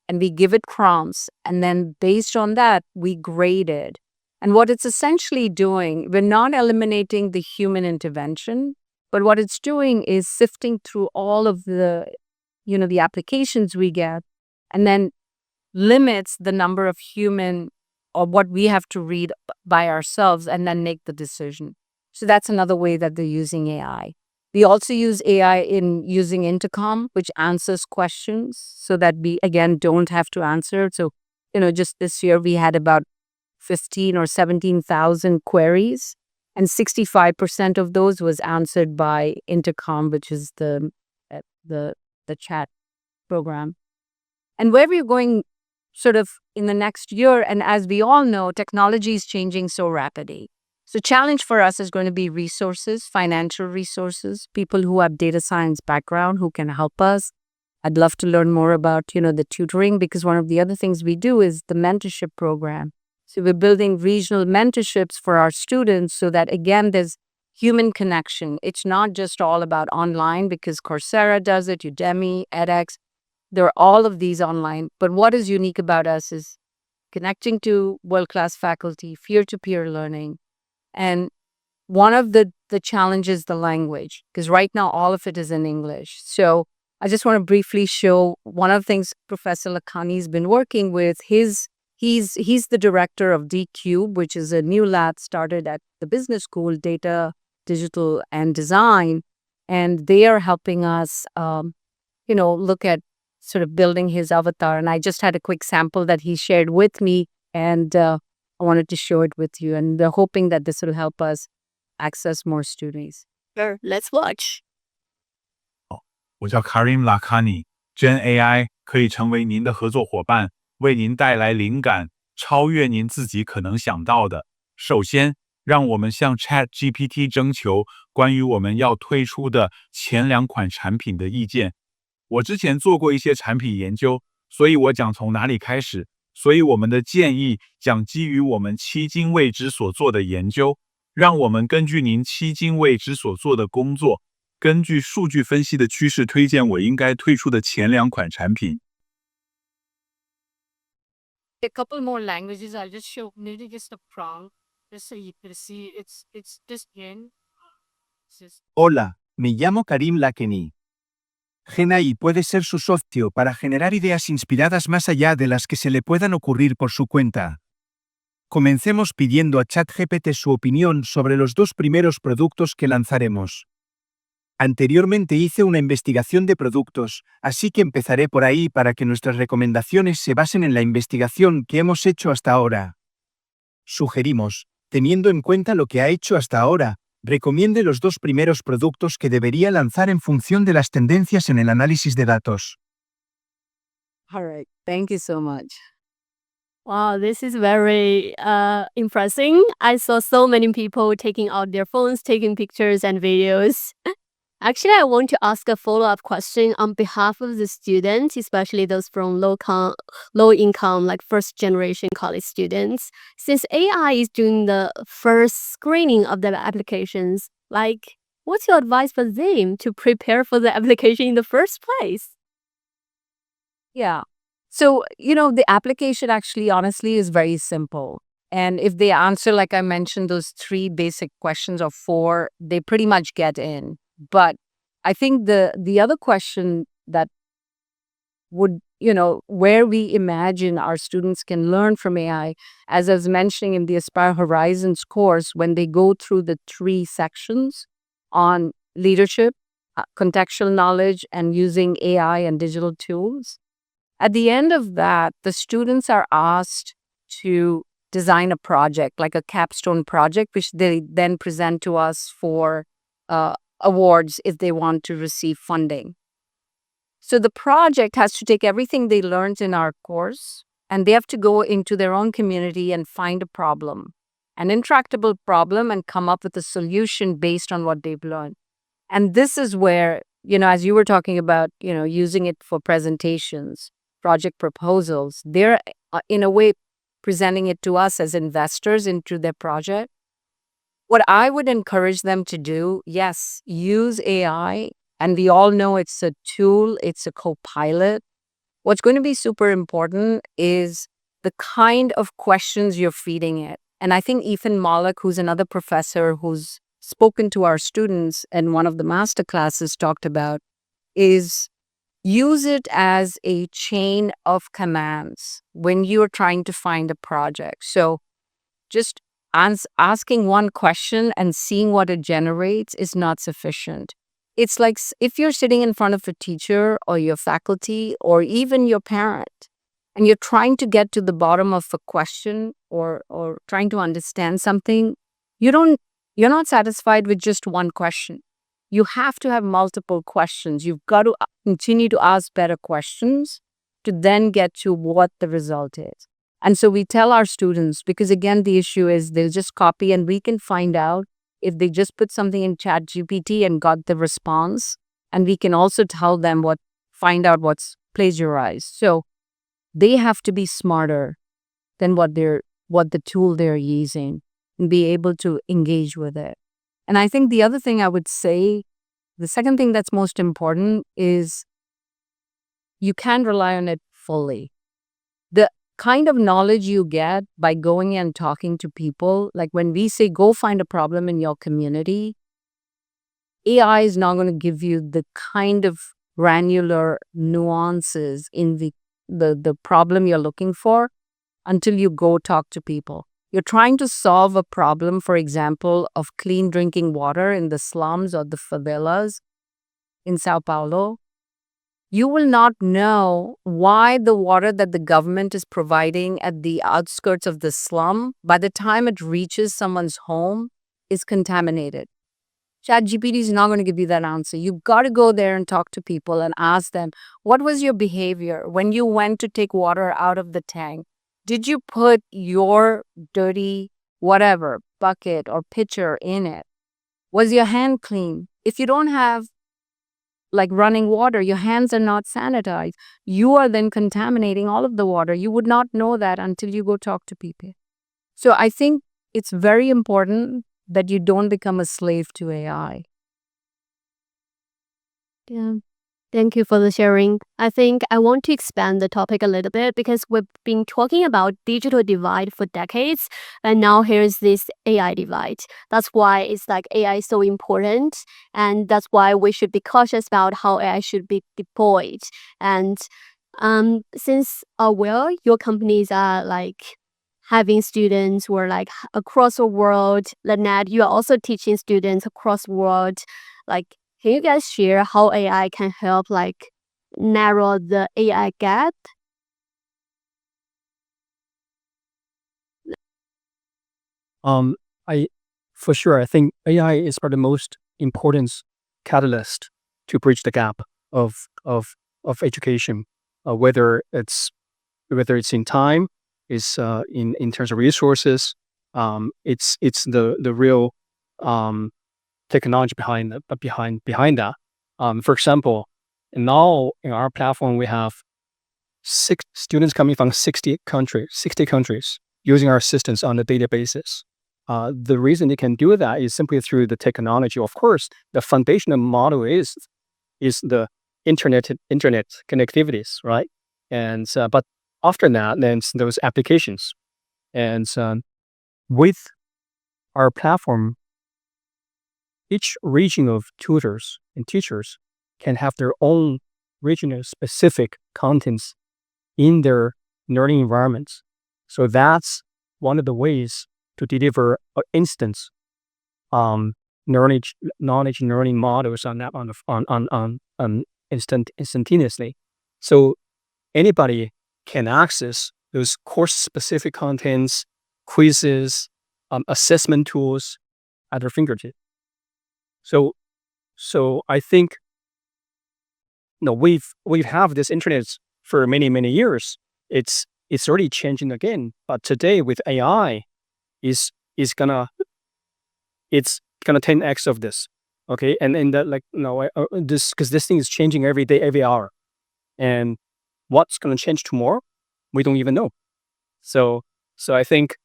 and we give it prompts, and then based on that, we grade it. And what it's essentially doing, we're not eliminating the human intervention, but what it's doing is sifting through all of the applications we get, and then limits the number of human or what we have to read by ourselves and then make the decision. So that's another way that they're using AI. We also use AI in using Intercom, which answers questions so that we, again, don't have to answer. So, just this year we had about 15 or 17,000 queries, and 65% of those was answered by Intercom, which is the chat program. And where we're going sort of in the next year, and as we all know, technology is changing so rapidly. So challenge for us is going to be resources, financial resources, people who have data science background who can help us. I'd love to learn more about, the tutoring, because one of the other things we do is the mentorship program. So we're building regional mentorships for our students so that, again, there's human connection. It's not just all about online, because Coursera does it, Udemy, edX. There are all of these online. But what is unique about us is connecting to world-class faculty, peer-to-peer learning. And one of the challenges is the language, because right now all of it is in English. So I just want to briefly show one of the things Professor Lakhani's been working with. He's the director of DCube, which is a new lab started at the business school, Data, Digital, and Design. And they are helping us, look at sort of building his avatar. And I just had a quick sample that he shared with me, and I wanted to show it with you. And we're hoping that this will help us access more students. Sure, let's watch. 我叫 Karim Lakhani，Gen AI 可以成为您的合作伙伴，为您带来灵感，超越您自己可能想到的。首先，让我们向 ChatGPT 征求关于我们要推出的前2款产品的意见。我之前做过一些产品研究，所以我讲从哪里开始。所以我们的建议将基于我们迄今为止所做的研究，让我们根据您迄今为止所做的工作，根据数据分析的趋势推荐我应该推出的前2款产品。A couple more languages. I'll just show maybe just a prompt, just so you can see. It's just in. Hola, me llamo Karim Lakhani. Gen AI puede ser su socio para generar ideas inspiradas más allá de las que se le puedan ocurrir por su cuenta. Comencemos pidiendo a ChatGPT su opinión sobre los 2 primeros productos que lanzaremos. Anteriormente hice una investigación de productos, así que empezaré por ahí para que nuestras recomendaciones se basen en la investigación que hemos hecho hasta ahora. Sugerimos, teniendo en cuenta lo que ha hecho hasta ahora, recomiende los 2 primeros productos que debería lanzar en función de las tendencias en el análisis de datos. All right. Thank you so much. Wow, this is very impressive. I saw so many people taking out their phones, taking pictures and videos. Actually, I want to ask a follow-up question on behalf of the students, especially those from low income, like first generation college students. Since AI is doing the first screening of the applications, like what's your advice for them to prepare for the application in the first place? Yeah. So, the application actually, honestly, is very simple. And if they answer, like I mentioned, those three basic questions or four, they pretty much get in. But I think the other question that would, where we imagine our students can learn from AI, as I was mentioning in the Aspire Horizons course, when they go through the three sections on leadership, contextual knowledge, and using AI and digital tools. At the end of that, the students are asked to design a project, like a capstone project, which they then present to us for awards if they want to receive funding. So the project has to take everything they learned in our course, and they have to go into their own community and find a problem, an intractable problem, and come up with a solution based on what they've learned. And this is where, as you were talking about, using it for presentations, project proposals, they're in a way presenting it to us as investors into their project. What I would encourage them to do, yes, use AI. And we all know it's a tool, it's a co-pilot. What's going to be super important is the kind of questions you're feeding it. And I think Ethan Mollick, who's another professor who's spoken to our students in one of the master classes, talked about is use it as a chain of commands when you're trying to find a project. So just asking one question and seeing what it generates is not sufficient. It's like if you're sitting in front of a teacher or your faculty or even your parent, and you're trying to get to the bottom of a question or trying to understand something, you're not satisfied with just one question. You have to have multiple questions. You've got to continue to ask better questions to then get to what the result is. And so we tell our students, because again, the issue is they'll just copy, and we can find out if they just put something in ChatGPT and got the response. And we can also tell them find out what's plagiarized. So they have to be smarter than what the tool they're using and be able to engage with it. And I think the other thing I would say, the second thing that's most important is you can't rely on it fully. The kind of knowledge you get by going and talking to people, like when we say go find a problem in your community, AI is not going to give you the kind of granular nuances in the problem you're looking for until you go talk to people. You're trying to solve a problem, for example, of clean drinking water in the slums or the favelas in Sao Paulo. You will not know why the water that the government is providing at the outskirts of the slum, by the time it reaches someone's home, is contaminated. ChatGPT is not going to give you that answer. You've got to go there and talk to people and ask them, what was your behavior when you went to take water out of the tank? Did you put your dirty whatever bucket or pitcher in it? Was your hand clean? If you don't have like running water, your hands are not sanitized. You are then contaminating all of the water. You would not know that until you go talk to people. So I think it's very important that you don't become a slave to AI. Yeah. Thank you for the sharing. I think I want to expand the topic a little bit because we've been talking about digital divide for decades, and now here's this AI divide. That's why it's like AI is so important, and that's why we should be cautious about how AI should be deployed. And since your companies are like having students who are like across the world, Lynette, you are also teaching students across the world, like can you guys share how AI can help like narrow the AI gap? I for sure I think AI is probably the most important catalyst to bridge the gap of education, whether it's in time, in terms of resources. It's the real technology behind that. For example, now in our platform we have 6 students coming from 60 countries using our assistance on a daily basis. The reason they can do that is simply through the technology. Of course, the foundational model is the internet connectivities, right? And but after that, then those applications, and with our platform, each region of tutors and teachers can have their own regional specific contents in their learning environments. So that's one of the ways to deliver instance knowledge learning models instantaneously. So anybody can access those course specific contents, quizzes, assessment tools at their fingertip. So I think we've have this internet for many years. It's already changing again, but today with AI it's gonna 10x of this. Okay, and that this, because this thing is changing every day, every hour, and what's gonna change tomorrow, we don't even know. So I think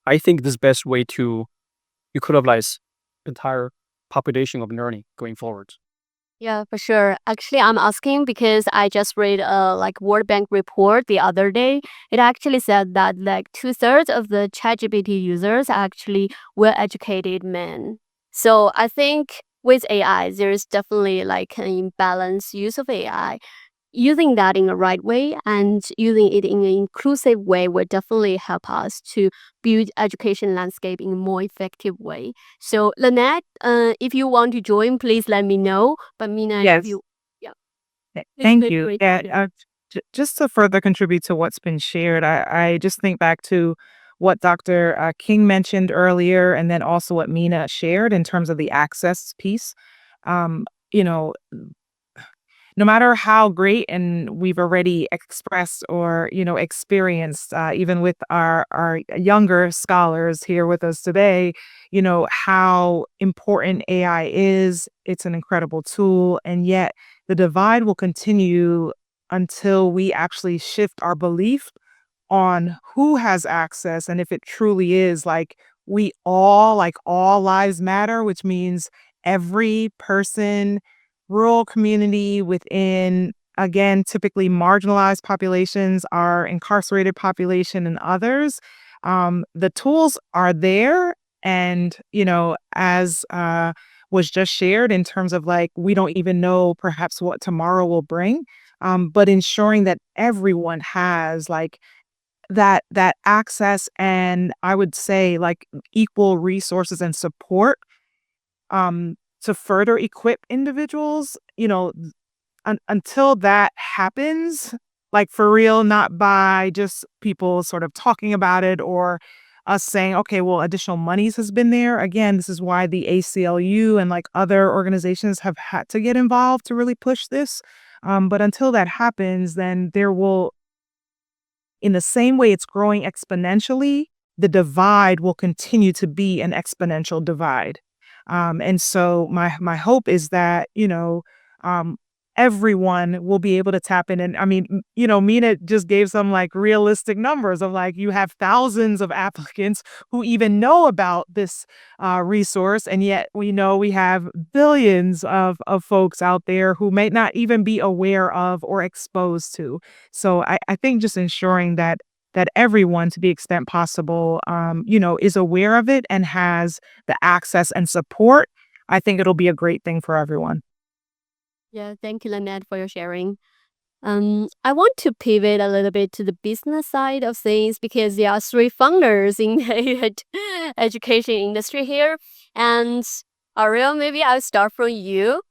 this best way to equalize entire population of learning going forward. Yeah, for sure. Actually, I'm asking because I just read a World Bank report the other day. It actually said that 2/3 of the ChatGPT users are actually well-educated men. So I think with AI, there's definitely an imbalanced use of AI. Using that in the right way and using it in an inclusive way will definitely help us to build education landscape in a more effective way. So Lynette, if you want to join, please let me know. But Mina, Yes. if you, yeah, Thank feel you. free to Yeah, join. just to further contribute to what's been shared, I just think back to what Dr. King mentioned earlier, and then also what Mina shared in terms of the access piece. Um, you know, no matter how great and we've already expressed or experienced, even with our younger scholars here with us today, how important AI is. It's an incredible tool, and yet the divide will continue until we actually shift our belief on who has access, and if it truly is we all lives matter, which means every person, rural community within, again, typically marginalized populations, our incarcerated population and others. The tools are there, and as was just shared in terms of we don't even know perhaps what tomorrow will bring, but ensuring that everyone has that access, and I would say equal resources and support to further equip individuals, until that happens, for real, not by just people sort of talking about it or us saying, okay, well, additional monies has been there. Again, this is why the ACLU and other organizations have had to get involved to really push this. But until that happens, then there will, in the same way it's growing exponentially, the divide will continue to be an exponential divide. And so my hope is that, um, everyone will be able to tap in. And I mean, Mina just gave some realistic numbers of you have thousands of applicants who even know about this resource. And yet we know we have billions of folks out there who may not even be aware of or exposed to. So I think just ensuring that everyone, to the extent possible, is aware of it and has the access and support, I think it'll be a great thing for everyone. Yeah, thank you, Lynette, for your sharing. I want to pivot a little bit to the business side of things because there are 3 founders in the education industry here. And Ariel, maybe I'll start from you.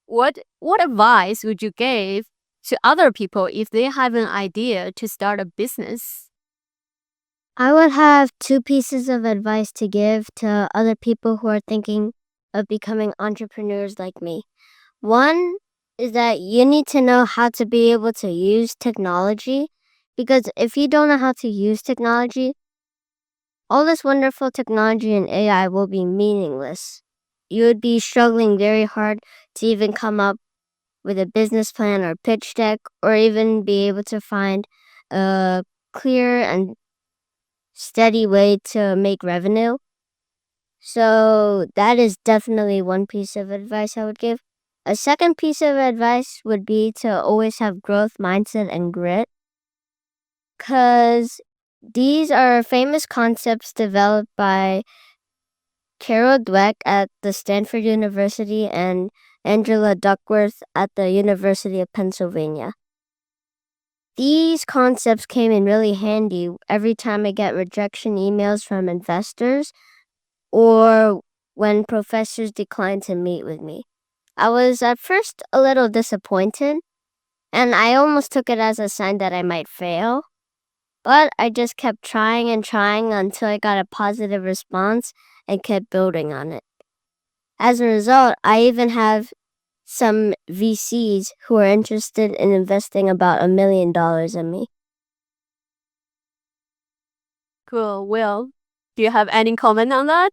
What advice would you give to other people if they have an idea to start a business? I would have 2 pieces of advice to give to other people who are thinking of becoming entrepreneurs like me. One is that you need to know how to be able to use technology, Because if you don't know how to use technology, all this wonderful technology and AI will be meaningless. You would be struggling very hard to even come up with a business plan or pitch deck, or even be able to find a clear and steady way to make revenue. So that is definitely one piece of advice I would give. A second piece of advice would be to always have growth mindset and grit, because these are famous concepts developed by Carol Dweck at the Stanford University and Angela Duckworth at the University of Pennsylvania. These concepts came in really handy every time I get rejection emails from investors or when professors decline to meet with me. I was at first a little disappointed, and I almost took it as a sign that I might fail. But I just kept trying and trying until I got a positive response and kept building on it. As a result, I even have some VCs who are interested in investing about $1 million in me. Cool. Will, do you have any comment on that?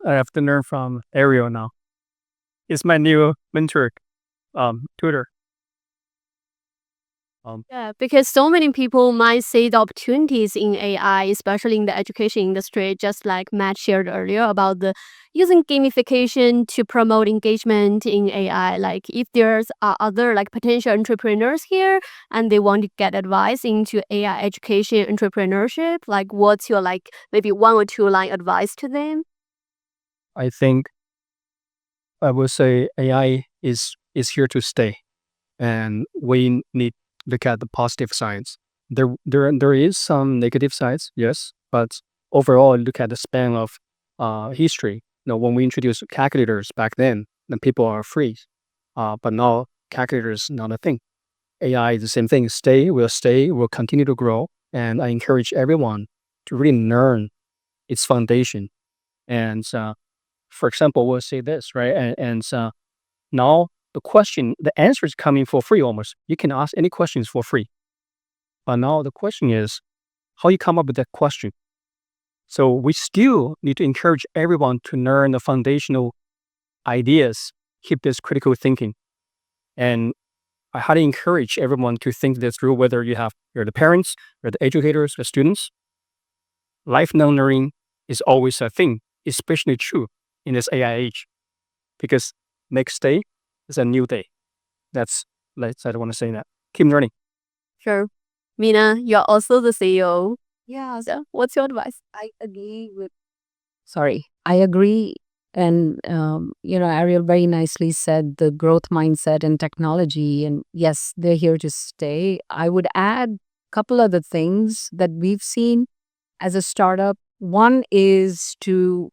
I have to learn from Ariel now. It's my new mentor, tutor. Yeah, because so many people might see the opportunities in AI, especially in the education industry, just like Matt shared earlier about the using gamification to promote engagement in AI. Like if there's other like potential entrepreneurs here and they want to get advice into AI education entrepreneurship, like what's your like maybe 1 or 2 line advice to them? I think I would say AI is here to stay, and we need to look at the positive sides. There is some negative sides, yes, but overall, look at the span of history. When we introduced calculators back then people are free, but now calculators not a thing. AI is the same thing. Will continue to grow, and I encourage everyone to really learn its foundation. And for example, we'll say this, right? And now the answer is coming for free almost. You can ask any questions for free. But now the question is, how you come up with that question? So we still need to encourage everyone to learn the foundational ideas, keep this critical thinking. And I highly encourage everyone to think this through, whether you're the parents, or the educators, the students. Lifelong learning is always a thing, especially true in this AI age, because next day is a new day. I don't want to say that. Keep learning. Sure. Mina, you're also the CEO. Yeah, So what's your advice? I agree with. Sorry, I agree. And, Ariel very nicely said the growth mindset and technology. And yes, they're here to stay. I would add a couple other things that we've seen as a startup. One is to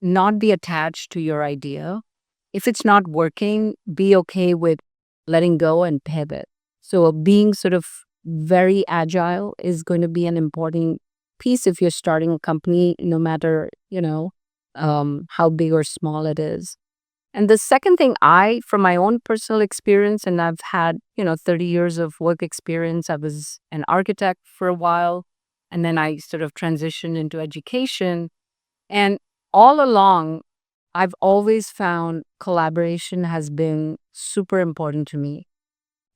not be attached to your idea. If it's not working, be okay with letting go and pivot. So being sort of very agile is going to be an important piece if you're starting a company, no matter, how big or small it is. And the second thing, from my own personal experience, and I've had, 30 years of work experience. I was an architect for a while, and then I sort of transitioned into education. And all along, I've always found collaboration has been super important to me.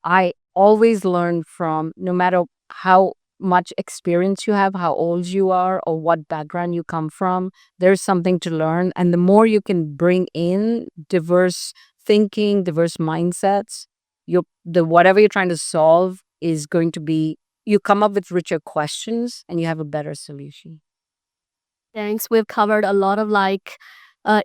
I always learn from, no matter how much experience you have, how old you are, or what background you come from, there's something to learn. And the more you can bring in diverse thinking, diverse mindsets, whatever you're trying to solve is going to be, you come up with richer questions and you have a better solution. Thanks. We've covered a lot of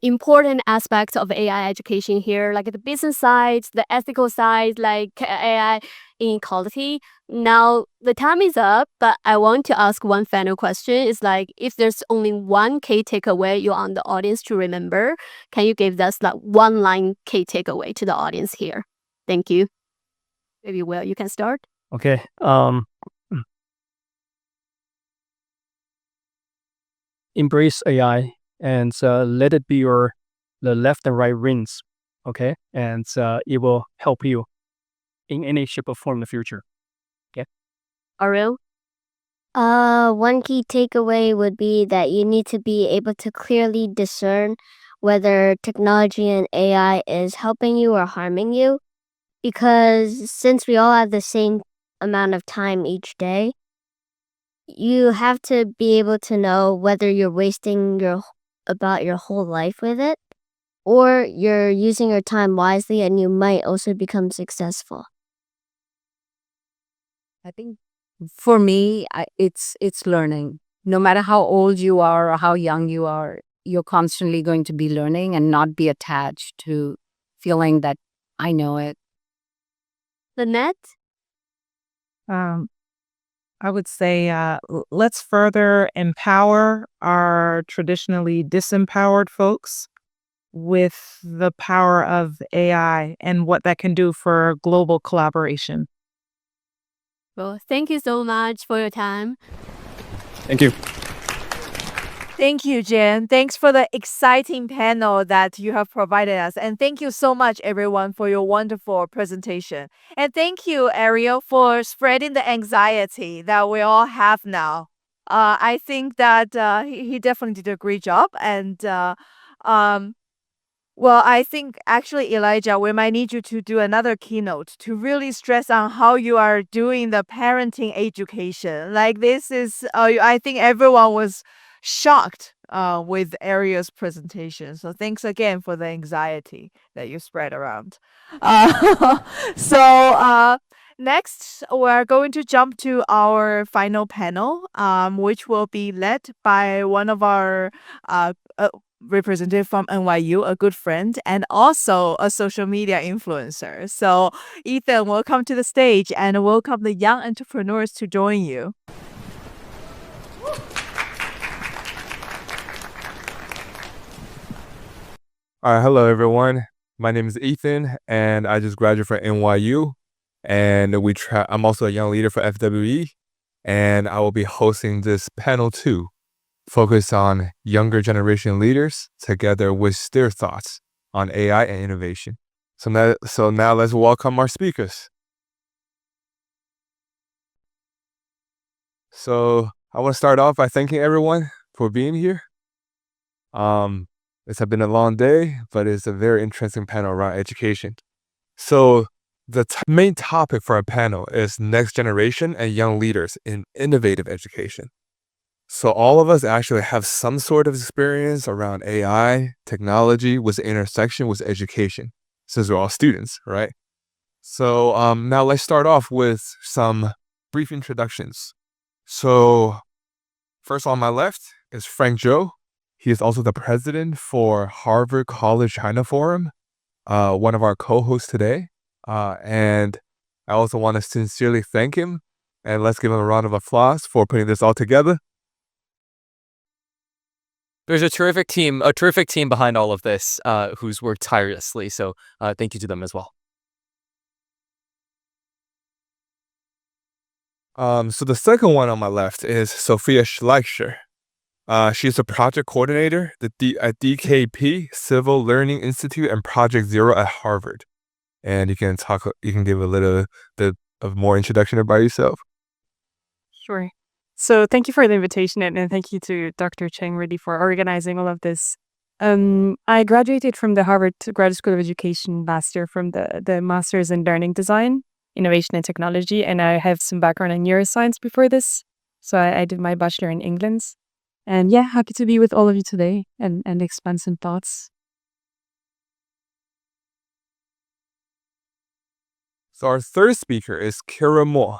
important aspects of AI education here, like the business side, the ethical side, like AI inequality. Now the time is up, but I want to ask one final question. It's like, if there's only one key takeaway you want the audience to remember, can you give us like one line key takeaway to the audience here? Thank you. Maybe Will, you can start. Okay. Embrace AI and let it be the left and right rings. Okay, and it will help you in any shape or form in the future. Ariel? One key takeaway would be that you need to be able to clearly discern whether technology and AI is helping you or harming you. Because since we all have the same amount of time each day, you have to be able to know whether you're wasting about your whole life with it, or you're using your time wisely and you might also become successful. I think for me, it's learning. No matter how old you are or how young you are, you're constantly going to be learning and not be attached to feeling that I know it. Lynette? Um, I would say let's further empower our traditionally disempowered folks with the power of AI and what that can do for global collaboration. Well, thank you so much for your time. Thank you. Thank you, Jen. Thanks for the exciting panel that you have provided us. And thank you so much, everyone, for your wonderful presentation. And thank you, Ariel, for spreading the anxiety that we all have now. I think that he definitely did a great job. And well, I think actually, Elijah, we might need you to do another keynote to really stress on how you are doing the parenting education. Like this is, I think everyone was shocked with Ariel's presentation. So thanks again for the anxiety that you spread around. So next, we're going to jump to our final panel, which will be led by one of our representative from NYU, a good friend, and also a social media influencer. So, Ethan, welcome to the stage and welcome the young entrepreneurs to join you. All right, hello everyone. My name is Ethan, and I just graduated from NYU. And I'm also a young leader for FWE, and I will be hosting this panel too, focused on younger generation leaders together with their thoughts on AI and innovation. So now let's welcome our speakers. So I want to start off by thanking everyone for being here. It's been a long day, but it's a very interesting panel around education. So the main topic for our panel is next generation and young leaders in innovative education. So all of us actually have some sort of experience around AI, technology with the intersection with education, since we're all students, right? So now let's start off with some brief introductions. So first on my left is Frank Zhou. He is also the president for Harvard College China Forum, one of our co-hosts today. And I also want to sincerely thank him, and let's give him a round of applause for putting this all together. There's a terrific team behind all of this, who's worked tirelessly. So thank you to them as well. So the second one on my left is Sophia Schleicher. She's a project coordinator at DKP, Civil Learning Institute, and Project Zero at Harvard. And you can give a little bit of more introduction about yourself. Sure. So thank you for the invitation, and thank you to Dr. Cheng really for organizing all of this. I graduated from the Harvard Graduate School of Education last year from the Master's in Learning Design, Innovation and Technology, and I have some background in neuroscience before this. So I did my bachelor in England. And yeah, happy to be with all of you today and expand some thoughts. So our third speaker is Kira Mo,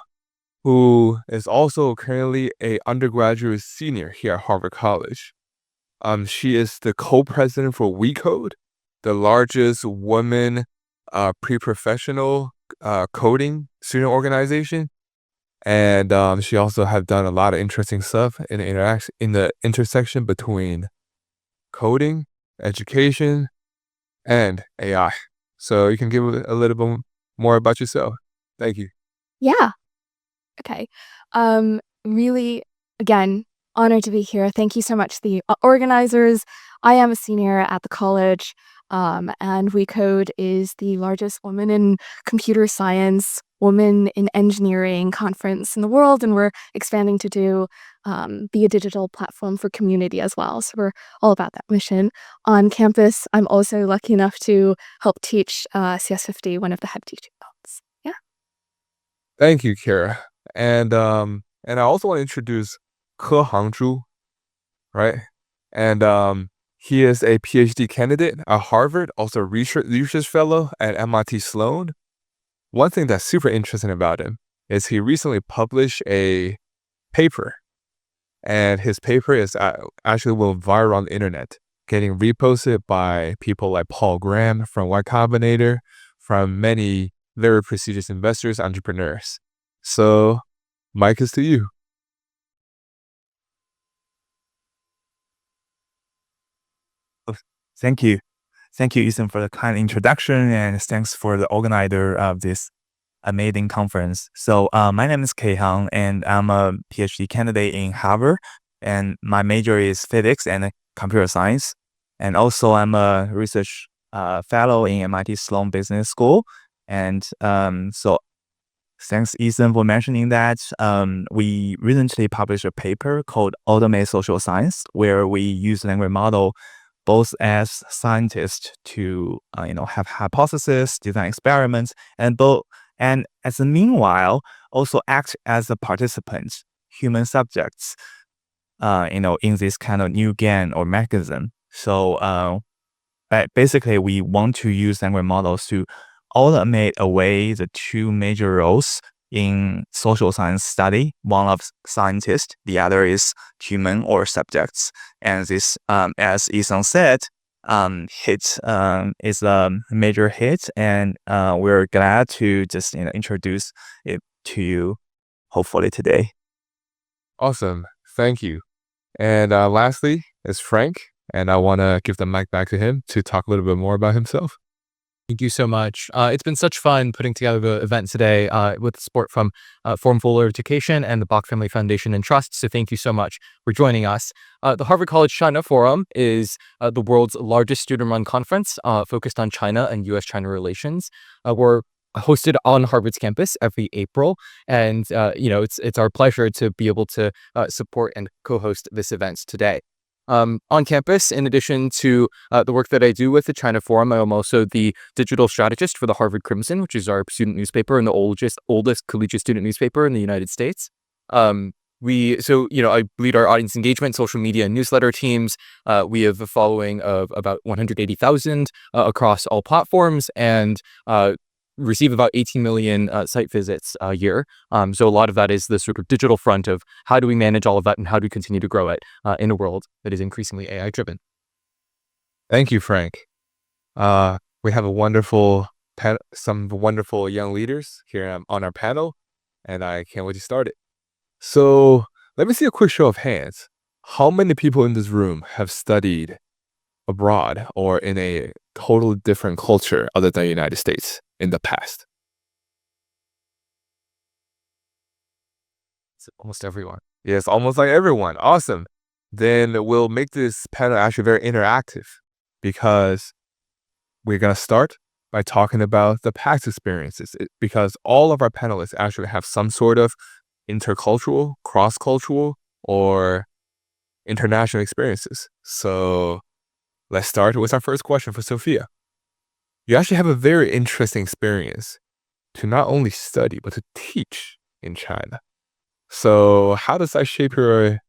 who is also currently an undergraduate senior here at Harvard College. She is the co-president for WeCode, the largest women pre-professional coding student organization. And she also have done a lot of interesting stuff in the intersection between coding, education, and AI. So you can give a little bit more about yourself. Thank you. Yeah. Okay. Really, again, honored to be here. Thank you so much to the organizers. I am a senior at the college. And We Code is the largest woman in computer science, woman in engineering conference in the world, and we're expanding to be a digital platform for community as well. So we're all about that mission. On campus, I'm also lucky enough to help teach CS50, one of the head teaching modes. Yeah. Thank you, Kara. And I also want to introduce Ke Hangzhu, right? And he is a PhD candidate at Harvard, also a research fellow at MIT Sloan. One thing that's super interesting about him is he recently published a paper, and his paper is actually went viral on the internet, getting reposted by people like Paul Graham from Y Combinator, from many very prestigious investors, entrepreneurs. So, Mike is to you. Thank you. Thank you, Ethan, for the kind introduction, and thanks for the organizer of this amazing conference. So my name is Kei Hang, and I'm a PhD candidate in Harvard, and my major is physics and computer science. And also I'm a research fellow in MIT Sloan Business School. And so thanks, Ethan, for mentioning that. We recently published a paper called Automate Social Science, where we use language model both as scientists to have hypotheses, design experiments, and as a meanwhile also act as a participant, human subjects, in this kind of new game or mechanism. So basically, we want to use language models to automate away the two major roles in social science study. One of scientists, the other is human or subjects. And this, as Ethan said, is a major hit, and we're glad to just introduce it to you, hopefully today. Awesome, thank you. And lastly is Frank, and I want to give the mic back to him to talk a little bit more about himself. Thank you so much. It's been such fun putting together the event today with support from Forum for Education and the Bach Family Foundation and Trust. So thank you so much for joining us. The Harvard College China Forum is the world's largest student-run conference focused on China and U.S.-China relations. We're hosted on Harvard's campus every April, and it's our pleasure to be able to support and co-host this event today. On campus, in addition to the work that I do with the China Forum, I'm also the digital strategist for the Harvard Crimson, which is our student newspaper and the oldest collegiate student newspaper in the United States. I lead our audience engagement, social media, and newsletter teams. We have a following of about 180,000 across all platforms, and receive about 18 million site visits a year. So a lot of that is the sort of digital front of how do we manage all of that and how do we continue to grow it in a world that is increasingly AI driven. Thank you, Frank. We have some wonderful young leaders here on our panel, and I can't wait to start it. So let me see a quick show of hands. How many people in this room have studied abroad or in a totally different culture other than the United States in the past? It's almost everyone. Yes, almost like everyone. Awesome. Then we'll make this panel actually very interactive, because we're going to start by talking about the past experiences, because all of our panelists actually have some sort of intercultural, cross-cultural, or international experiences. So let's start with our first question for Sophia. You actually have a very interesting experience to not only study, but to teach in China. So how does that shape your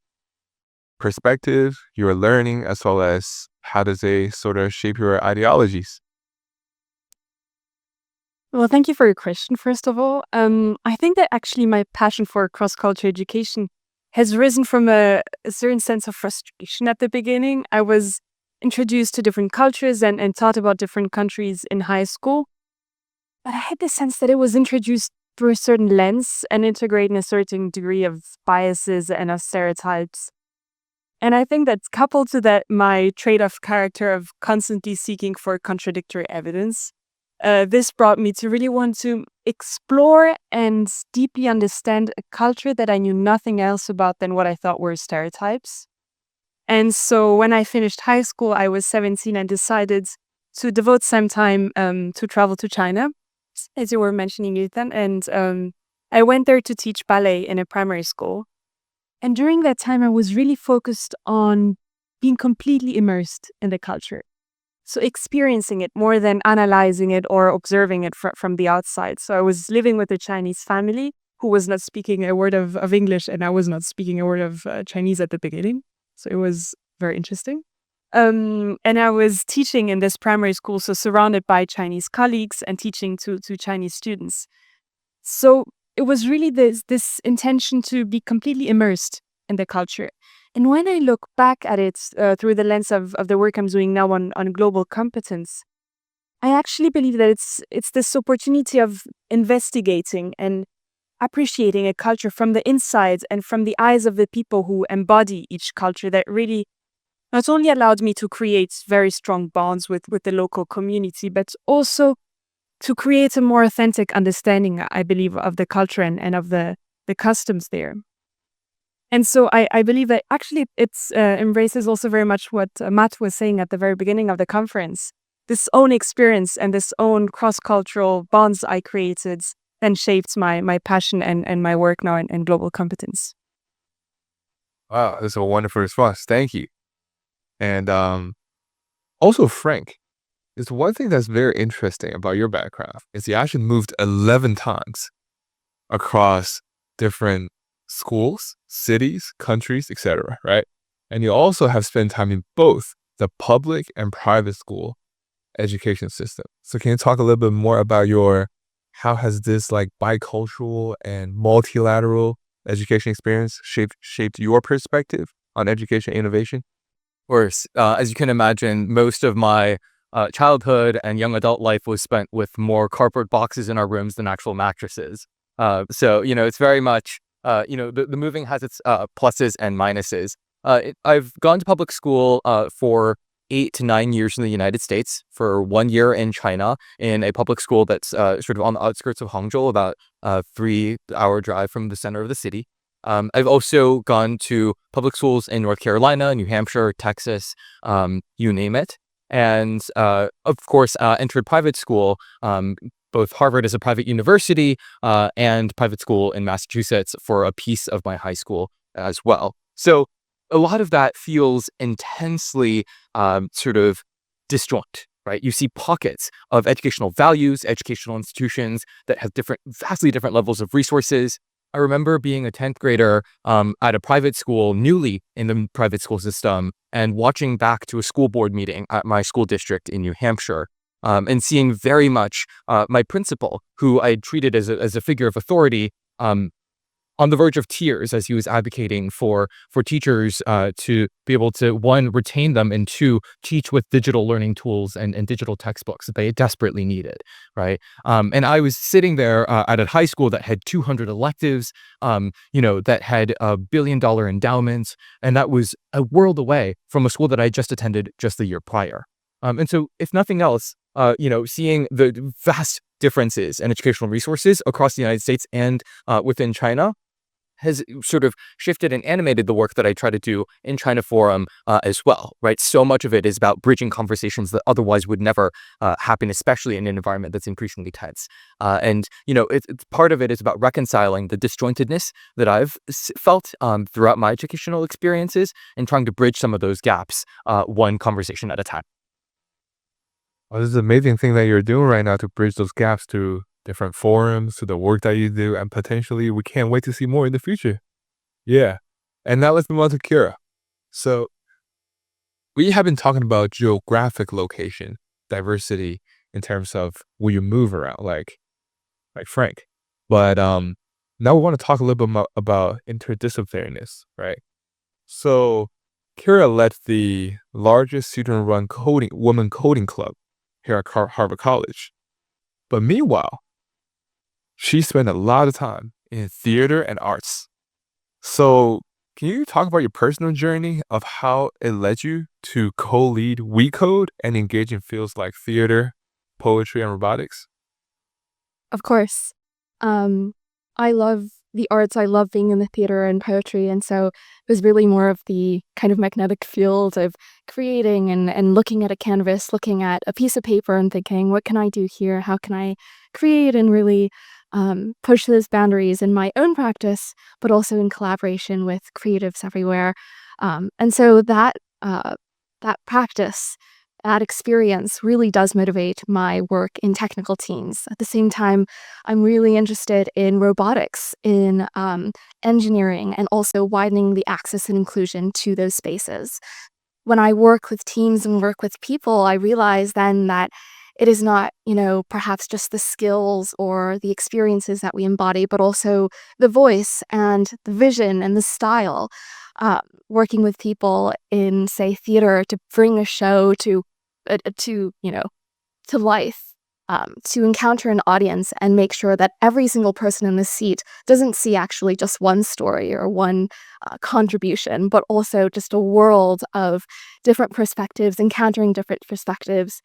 perspective, your learning, as well as how does it sort of shape your ideologies? Well, thank you for your question, first of all. I think that actually my passion for cross-cultural education has risen from a certain sense of frustration at the beginning. I was introduced to different cultures and taught about different countries in high school. But I had the sense that it was introduced through a certain lens and integrating a certain degree of biases and of stereotypes. And I think that coupled to that, my trait of character of constantly seeking for contradictory evidence, this brought me to really want to explore and deeply understand a culture that I knew nothing else about than what I thought were stereotypes. And so when I finished high school, I was 17 and decided to devote some time to travel to China, as you were mentioning, Ethan. And I went there to teach ballet in a primary school. And during that time, I was really focused on being completely immersed in the culture. So experiencing it more than analyzing it or observing it from the outside. So I was living with a Chinese family who was not speaking a word of English, and I was not speaking a word of Chinese at the beginning. So it was very interesting. And I was teaching in this primary school, so surrounded by Chinese colleagues and teaching to Chinese students. So it was really this intention to be completely immersed in the culture. And when I look back at it through the lens of the work I'm doing now on global competence, I actually believe that it's this opportunity of investigating and appreciating a culture from the inside and from the eyes of the people who embody each culture that really not only allowed me to create very strong bonds with the local community, but also to create a more authentic understanding, I believe, of the culture and of the customs there. And so I believe that actually it embraces also very much what Matt was saying at the very beginning of the conference. This own experience and this own cross-cultural bonds I created then shaped my passion and my work now in global competence. Wow, that's a wonderful response. Thank you. And also, Frank, there's one thing that's very interesting about your background is you actually moved 11 times across different schools, cities, countries, etc., right? And you also have spent time in both the public and private school education system. So can you talk a little bit more about how has this like bicultural and multilateral education experience shaped your perspective on education innovation? Of course, as you can imagine, most of my childhood and young adult life was spent with more cardboard boxes in our rooms than actual mattresses. So, it's very much, the moving has its pluses and minuses. I've gone to public school for 8 to 9 years in the United States, for 1 year in China, in a public school that's sort of on the outskirts of Hangzhou, about a 3-hour drive from the center of the city. I've also gone to public schools in North Carolina, New Hampshire, Texas, you name it. And of course, entered private school, both Harvard as a private university and private school in Massachusetts for a piece of my high school as well. So a lot of that feels intensely sort of disjoint, right? You see pockets of educational values, educational institutions that have vastly different levels of resources. I remember being a 10th grader at a private school, newly in the private school system, and watching back to a school board meeting at my school district in New Hampshire, and seeing very much my principal, who I had treated as a figure of authority, on the verge of tears as he was advocating for teachers to be able to, one, retain them, and two, teach with digital learning tools and digital textbooks that they desperately needed, right? And I was sitting there at a high school that had 200 electives, that had $1 billion endowments, and that was a world away from a school that I just attended just the year prior. And so, if nothing else, seeing the vast differences in educational resources across the United States and within China has sort of shifted and animated the work that I try to do in China Forum as well, right? So much of it is about bridging conversations that otherwise would never happen, especially in an environment that's increasingly tense. And it's part of it is about reconciling the disjointedness that I've felt throughout my educational experiences and trying to bridge some of those gaps one conversation at a time. Well, this is an amazing thing that you're doing right now to bridge those gaps to different forums, to the work that you do, and potentially we can't wait to see more in the future. Yeah. And now let's move on to Kira. So we have been talking about geographic location, diversity in terms of where you move around, like Frank. But now we want to talk a little bit about interdisciplinariness, right? So Kira led the largest student-run women coding club here at Harvard College. But meanwhile, she spent a lot of time in theater and arts. So can you talk about your personal journey of how it led you to co-lead WeCode and engage in fields like theater, poetry, and robotics? Of course. I love the arts. I love being in the theater and poetry. And so it was really more of the kind of magnetic field of creating and looking at a canvas, looking at a piece of paper and thinking, what can I do here? How can I create and really push those boundaries in my own practice, but also in collaboration with creatives everywhere. And so that practice, that experience really does motivate my work in technical teams. At the same time, I'm really interested in robotics, in engineering, and also widening the access and inclusion to those spaces. When I work with teams and work with people, I realize then that it is not, perhaps just the skills or the experiences that we embody, but also the voice and the vision and the style. Working with people in, say, theater to bring a show to life, to encounter an audience and make sure that every single person in the seat doesn't see actually just one story or one contribution, but also just a world of different perspectives, encountering different perspectives.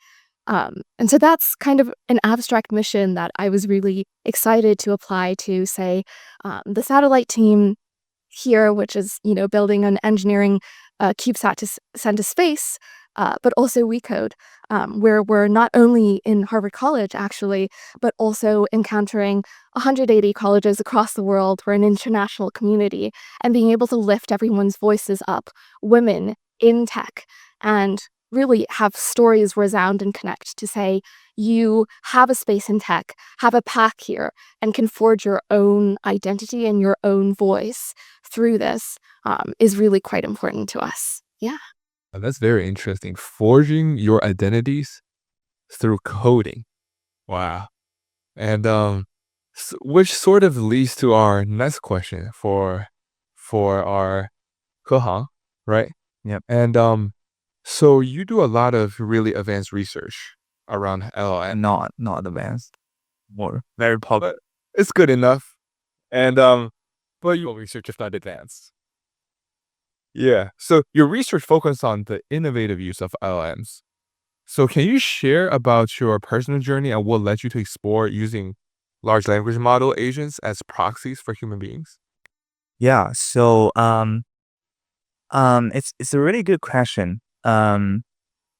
And so that's kind of an abstract mission that I was really excited to apply to, say, the satellite team here, which is, building an engineering CubeSat to send to space, but also WeCode, where we're not only in Harvard College, actually, but also encountering 180 colleges across the world. We're an international community, and being able to lift everyone's voices up, women in tech, and really have stories resound and connect to say, you have a space in tech, have a path here, and can forge your own identity and your own voice through this is really quite important to us. Yeah. That's very interesting. Forging your identities through coding. Wow. And which sort of leads to our next question for our Kehang, right? Yep. And so you do a lot of really advanced research around LLM. Not advanced, more very public. But it's good enough. And but your research is not advanced. Yeah. So your research focused on the innovative use of LLMs. So can you share about your personal journey and what led you to explore using large language model agents as proxies for human beings? Yeah. So it's a really good question. When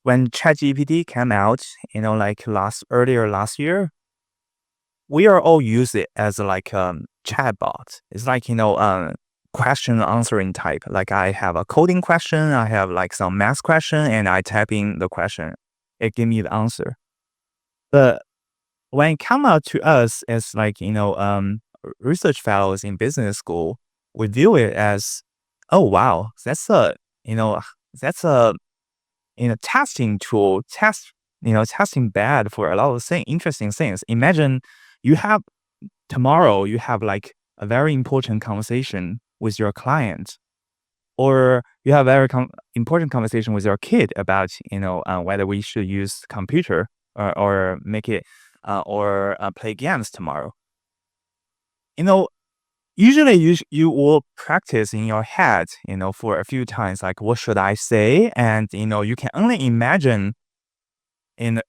ChatGPT came out, like earlier last year, we are all use it as like chatbot. It's like question answering type. Like I have a coding question, I have like some math question, and I type in the question, it give me the answer. But when it come out to us as like research fellows in business school, we view it as, oh wow, that's a testing tool, testing bad for a lot of interesting things. Imagine tomorrow you have like a very important conversation with your client, or you have a very important conversation with your kid about whether we should use computer or make it or play games tomorrow. Usually you will practice in your head, for a few times, like what should I say, and you can only imagine in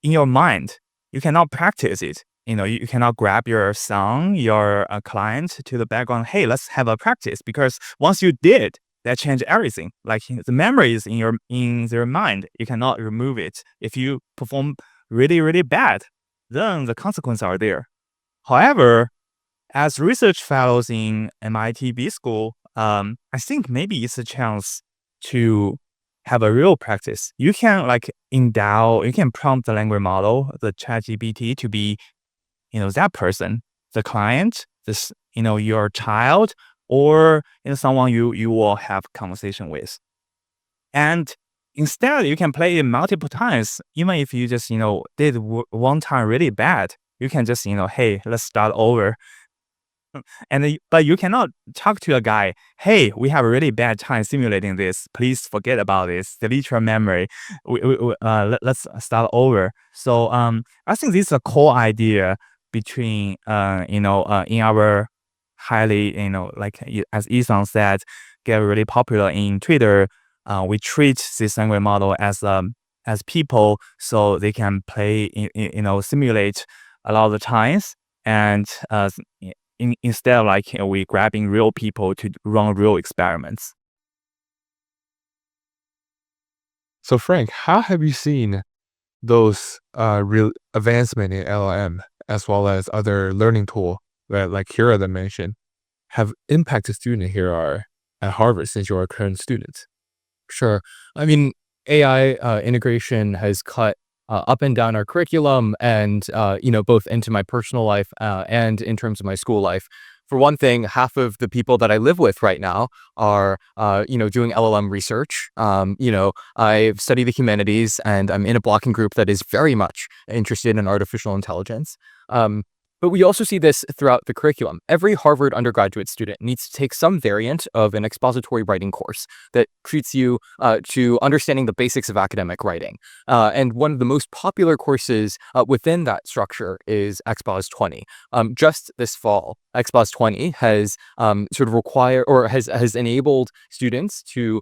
your mind. You cannot practice it. You cannot grab your son, your client to the background. Hey, let's have a practice, because once you did, that changed everything. Like the memory is in their mind. You cannot remove it. If you perform really, really bad, then the consequences are there. However, as research fellows in MIT B School, I think maybe it's a chance to have a real practice. You can you can prompt the language model, the ChatGPT, to be that person, the client, your child, or someone you will have conversation with. And instead, you can play it multiple times. Even if you just did one time really bad, you can just hey, let's start over. But you cannot talk to a guy, hey, we have a really bad time simulating this, please forget about this, delete your memory, let's start over. So I think this is a core idea between in our highly as Isang said, get really popular in Twitter. We treat this language model as people, so they can play simulate a lot of the times, and instead of like we grabbing real people to run real experiments. So Frank, how have you seen those real advancement in LLM as well as other learning tool that like Kira that mentioned have impacted student here are at Harvard since you're a current student? Sure. I mean, AI integration has cut up and down our curriculum and, both into my personal life and in terms of my school life. For one thing, half of the people that I live with right now are, doing LLM research. I study the humanities and I'm in a blocking group that is very much interested in artificial intelligence. But we also see this throughout the curriculum. Every Harvard undergraduate student needs to take some variant of an expository writing course that treats you to understanding the basics of academic writing. And one of the most popular courses within that structure is XPOS 20. Just this fall, XPOS 20 has has enabled students to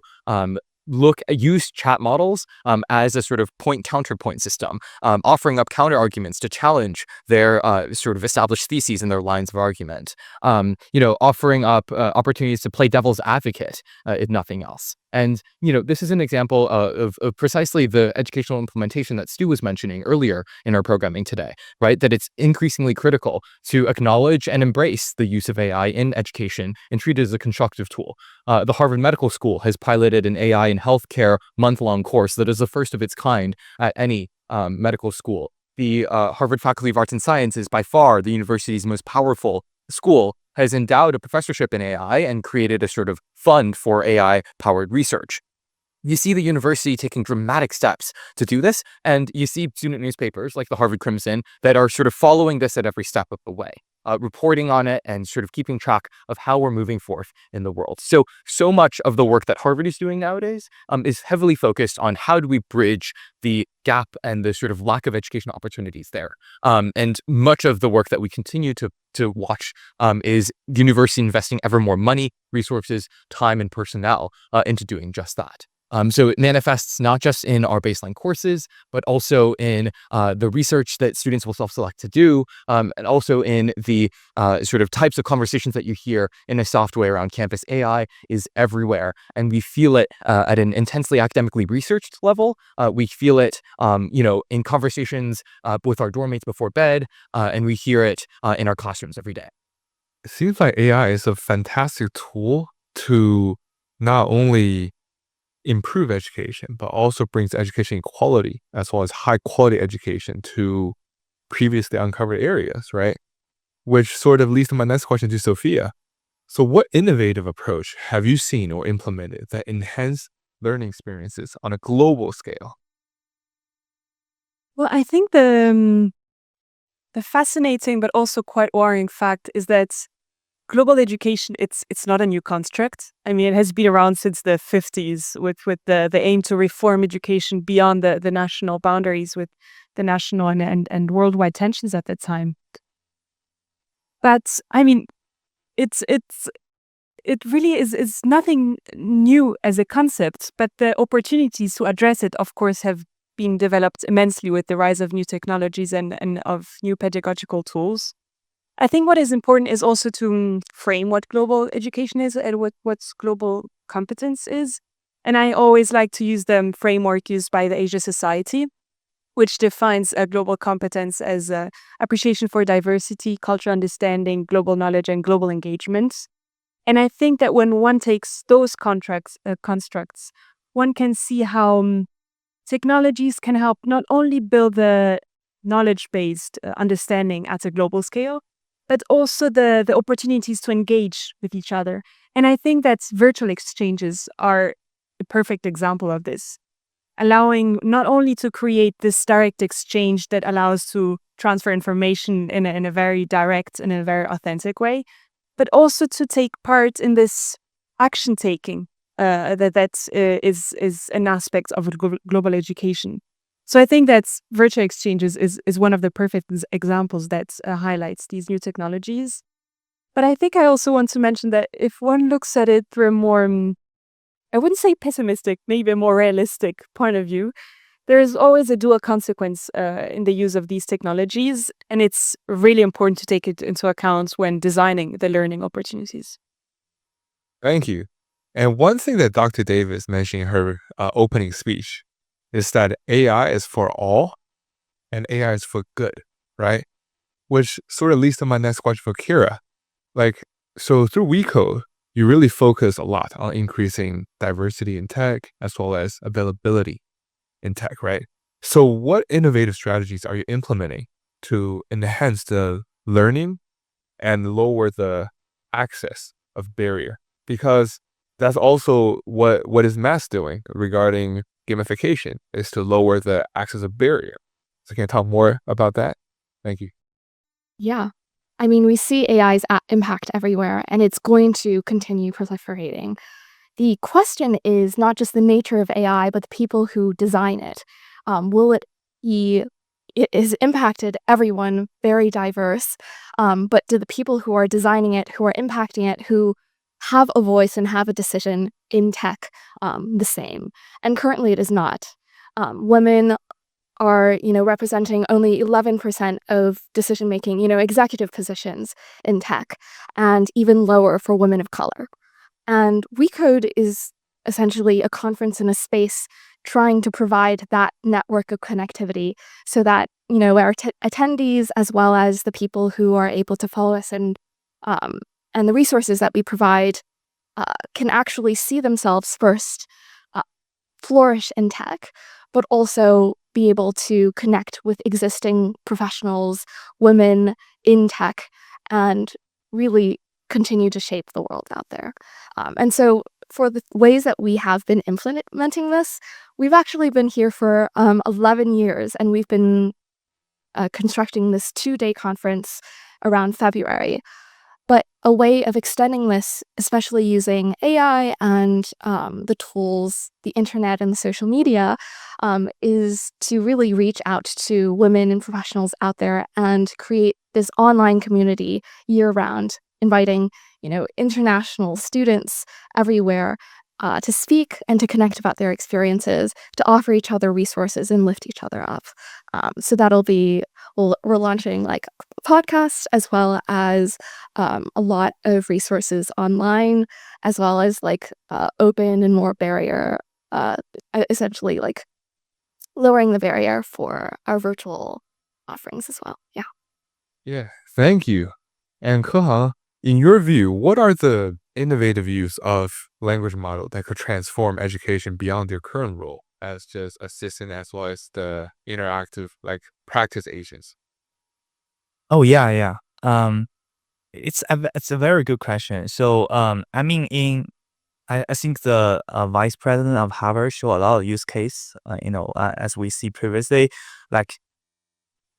use chat models as a sort of point counterpoint system, offering up counter arguments to challenge their sort of established theses and their lines of argument. Offering up opportunities to play devil's advocate, if nothing else. And this is an example of precisely the educational implementation that Stu was mentioning earlier in our programming today, right? That it's increasingly critical to acknowledge and embrace the use of AI in education and treat it as a constructive tool. The Harvard Medical School has piloted an AI in healthcare month-long course that is the first of its kind at any medical school. The Harvard Faculty of Arts and Sciences, by far the university's most powerful school, has endowed a professorship in AI and created a sort of fund for AI-powered research. You see the university taking dramatic steps to do this, and you see student newspapers like the Harvard Crimson that are sort of following this at every step of the way, reporting on it and sort of keeping track of how we're moving forth in the world. So much of the work that Harvard is doing nowadays is heavily focused on how do we bridge the gap and the sort of lack of educational opportunities there. And much of the work that we continue to watch is the university investing ever more money, resources, time, and personnel into doing just that. So it manifests not just in our baseline courses, but also in the research that students will self-select to do, and also in the sort of types of conversations that you hear in a software around campus. AI is everywhere, and we feel it at an intensely academically researched level. We feel it, in conversations with our dorm mates before bed, and we hear it in our classrooms every day. It seems like AI is a fantastic tool to not only improve education, but also brings education equality as well as high quality education to previously uncovered areas, right? Which sort of leads to my next question to Sophia. So what innovative approach have you seen or implemented that enhance learning experiences on a global scale? Well, I think the fascinating but also quite worrying fact is that global education, it's not a new construct. I mean, it has been around since the 50s with the aim to reform education beyond the national boundaries with the national and worldwide tensions at that time. But I mean, it really is nothing new as a concept, but the opportunities to address it, of course, have been developed immensely with the rise of new technologies and of new pedagogical tools. I think what is important is also to frame what global education is and what's global competence is. And I always like to use the framework used by the Asia Society, which defines a global competence as appreciation for diversity, cultural understanding, global knowledge, and global engagement. And I think that when one takes those constructs, one can see how technologies can help not only build the knowledge-based understanding at a global scale, but also the opportunities to engage with each other. And I think that virtual exchanges are a perfect example of this, allowing not only to create this direct exchange that allows to transfer information in a very direct and in a very authentic way, but also to take part in this action taking that is an aspect of global education. So I think that virtual exchanges is one of the perfect examples that highlights these new technologies. But I think I also want to mention that if one looks at it through a more, I wouldn't say pessimistic, maybe a more realistic point of view, there's always a dual consequence in the use of these technologies, and it's really important to take it into account when designing the learning opportunities. Thank you. And one thing that Dr. Davis mentioned in her opening speech is that AI is for all and AI is for good, right? Which sort of leads to my next question for Kira. So through WeCode, you really focus a lot on increasing diversity in tech as well as availability in tech, right? So what innovative strategies are you implementing to enhance the learning and lower the access of barrier? Because that's also what is math doing regarding gamification, is to lower the access of barrier. So can you talk more about that? Thank you. Yeah. I mean, we see AI's impact everywhere, and it's going to continue proliferating. The question is not just the nature of AI, but the people who design it. Will it be, it has impacted everyone, very diverse, but do the people who are designing it, who are impacting it, who have a voice and have a decision in tech, the same? And currently it is not. Women are, representing only 11% of decision-making, executive positions in tech, and even lower for women of color. And WeCode is essentially a conference in a space trying to provide that network of connectivity so that, our attendees, as well as the people who are able to follow us and the resources that we provide, can actually see themselves first flourish in tech, but also be able to connect with existing professionals, women in tech, and really continue to shape the world out there. And so for the ways that we have been implementing this, we've actually been here for 11 years, and we've been constructing this 2-day conference around February. But a way of extending this, especially using AI and the tools, the internet and the social media, is to really reach out to women and professionals out there and create this online community year-round, inviting, international students everywhere to speak and to connect about their experiences, to offer each other resources and lift each other up. So that'll be, we're launching like podcasts as well as a lot of resources online, as well as like open and more barrier, essentially like lowering the barrier for our virtual offerings as well. Yeah. Yeah, thank you. And Kehang, in your view, what are the innovative use of language model that could transform education beyond their current role as just assistant as well as the interactive practice agents? Oh yeah. It's a very good question. So I mean, I think the vice president of Harvard showed a lot of use case. As we see previously, like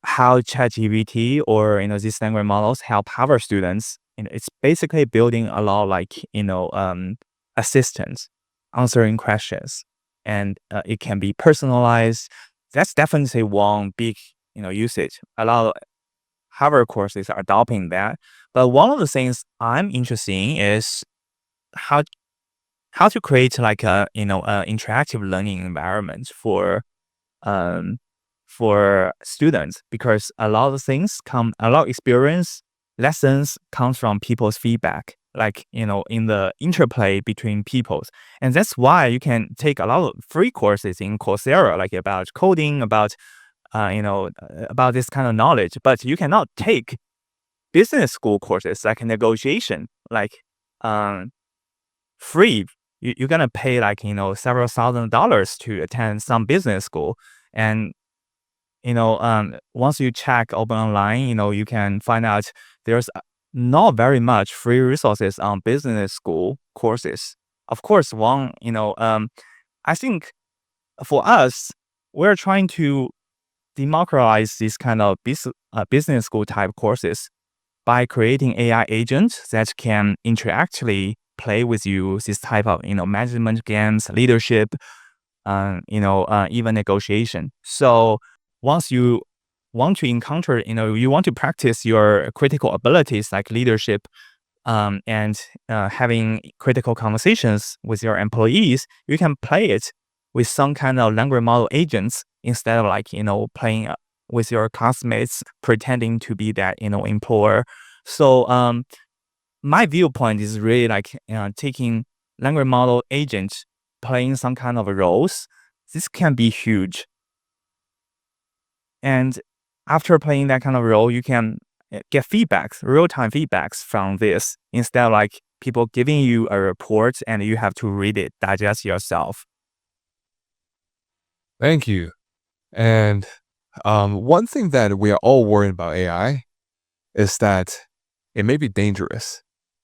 how ChatGPT or these language models help Harvard students. It's basically building a lot of assistants answering questions, and it can be personalized. That's definitely one big usage. A lot of Harvard courses are adopting that. But one of the things I'm interested in is how to create like a interactive learning environment for students, because a lot of experience lessons comes from people's feedback, in the interplay between peoples. And that's why you can take a lot of free courses in Coursera, like about coding, about this kind of knowledge, but you cannot take business school courses like negotiation, free. You're gonna pay several $1,000s to attend some business school. And once you check open online, you can find out there's not very much free resources on business school courses. Of course, I think for us, we're trying to democratize this kind of business school type courses by creating AI agents that can interactively play with you this type of management games, leadership, even negotiation. So once you want to encounter, you want to practice your critical abilities like leadership, and having critical conversations with your employees, you can play it with some kind of language model agents instead of like, playing with your classmates, pretending to be that, employer. So my viewpoint is really like taking language model agents, playing some kind of roles. This can be huge. And after playing that kind of role, you can get feedbacks, real-time feedbacks from this, instead of like people giving you a report and you have to read it, digest yourself. Thank you. And one thing that we are all worried about AI is that it may be dangerous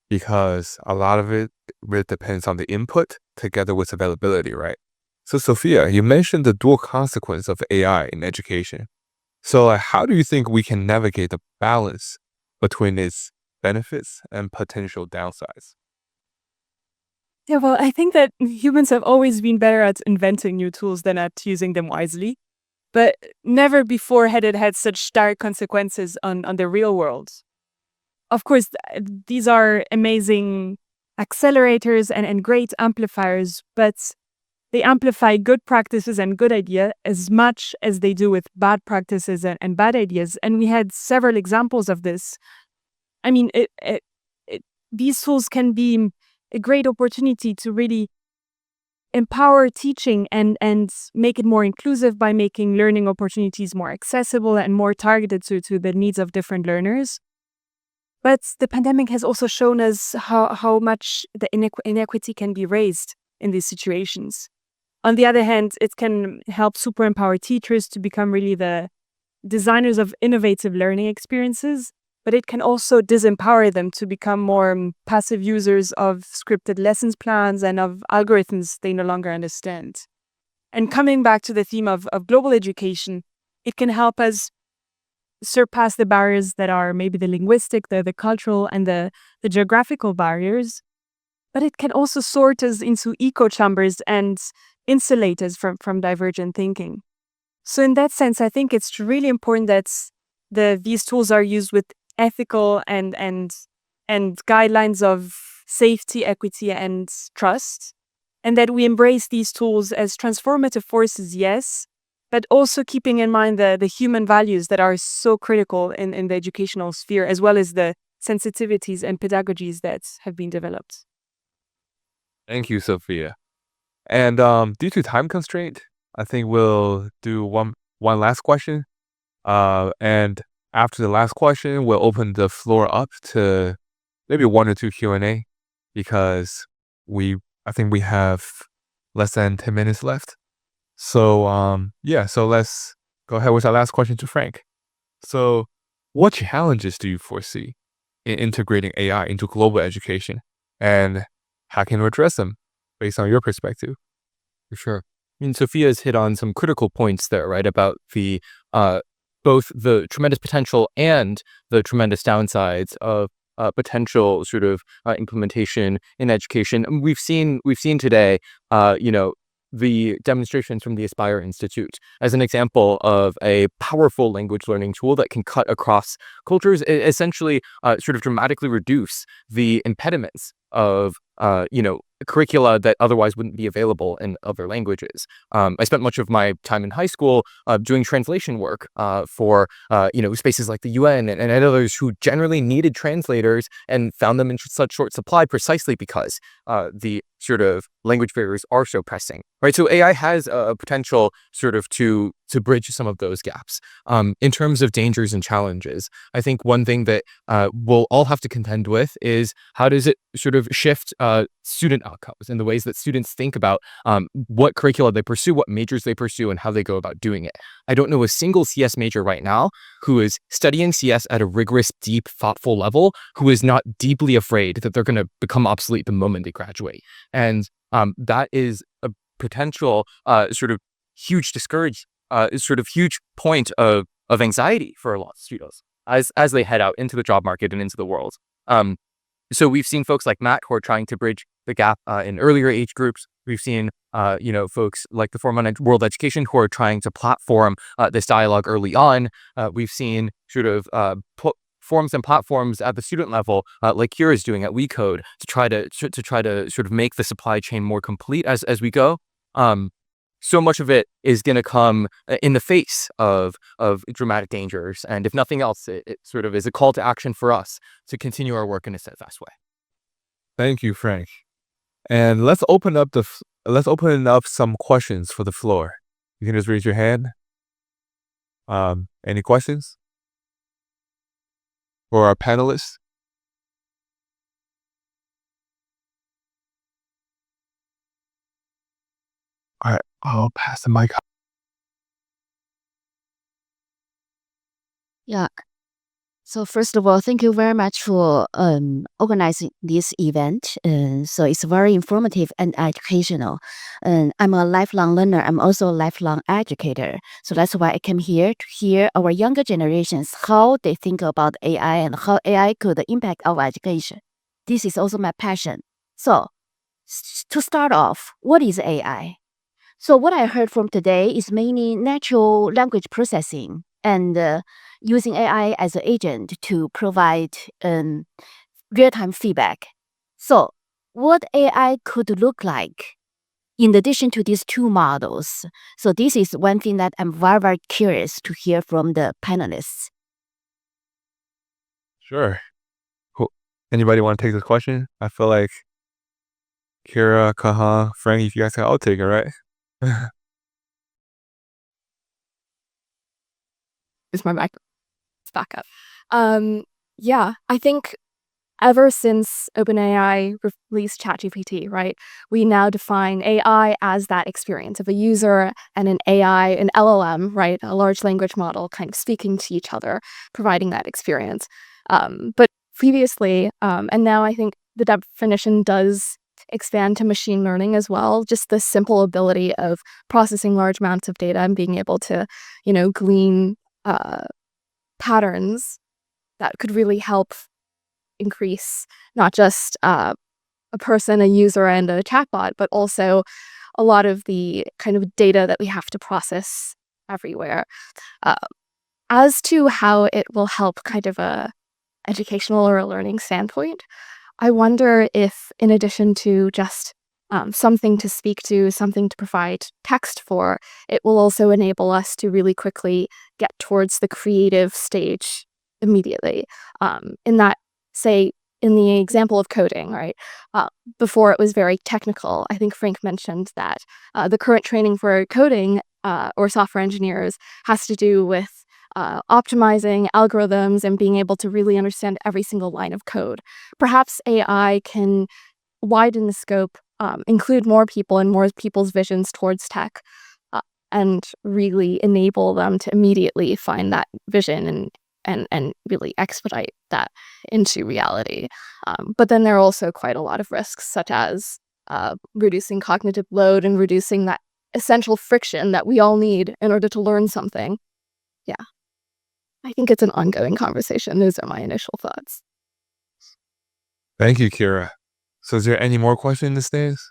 because a lot of it really depends on the input together with availability, right? So Sophia, you mentioned the dual consequence of AI in education. So how do you think we can navigate the balance between its benefits and potential downsides? Yeah, well, I think that humans have always been better at inventing new tools than at using them wisely. But never before had it had such dire consequences on the real world. Of course, these are amazing accelerators and great amplifiers, but they amplify good practices and good ideas as much as they do with bad practices and bad ideas. And we had several examples of this. I mean, these tools can be a great opportunity to really empower teaching and make it more inclusive by making learning opportunities more accessible and more targeted to the needs of different learners. But the pandemic has also shown us how much the inequity can be raised in these situations. On the other hand, it can help super empower teachers to become really the designers of innovative learning experiences, but it can also disempower them to become more passive users of scripted lessons plans and of algorithms they no longer understand. And coming back to the theme of global education, it can help us surpass the barriers that are maybe the linguistic, the cultural, and the geographical barriers, but it can also sort us into echo chambers and insulate us from divergent thinking. So in that sense, I think it's really important that these tools are used with ethical and guidelines of safety, equity, and trust, and that we embrace these tools as transformative forces, yes, but also keeping in mind the human values that are so critical in the educational sphere, as well as the sensitivities and pedagogies that have been developed. Thank you, Sophia. And due to time constraint, I think we'll do one last question. And after the last question, we'll open the floor up to maybe 1 or 2 Q&A because I think we have less than 10 minutes left. So so let's go ahead with our last question to Frank. So what challenges do you foresee in integrating AI into global education, and how can we address them based on your perspective? For sure. I mean, Sophia's hit on some critical points there, right? About the both the tremendous potential and the tremendous downsides of potential sort of implementation in education. And we've seen today, the demonstrations from the Aspire Institute as an example of a powerful language learning tool that can cut across cultures, essentially sort of dramatically reduce the impediments of curricula that otherwise wouldn't be available in other languages. I spent much of my time in high school doing translation work for spaces like the UN and others who generally needed translators and found them in such short supply precisely because the sort of language barriers are so pressing, right? So AI has a potential sort of to bridge some of those gaps. In terms of dangers and challenges, I think one thing that we'll all have to contend with is how does it sort of shift student outcomes and the ways that students think about what curricula they pursue, what majors they pursue, and how they go about doing it. I don't know a single CS major right now who is studying CS at a rigorous, deep, thoughtful level who is not deeply afraid that they're going to become obsolete the moment they graduate. And that is a potential sort of huge huge point of anxiety for a lot of students as they head out into the job market and into the world. So we've seen folks like Matt who are trying to bridge the gap in earlier age groups. We've seen folks like the Forum on World Education who are trying to platform this dialogue early on. We've seen sort of forums and platforms at the student level, like Kira is doing at WeCode, to try to sort of make the supply chain more complete as we go. so much of it is going to come in the face of dramatic dangers. And if nothing else, it sort of is a call to action for us to continue our work in a steadfast way. Thank you, Frank. And let's open up some questions for the floor. You can just raise your hand. Any questions for our panelists? All right, I'll pass the mic. Yeah. So first of all, thank you very much for organizing this event. So it's very informative and educational. I'm a lifelong learner. I'm also a lifelong educator. So that's why I came here to hear our younger generations, how they think about AI and how AI could impact our education. This is also my passion. So to start off, what is AI? So what I heard from today is mainly natural language processing and using AI as an agent to provide real-time feedback. So what AI could look like in addition to these two models? So this is one thing that I'm very, very curious to hear from the panelists. Sure. Cool. Anybody want to take this question? I feel like Kira, Kaha, Frank, if you guys can, I'll take it, right? Is my mic back up? Yeah, I think ever since OpenAI released ChatGPT, right, we now define AI as that experience of a user and an AI, an LLM, right, a large language model kind of speaking to each other, providing that experience. But previously, and now I think the definition does expand to machine learning as well, just the simple ability of processing large amounts of data and being able to, glean patterns that could really help increase not just a person, a user, and a chatbot, but also a lot of the kind of data that we have to process everywhere. As to how it will help kind of a educational or a learning standpoint, I wonder if in addition to just something to speak to, something to provide text for, it will also enable us to really quickly get towards the creative stage immediately. In that, say, in the example of coding, right? Before it was very technical. I think Frank mentioned that the current training for coding or software engineers has to do with optimizing algorithms and being able to really understand every single line of code. Perhaps AI can widen the scope, include more people and more people's visions towards tech, and really enable them to immediately find that vision and really expedite that into reality. But then there are also quite a lot of risks, such as reducing cognitive load and reducing that essential friction that we all need in order to learn something. Yeah. I think it's an ongoing conversation. Those are my initial thoughts. Thank you, Kira. So is there any more questions in this days?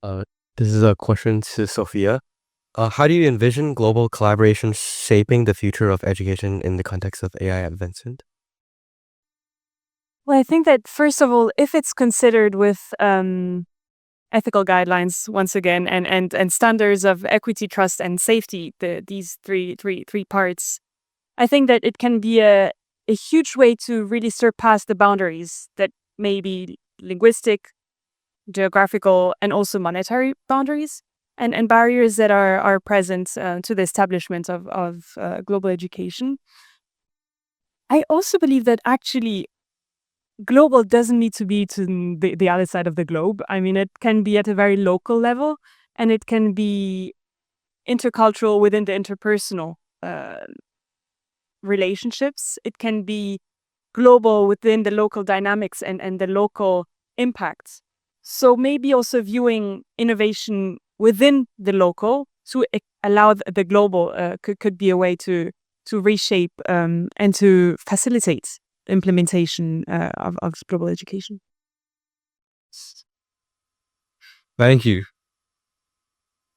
This is a question to Sophia. How do you envision global collaboration shaping the future of education in the context of AI advancement? Well, I think that first of all, if it's considered with ethical guidelines once again and standards of equity, trust, and safety, these three parts, I think that it can be a huge way to really surpass the boundaries that may be linguistic, geographical, and also monetary boundaries and barriers that are present to the establishment of global education. I also believe that actually global doesn't need to be to the other side of the globe. I mean, it can be at a very local level, and it can be intercultural within the interpersonal relationships. It can be global within the local dynamics and the local impacts. So maybe also viewing innovation within the local to allow the global could be a way to reshape and to facilitate implementation of global education. Thank you.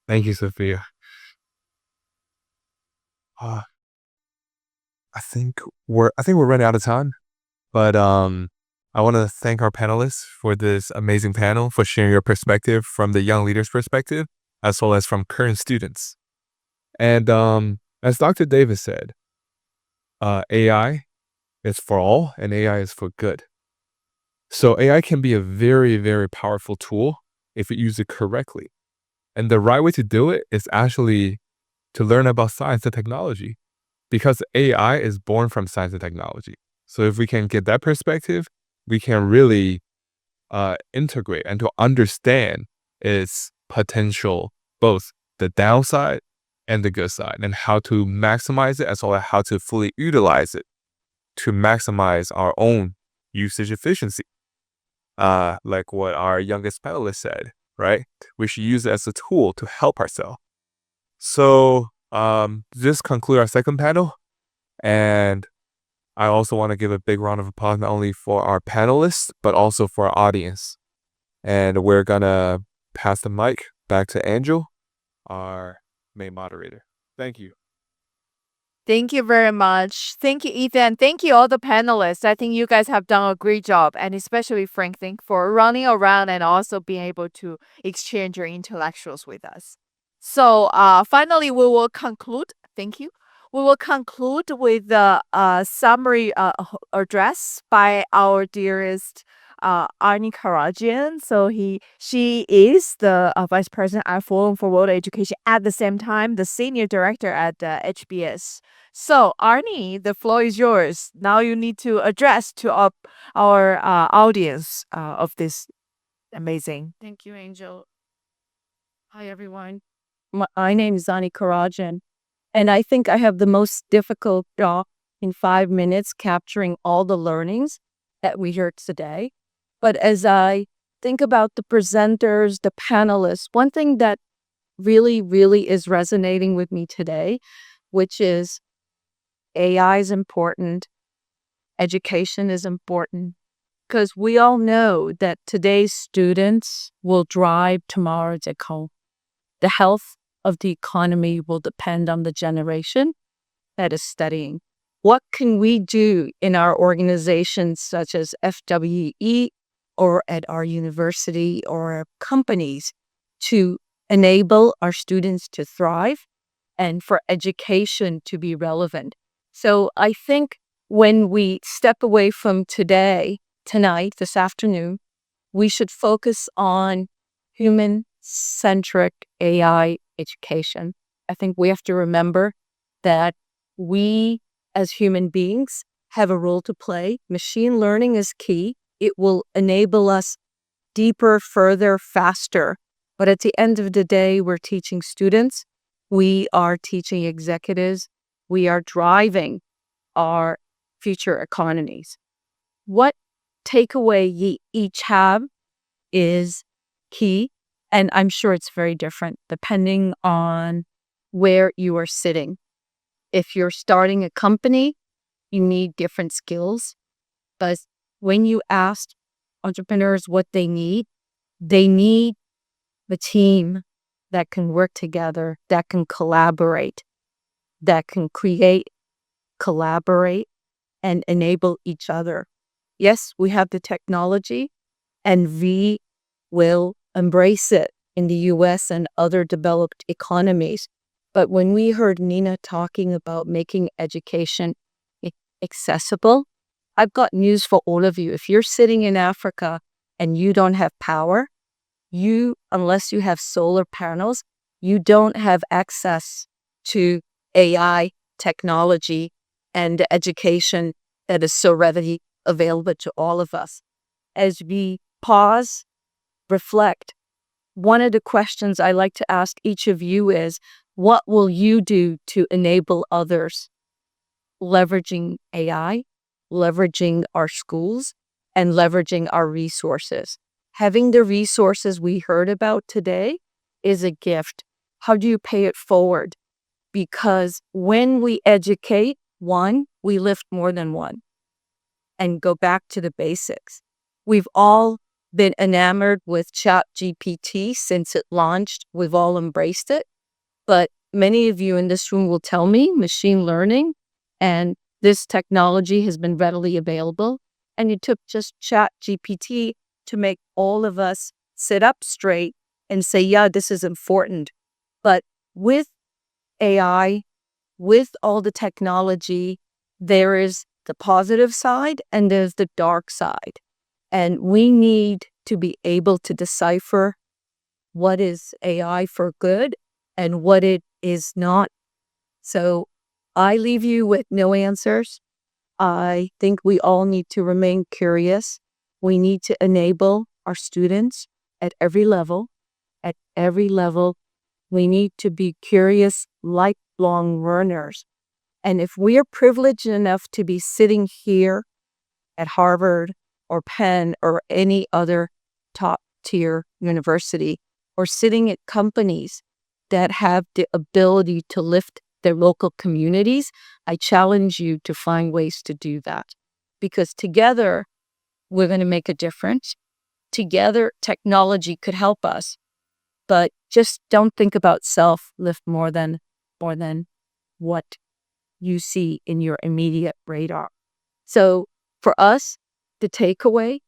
Thank you, Sophia. I think we're running out of time, but I want to thank our panelists for this amazing panel, for sharing your perspective from the young leaders' perspective, as well as from current students. And as Dr. Davis said, AI is for all and AI is for good. So AI can be a very, very powerful tool if you use it correctly. And the right way to do it is actually to learn about science and technology, because AI is born from science and technology. So if we can get that perspective, we can really integrate and to understand its potential, both the downside and the good side, and how to maximize it as well as how to fully utilize it to maximize our own usage efficiency. Like what our youngest panelist said, right? We should use it as a tool to help ourselves. So this concludes our second panel. And I also want to give a big round of applause not only for our panelists, but also for our audience. And we're going to pass the mic back to Angel, our main moderator. Thank you. Thank you very much. Thank you, Ethan. Thank you, all the panelists. I think you guys have done a great job, and especially Frank, thank for running around and also being able to exchange your intellectuals with us. So finally, we will conclude. Thank you. We will conclude with the summary address by our dearest Arnie Karajian. So she is the Vice President at Forum for World Education, at the same time the Senior Director at HBS. So Arnie, the floor is yours. Now you need to address to our audience of this amazing. Thank you, Angel. Hi, everyone. My name is Ani Karajan, and I think I have the most difficult job in 5 minutes capturing all the learnings that we heard today. But as I think about the presenters, the panelists, one thing that really, really is resonating with me today, which is AI is important, education is important, because we all know that today's students will drive tomorrow's economy. The health of the economy will depend on the generation that is studying. What can we do in our organizations such as FWE or at our university or our companies to enable our students to thrive and for education to be relevant? So I think when we step away from tonight, this afternoon, we should focus on human-centric AI education. I think we have to remember that we as human beings have a role to play. Machine learning is key. It will enable us deeper, further, faster. But at the end of the day, we're teaching students. We are teaching executives. We are driving our future economies. What takeaway you each have is key. And I'm sure it's very different depending on where you are sitting. If you're starting a company, you need different skills. But when you ask entrepreneurs what they need a team that can work together, that can collaborate, that can create, collaborate, and enable each other. Yes, we have the technology, and we will embrace it in the US and other developed economies. But when we heard Nina talking about making education accessible, I've got news for all of you. If you're sitting in Africa and you don't have power, unless you have solar panels, you don't have access to AI technology and education that is so readily available to all of us. As we pause, reflect, one of the questions I like to ask each of you is, what will you do to enable others leveraging AI, leveraging our schools, and leveraging our resources? Having the resources we heard about today is a gift. How do you pay it forward? Because when we educate one, we lift more than one. And go back to the basics. We've all been enamored with ChatGPT since it launched. We've all embraced it. But many of you in this room will tell me machine learning and this technology has been readily available. and it took just Chat GPT to make all of us sit up straight and say, yeah, this is important. But with AI, with all the technology, there is the positive side and there's the dark side. And we need to be able to decipher what is AI for good and what it is not. So I leave you with no answers. I think we all need to remain curious. We need to enable our students at every level. At every level, we need to be curious, lifelong learners. And if we are privileged enough to be sitting here at Harvard or Penn or any other top tier university, or sitting at companies that have the ability to lift their local communities, I challenge you to find ways to do that. Because together, we're going to make a difference. Together, technology could help us. But just don't think about self, lift more than what you see in your immediate radar. So for us, the takeaway,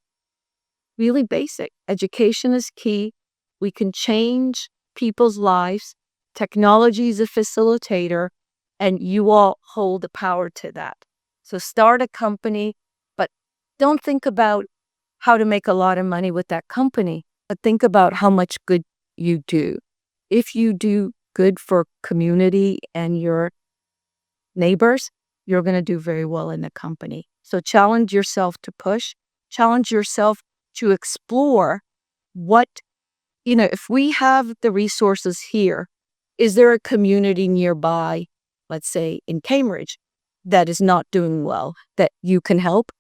really basic. Education is key. We can change people's lives. Technology is a facilitator, and you all hold the power to that. So start a company, but don't think about how to make a lot of money with that company, but think about how much good you do. If you do good for community and your neighbors, you're going to do very well in the company. So challenge yourself to push, challenge yourself to explore what, if we have the resources here, is there a community nearby, let's say in Cambridge, that is not doing well, that you can help?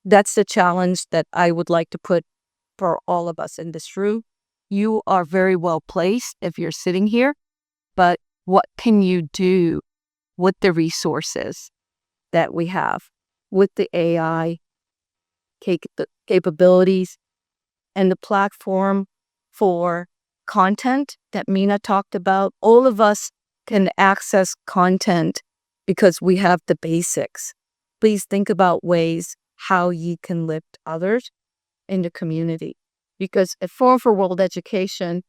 That's the challenge that I would like to put for all of us in this room. You are very well placed if you're sitting here, but what can you do with the resources that we have, with the AI capabilities and the platform for content that Mina talked about? All of us can access content because we have the basics. Please think about ways how you can lift others in the community. Because at Forum for World Education,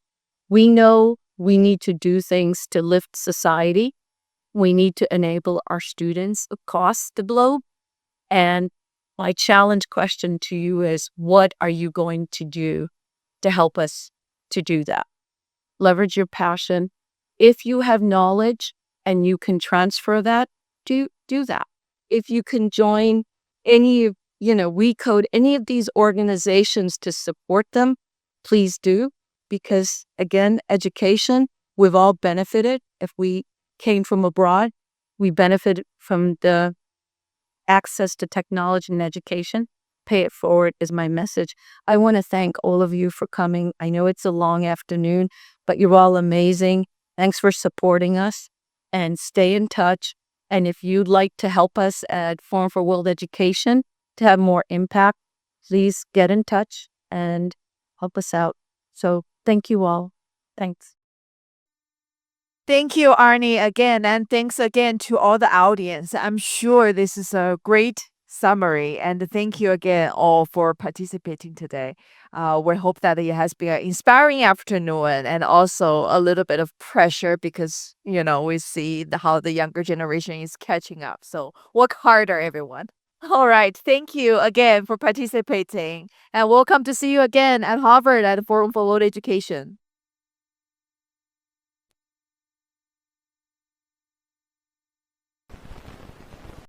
we know we need to do things to lift society. We need to enable our students across the globe. And my challenge question to you is, what are you going to do to help us to do that? Leverage your passion. If you have knowledge and you can transfer that, do that. If you can join any of, WeCode, any of these organizations to support them, please do. Because again, education, we've all benefited. If we came from abroad, we benefited from the access to technology and education. Pay it forward is my message. I want to thank all of you for coming. I know it's a long afternoon, but you're all amazing. Thanks for supporting us, and stay in touch. And if you'd like to help us at Forum for World Education to have more impact, please get in touch and help us out. So thank you all. Thanks. Thank you, Arnie, again. And thanks again to all the audience. I'm sure this is a great summary. And thank you again all for participating today. We hope that it has been an inspiring afternoon and also a little bit of pressure because, we see how the younger generation is catching up. So work harder, everyone. All right. Thank you again for participating. And welcome to see you again at Harvard at Forum for World Education.